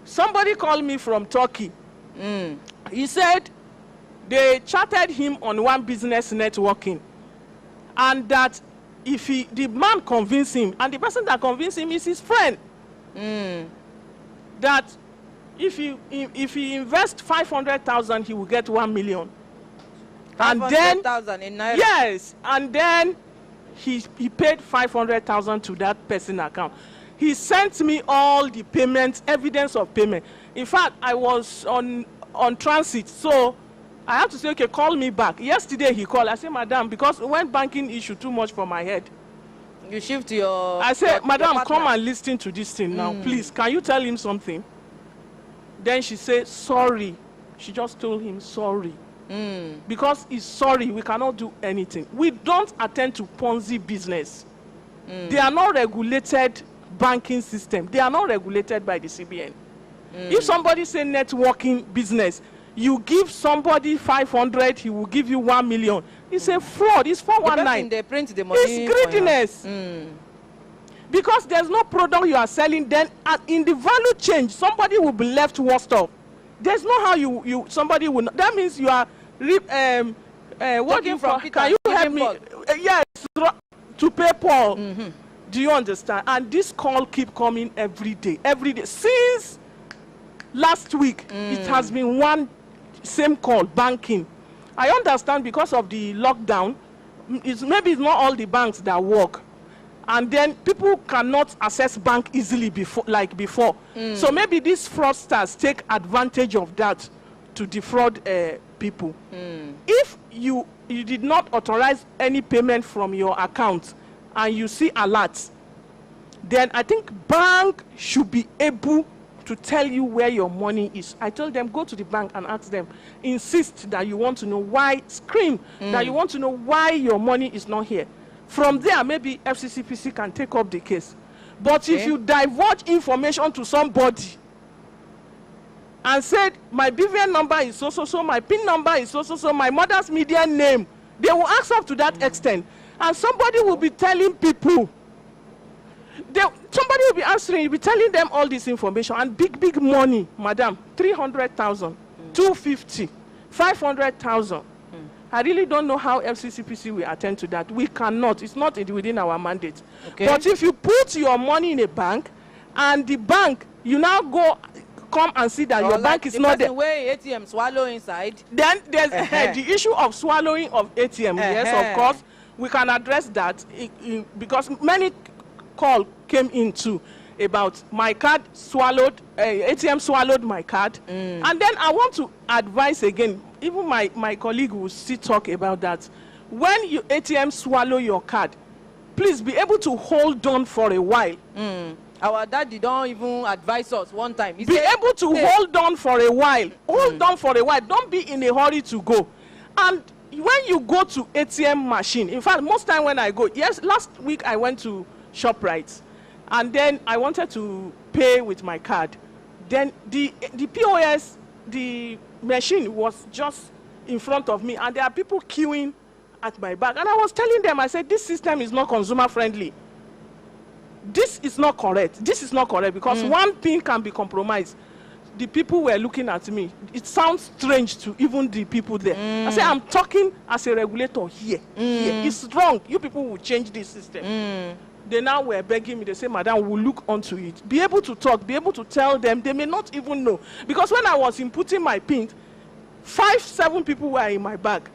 somebody called me from Turkey. He said they chatted him on one business networking, and that if the man convinced him, and the person that convinced him is his friend, that if he invests 500,000, he will get 1 million. And then 500,000 in Naira. Yes, and then he paid 500,000 to that person account. He sent me all the payments, evidence of payment. In fact, I was on transit, so I have to say, okay, call me back. Yesterday he called. I said, Madam, because when banking issue too much for my head, you shift your. I said, Madam, come and listen to this thing now, please. Can you tell him something? Then she said, sorry. She just told him sorry. Because he's sorry, we cannot do anything. We don't attend to Ponzi business. They are not regulated banking system. They are not regulated by the CBN. If somebody say networking business, you give somebody 500, he will give you 1 million. It's a fraud. It's 419. They print the money. It's greediness. Because there's no product you are selling, then in the value change, somebody will be left worst off. There's no how somebody will not. That means you are working from. Can you help me? Yes, to pay Paul. Do you understand? And this call keep coming every day. Since last week, it has been one same call, banking. I understand because of the lockdown, maybe it's not all the banks that work. And then people cannot access bank easily like before. So maybe these fraudsters take advantage of that to defraud people. If you did not authorize any payment from your account and you see alerts, then I think bank should be able to tell you where your money is. I told them, go to the bank and ask them. Insist that you want to know why, scream that you want to know why your money is not here. From there, maybe FCCPC can take up the case. But if you divulge information to somebody and said, my BVN number is so, my PIN number is so, my mother's median name, they will ask up to that extent. And somebody will be telling people, somebody will be answering, you'll be telling them all this information, and big money, madam, 300,000, 250, 500,000. I really don't know how FCCPC will attend to that. We cannot. It's not within our mandate. Okay. But if you put your money in a bank, and the bank, you now come and see that your bank is not there. Way ATM swallow inside. Then there's the issue of swallowing of ATM. Yes, of course. we can address that because many call came in too about my card swallowed, ATM swallowed my card. And then I want to advise again, even my colleague will still talk about that. When you ATM swallow your card, please be able to hold on for a while. Our daddy don't even advise us one time. Be able to hold on for a while. Hold on for a while. Don't be in a hurry to go. And when you go to ATM machine, in fact, most time when I go, yes, last week I went to ShopRite, and then I wanted to pay with my card. Then the POS, the machine was just in front of me, and there are people queuing at my back. And I was telling them, I said, this system is not consumer friendly. This is not correct. This is not correct because one thing can be compromised. The people were looking at me. It sounds strange to even the people there. I say, I'm talking as a regulator here. It's wrong. You people will change this system. They now were begging me. They say, Madam, we'll look onto it. Be able to talk, be able to tell them. They may not even know. Because when I was inputting my PIN, 5-7 people were in my bag.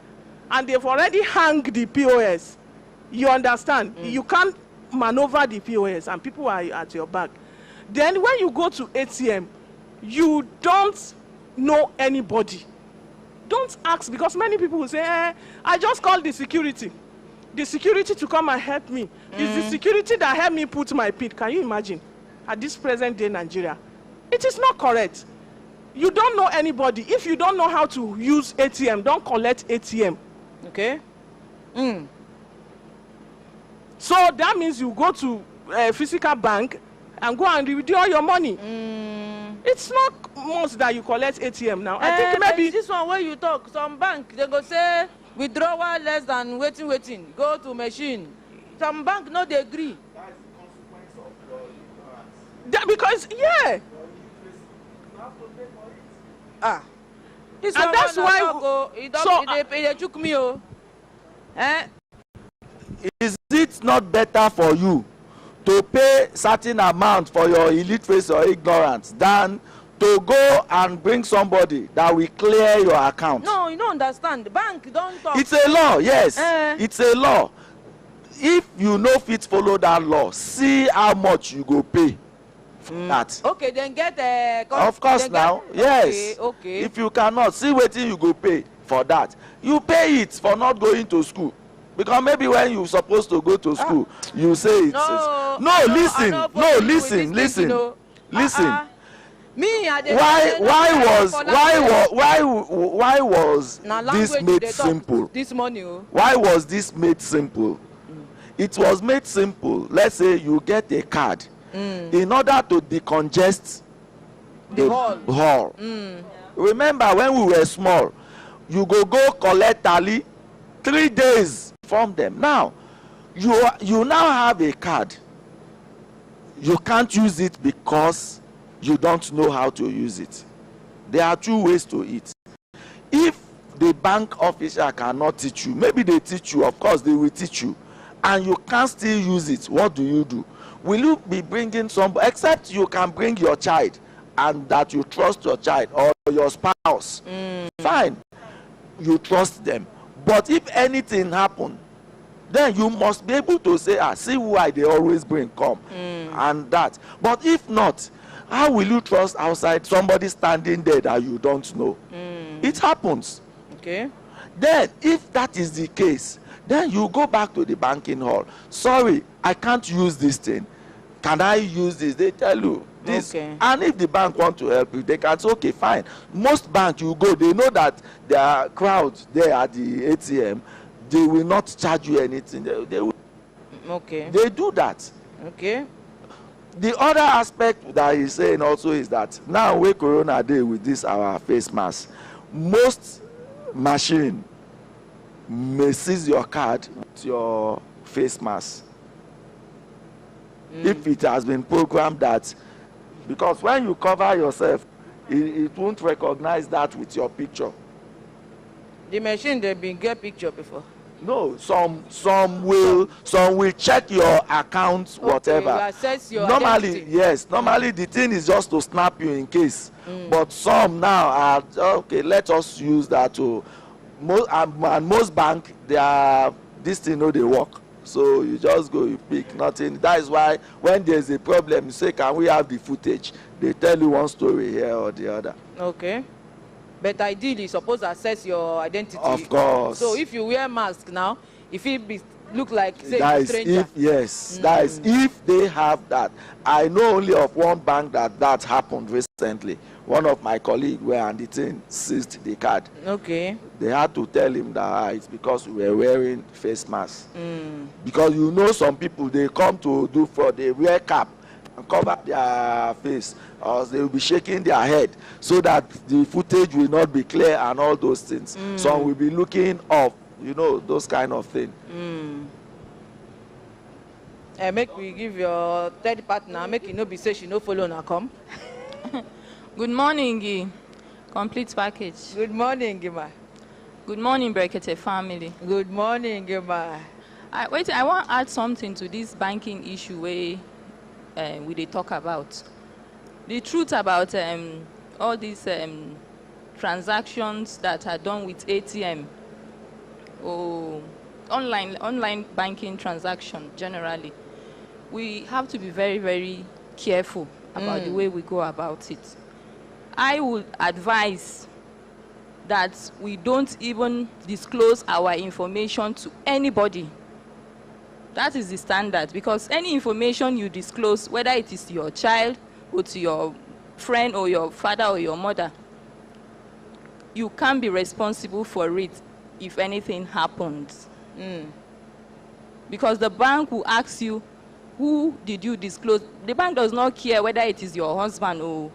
And they've already hung the POS. You understand? You can't maneuver the POS and people are at your back. Then when you go to ATM, you don't know anybody. Don't ask, because many people will say, I just called the security. The security to come and help me. It's the security that helped me put my PIN. Can you imagine? At this present day Nigeria. It is not correct. You don't know anybody. If you don't know how to use ATM, don't collect ATM. Okay? So that means you go to a physical bank and go and withdraw your money. It's not most that you collect ATM now. I think maybe this one where you talk, some bank they go say withdrawal less than waiting. Go to machine. Some bank no they agree. That's the consequence of your ignorance. That, because yeah. You have to pay for it. This and one that's why it took me. Is it not better for you to pay certain amount for your illiteracy or ignorance than to go and bring somebody that will clear your account? No, you don't understand. The bank don't talk. It's a law, yes. It's a law. If you no fit follow that law, see how much you go pay for that. Okay, then get of course now, yes. Okay. If you cannot, see wetin you go pay for that. You pay it for not going to school. Because maybe when you're supposed to go to school, you say it's... listen. Me, why was this made simple? This morning. Why was this made simple? It was made simple. Let's say you get a card. In order to decongest the hall. Remember when we were small, you go collect tally 3 days from them. Now you now have a card. You can't use it because you don't know how to use it. There are 2 ways to it. If the bank officer cannot teach you, maybe they teach you, of course they will teach you, and you can't still use it, what do? Will you be bringing somebody, except you can bring your child and that you trust your child or your spouse? Fine, you trust them. But if anything happen, then you must be able to say, see who they always bring come and that. But if not, how will you trust outside somebody standing there that you don't know? It happens. Okay. Then if that is the case, then you go back to the banking hall. Sorry, I can't use this thing. Can I use this? They tell you this. Okay. And if the bank want to help you, they can say, okay, fine. Most banks you go, they know that there are crowds there at the ATM. They will not charge you anything. They will. Okay. They do that. Okay. The other aspect that he's saying also is that now we Corona Day with this our face mask, most machine may seize your card with your face mask. If it has been programmed that, because when you cover yourself, it won't recognize that with your picture. The machine they been get picture before. No, some will check your account, whatever. Will assess your normally identity. Yes, normally the thing is just to snap you in case. But some now are okay, let us use that to most bank, their this thing no dey work. So you just go, you pick nothing. That is why when there's a problem, you say, can we have the footage? They tell you one story here or the other. Okay. But ideally, suppose assess your identity. Of course. So if you wear mask now, if it be look like say that a is stranger. if yes, that is if they have that. I know only of one bank that happened recently. One of my colleagues were and the thing seized the card. Okay. They had to tell him that it's because we were wearing face masks. Because you know some people they come to do fraud, they wear cap and cover their face, or they will be shaking their head so that the footage will not be clear and all those things. Some will be looking off, you know, those kind of things. Make we give your third partner, make you no be say she no follow na come. Good morning, Gi. Complete package. Good morning, Gima. Good morning, Brekete family. Good morning, Gima. I want to add something to this banking issue where we dey talk about. The truth about all these transactions that are done with ATM or online banking transaction generally, we have to be very, very careful about the way we go about it. I would advise that we don't even disclose our information to anybody. That is the standard, because any information you disclose, whether it is to your child or to your friend or your father or your mother, you can't be responsible for it if anything happens. Because the bank will ask you, who did you disclose? The bank does not care whether it is your husband or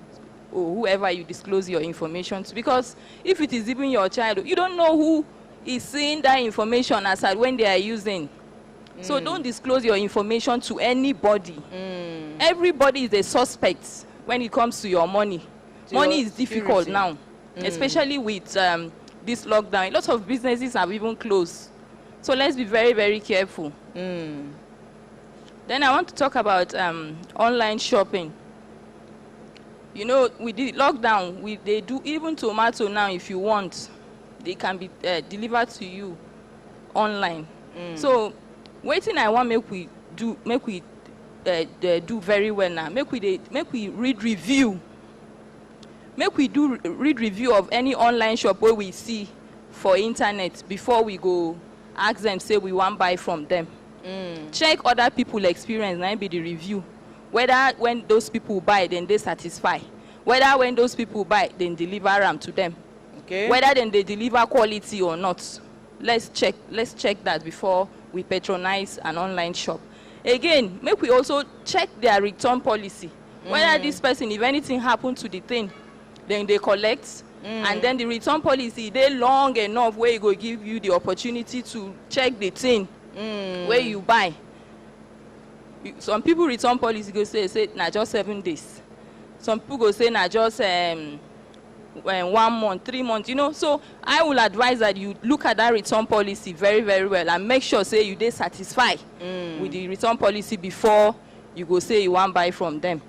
whoever you disclose your information to, because if it is even your child, you don't know who is seeing that information aside when they are using. So don't disclose your information to anybody. Everybody is a suspect when it comes to your money. Money is difficult now, especially with this lockdown. Lots of businesses have even closed. So let's be very, very careful. Then I want to talk about online shopping. You know, with the lockdown, they do even tomato now. If you want, they can be delivered to you online. So, waiting, I want make we do very well now. Make we read review. Make we do read review of any online shop where we see for internet before we go ask them, say we want buy from them. Check other people experience, now be the review. Whether when those people buy, then they satisfy. Whether when those people buy, then deliver them to them. Okay. Whether then they deliver quality or not. Let's check that before we patronize an online shop. Again, make we also check their return policy. Whether this person, if anything happened to the thing, then they collect. And then the return policy, they long enough where it go give you the opportunity to check the thing where you buy. Some people return policy go say na just 7 days. Some people go say na just 1 month, 3 months, you know. So I will advise that you look at that return policy very, very well and make sure say you dey satisfied with the return policy before you go say you want buy from them.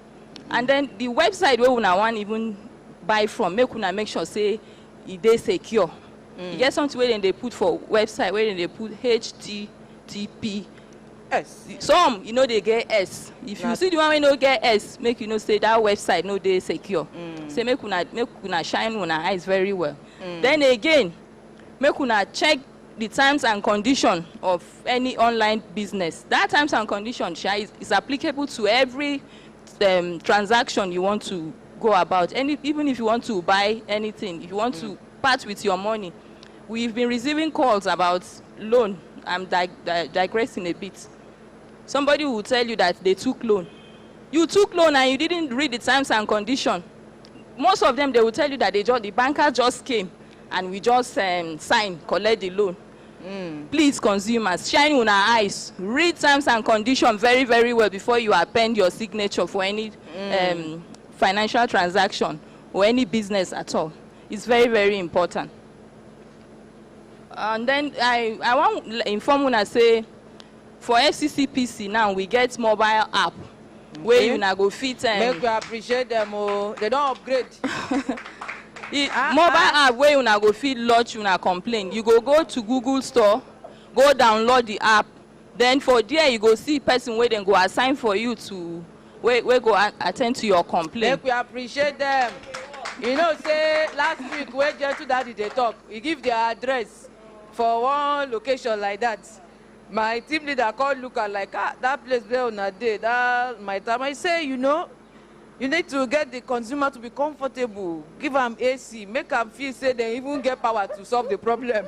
And then the website where una want even buy from, make sure say it dey secure. You get something where they put for website where they put HTTP. Some, you know, they get S. If you see the one we no get S, make you know say that website no dey secure. Say make una shine una eyes very well. Then again, make una check the terms and condition of any online business. That terms and condition is applicable to every transaction you want to go about. Even if you want to buy anything, if you want to part with your money. We've been receiving calls about loan. I'm digressing a bit. Somebody will tell you that they took loan. You took loan and you didn't read the terms and condition. Most of them, they will tell you that the banker just came and we just signed, collect the loan. Please, consumers, shine on our eyes. Read terms and conditions very, very well before you append your signature for any financial transaction or any business at all. It's very, very important. And then I want to inform when I say, for FCCPC now, we get mobile app where you now go fit. Make we appreciate them. They don't upgrade. Mobile app where you now go fit lodge, you now complain. You go to Google Store, go download the app. Then for there you go see person where then go assign for you to where go attend to your complaint. Make we appreciate them. You know, say last week when Gentle Daddy they talk, he give their address for one location like that. My team leader called look at like that place there on a day. That my time I say, you know, you need to get the consumer to be comfortable. Give them AC, make them feel say they even get power to solve the problem.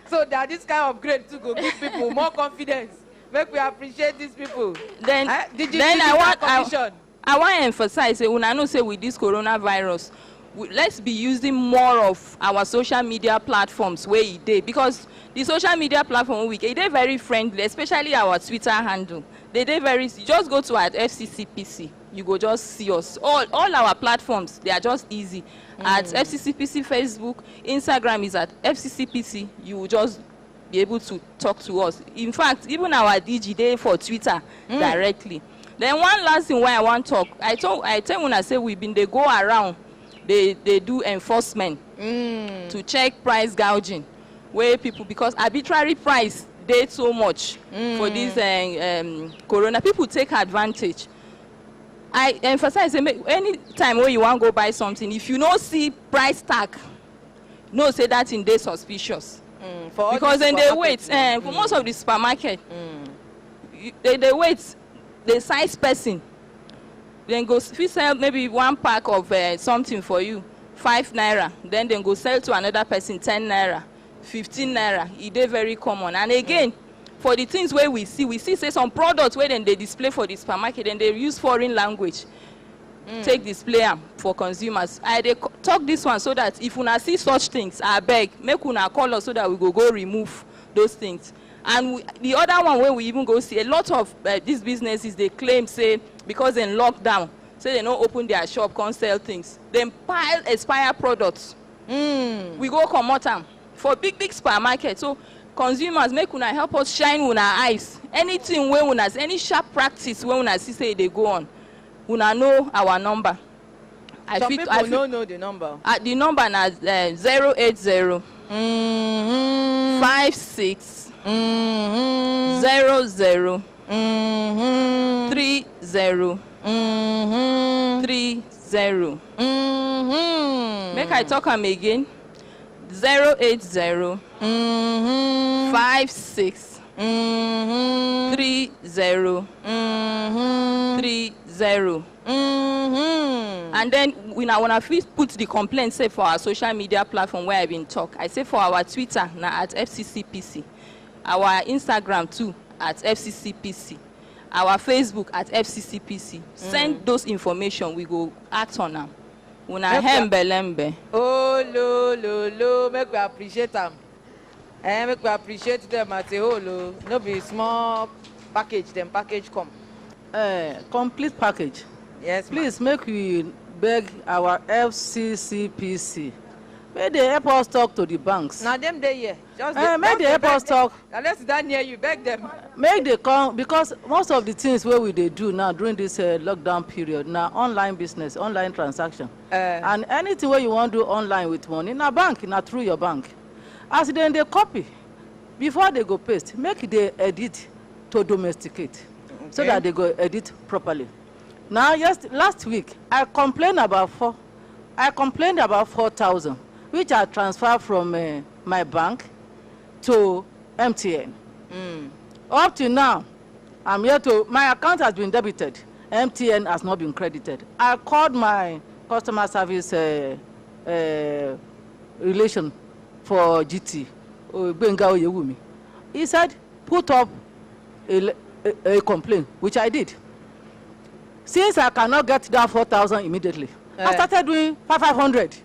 So that this kind of grade to go give people more confidence. Make we appreciate these people. Then, I want to emphasize, when I know say with this coronavirus, let's be using more of our social media platforms where it is, because the social media platform they're very friendly, especially our Twitter handle. They're very, you just go to at FCCPC, you go just see us. All our platforms, they are just easy. At FCCPC Facebook, Instagram is at FCCPC, you will just be able to talk to us. In fact, even our DG day for Twitter directly. Then one last thing why I want to talk, I tell when I say they go around, they do enforcement to check price gouging, where people, because arbitrary price they so much for this corona, people take advantage. I emphasize, any time when you want to go buy something, if you don't see price tag, no say that in day suspicious. Because then they wait for most of the supermarket. They wait, the size person, then go if you sell maybe one pack of something for you, 5 naira, then go sell to another person 10 naira, 15 naira. It is very common. And again, for the things where we see say some products where then they display for the supermarket and they use foreign language. Take display them for consumers. I talk this one so that if una see such things, I beg, make una call us so that we go remove those things. And the other one where we even go see a lot of these businesses, they claim say because in lockdown, say they don't open their shop, can't sell things. Then pile expired products. We go comot them for big supermarket. So consumers, make una help us shine una eyes. Anything where una any sharp practice where una see say they go on. Una know our number. Some people don't know the number. The number is 080 56 00 30 30. Make I talk am again. 080 56 30 30. And then when I want to put the complaint say for our social media platform where I've been talk, I say for our Twitter now at FCCPC, our Instagram too at FCCPC, our Facebook at FCCPC. Send those information, we go act on them. Una hembelembe. Oh lo, make we appreciate them. Make we appreciate them at a whole. No be small package, them package come. Complete package. Yes, please make we beg our FCCPC. May they help us talk to the banks. Now them they here. Just make they help us talk. Unless that near you, beg them. Make they come, because most of the things where they do now during this lockdown period now online business, online transaction, and anything where you want to do online with money in a bank, not through your bank. As then they copy before they go paste, make they edit to domesticate. So that they go edit properly. Now, last week, I complained about 4,000, which I transferred from my bank to MTN. Up to now, my account has been debited. MTN has not been credited. I called my customer service relation for GT, Benga Oyewumi. He said, put up a complaint, which I did. Since I cannot get that 4,000 immediately, I started doing 500.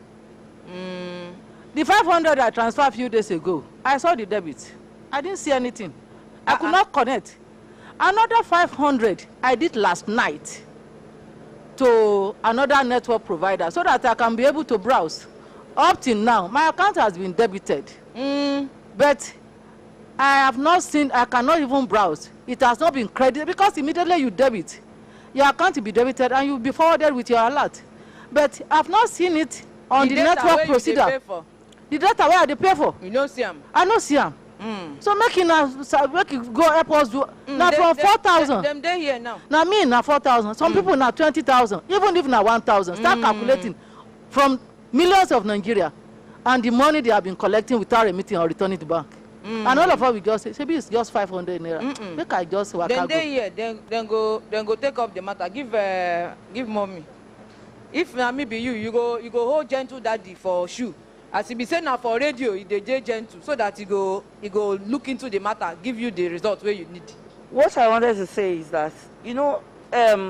The 500 I transferred a few days ago, I saw the debit. I didn't see anything. I could not connect. Another 500 I did last night to another network provider so that I can be able to browse. Up till now, my account has been debited. But I have not seen, I cannot even browse. It has not been credited because immediately you debit, your account will be debited and you'll be forwarded with your alert. But I've not seen it on the network procedure. The data where they pay for. You don't see them. I don't see them. So make it go help us do. Now from 4,000. Them they here now. Now me now 4,000. Some people now 20,000. Even if now 1,000. Start calculating from millions of Nigeria and the money they have been collecting without remitting or returning to bank. And all of us we just say, maybe it's just 500 naira. Make I just work. Then they here. Then go take up the matter. Give mommy. If me be you go hold gentle daddy for shoe. As he be saying now for radio, they gentle so that he go look into the matter, give you the result where you need. What I wanted to say is that, you know,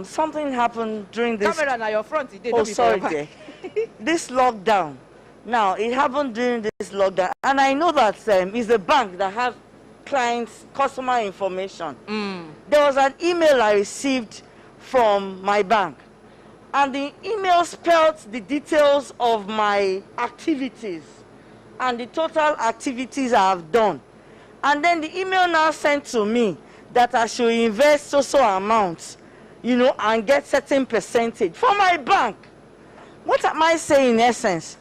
something happened during this. Camera now your front. Oh, sorry, there. This lockdown. Now it happened during this lockdown, and I know that it's a bank that has clients' customer information. There was an email I received from my bank. And the email spelled the details of my activities and the total activities I have done. And then the email now sent to me that I should invest so amounts, you know, and get certain percentage for my bank. What am I saying in essence?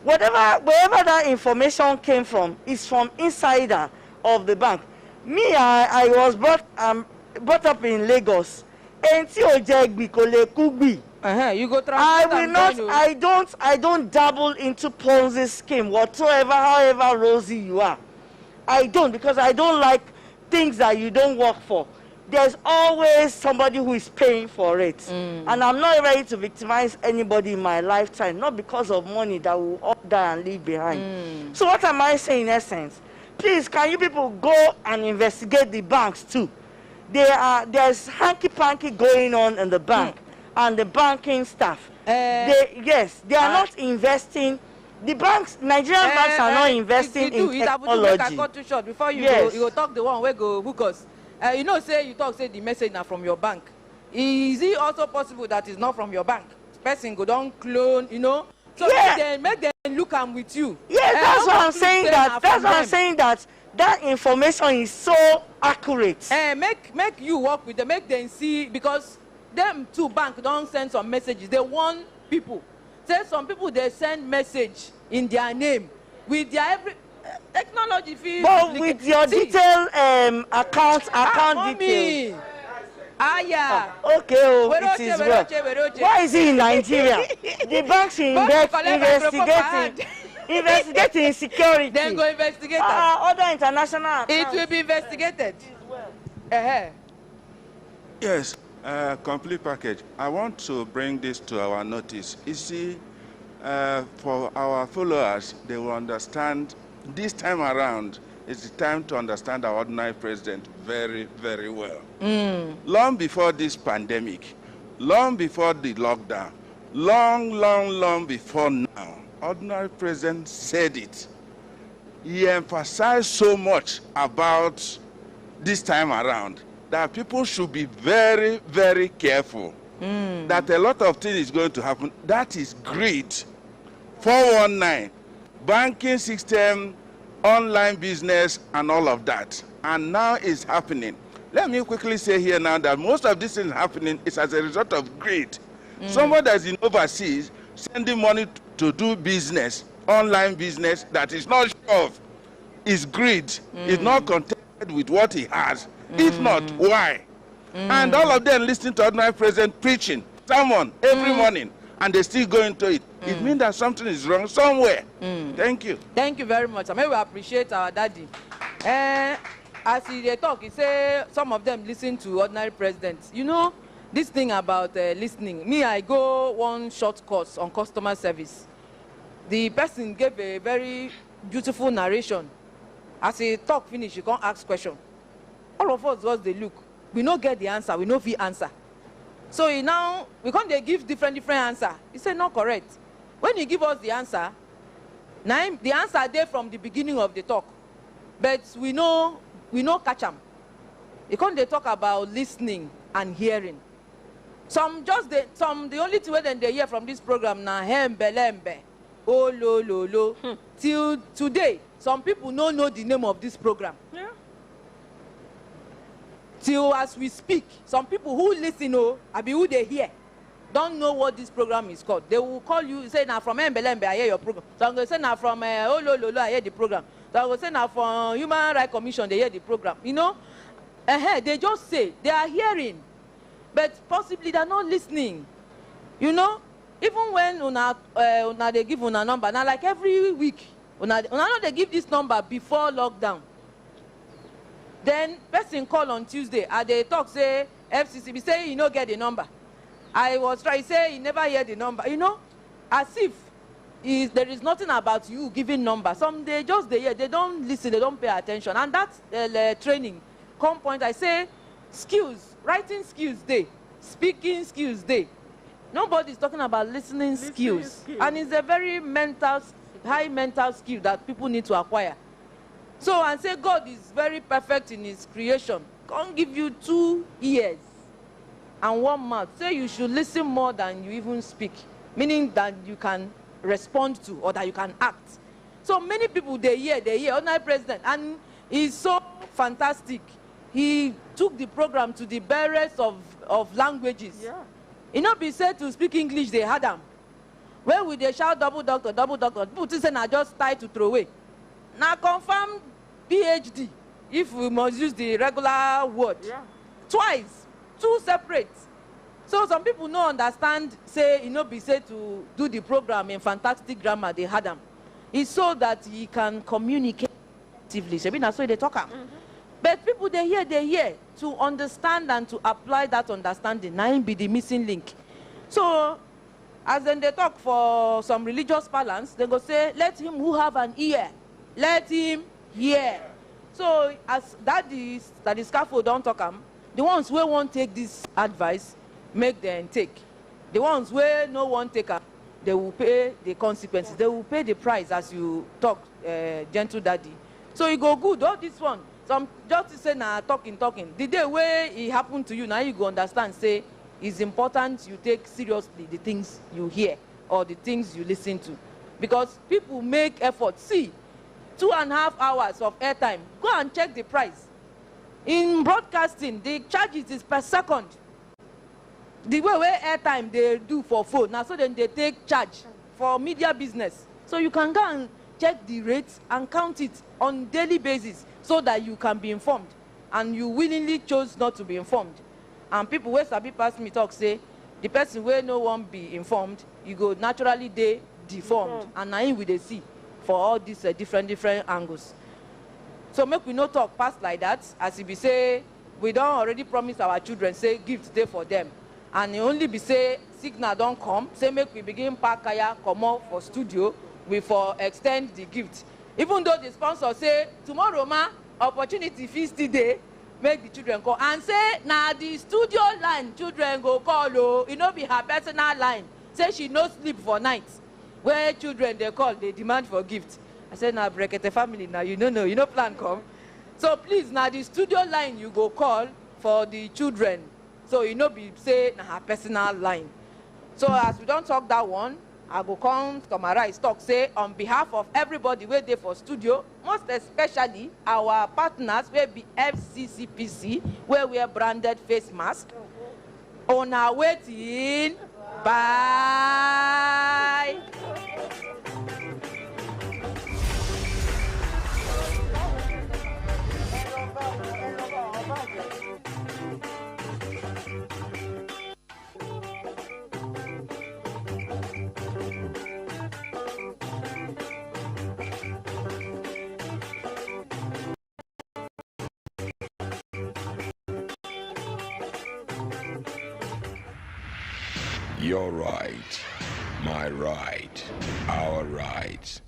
Wherever that information came from is from insider of the bank. Me, I was brought up in Lagos. You go I will not. I don't dabble into Ponzi scheme whatsoever, however rosy you are. I don't, because I don't like things that you don't work for. There's always somebody who is paying for it, and I'm not ready to victimize anybody in my lifetime, not because of money that will all die and leave behind. So what am I saying in essence? Please, can you people go and investigate the banks too? There's hanky-panky going on in the bank. And the banking staff, they are not investing. The banks, Nigerian banks are not investing in technology. I cut too short before you go talk the one where go hook us. You know, say the message now from your bank. Is it also possible that it's not from your bank? Person go down clone, you know. So make them look am with you. Yes, that's what I'm saying. That's what I'm saying. That information is so accurate. Make you work with them. Make them see, because them two bank don't send some messages. They want people. Say some people they send message in their name with their every technology fee. But with your detailed account details. Yeah. Okay, it is well. Why is it in Nigeria? The banks investigating security. Then go investigate other international accounts. It will be investigated. Yes. Complete package. I want to bring this to our notice. You see, for our followers, they will understand this time around. It's the time to understand our ordinary president very, very well. Long before this pandemic, long before the lockdown, long before now, ordinary president said it. He emphasized so much about this time around that people should be very, very careful. That a lot of things is going to happen. That is greed. 419, banking system, online business, and all of that. And now it's happening. Let me quickly say here now that most of this is happening is as a result of greed. Someone that's in overseas sending money to do business, online business, that is not sure of, is greed. Is not contented with what he has. If not, why? And all of them listening to ordinary president preaching sermon every morning, and they still go into it. It means that something is wrong somewhere. Thank you. Thank you very much. I mean, we appreciate our daddy. As they talk, he say some of them listen to ordinary presidents. You know, this thing about listening. Me, I go one short course on customer service. The person gave a very beautiful narration. As he talk finish, you can't ask question. All of us just they look. We no get the answer. We no fit answer. So we can't they give different answer. He said not correct. When you give us the answer, now the answer there from the beginning of the talk, but we no catch them. You can't they talk about listening and hearing. The only thing when they hear from this program na hembe, oh lo. Till today, some people no know the name of this program. Yeah. Till as we speak, some people who listen, who they hear, don't know what this program is called. They will call you, say, now from Embelembe, I hear your program. So I'm going to say, now from Ololo, I hear the program. So I was saying now for Human Rights Commission, they hear the program. You know, they just say they are hearing, but possibly they're not listening. You know, even when they give una number, now like every week, una know they give this number before lockdown. Then person call on Tuesday, and they talk say FCC be say you no get the number. I was trying to say he never hear the number. You know, as if there is nothing about you giving number. Some they just they hear, they don't listen, they don't pay attention, and that's training. Come point, I say skills, writing skills day, speaking skills day. Nobody's talking about listening skills, and it's a very high mental skill that people need to acquire. So, and say God is very perfect in his creation. Can't give you 2 ears and 1 mouth. Say you should listen more than you even speak, meaning that you can respond to or that you can act. So many people, they hear, ordinary president, and he's so fantastic. He took the program to the barest of languages. Yeah. He not be said to speak English, they had him. Where would they shout double doctor, people say na just tie to throw away. Now confirm PhD, if we must use the regular word. Yeah. Twice, 2 separate. So some people no understand, say, be said to do the program in fantastic grammar, they had him. It's so that he can communicate effectively. So that's why they talk. But people, they hear to understand and to apply that understanding. Now be the missing link. So, as then they talk for some religious balance, they go say, let him who have an ear, let him hear. So, as that is scaffold don't talk the ones who won't take this advice, make them take. The ones who no one take they will pay the consequences. They will pay the price, as you talk, gentle daddy. So you go good, all this one. Some just say now talking. The day where it happened to you, now you go understand, say, it's important you take seriously the things you hear or the things you listen to. Because people make effort. See, 2.5 hours of airtime. Go and check the price. In broadcasting, the charges is per second. The way where airtime they do for phone, now so then they take charge for media business. So you can go and check the rates and count it on daily basis so that you can be informed. And you willingly chose not to be informed. And people where sabi pass me talk say, the person where no one be informed, you go naturally they deformed. And now we they see for all these different angles. So make we no talk past like that, as if we say, we don't already promise our children, say gifts day for them. And it only be say, signal don't come, say make we begin pack kaya, come out for studio, we for extend the gift. Even though the sponsor say, tomorrow ma, opportunity feast day, make the children call. And say, now the studio line, children go call, oh, it no be her personal line. Say she no sleep for nights. Where children they call, they demand for gift. I said, now Brekete family, now you know plan come. So please, now the studio line you go call for the children. So you know be say na her personal line. So as we don't talk that one, I go come summarize talk say on behalf of everybody where they for studio, most especially our partners where be FCCPC, where we are branded face mask. On our waiting. Bye. Your right, my right, our right.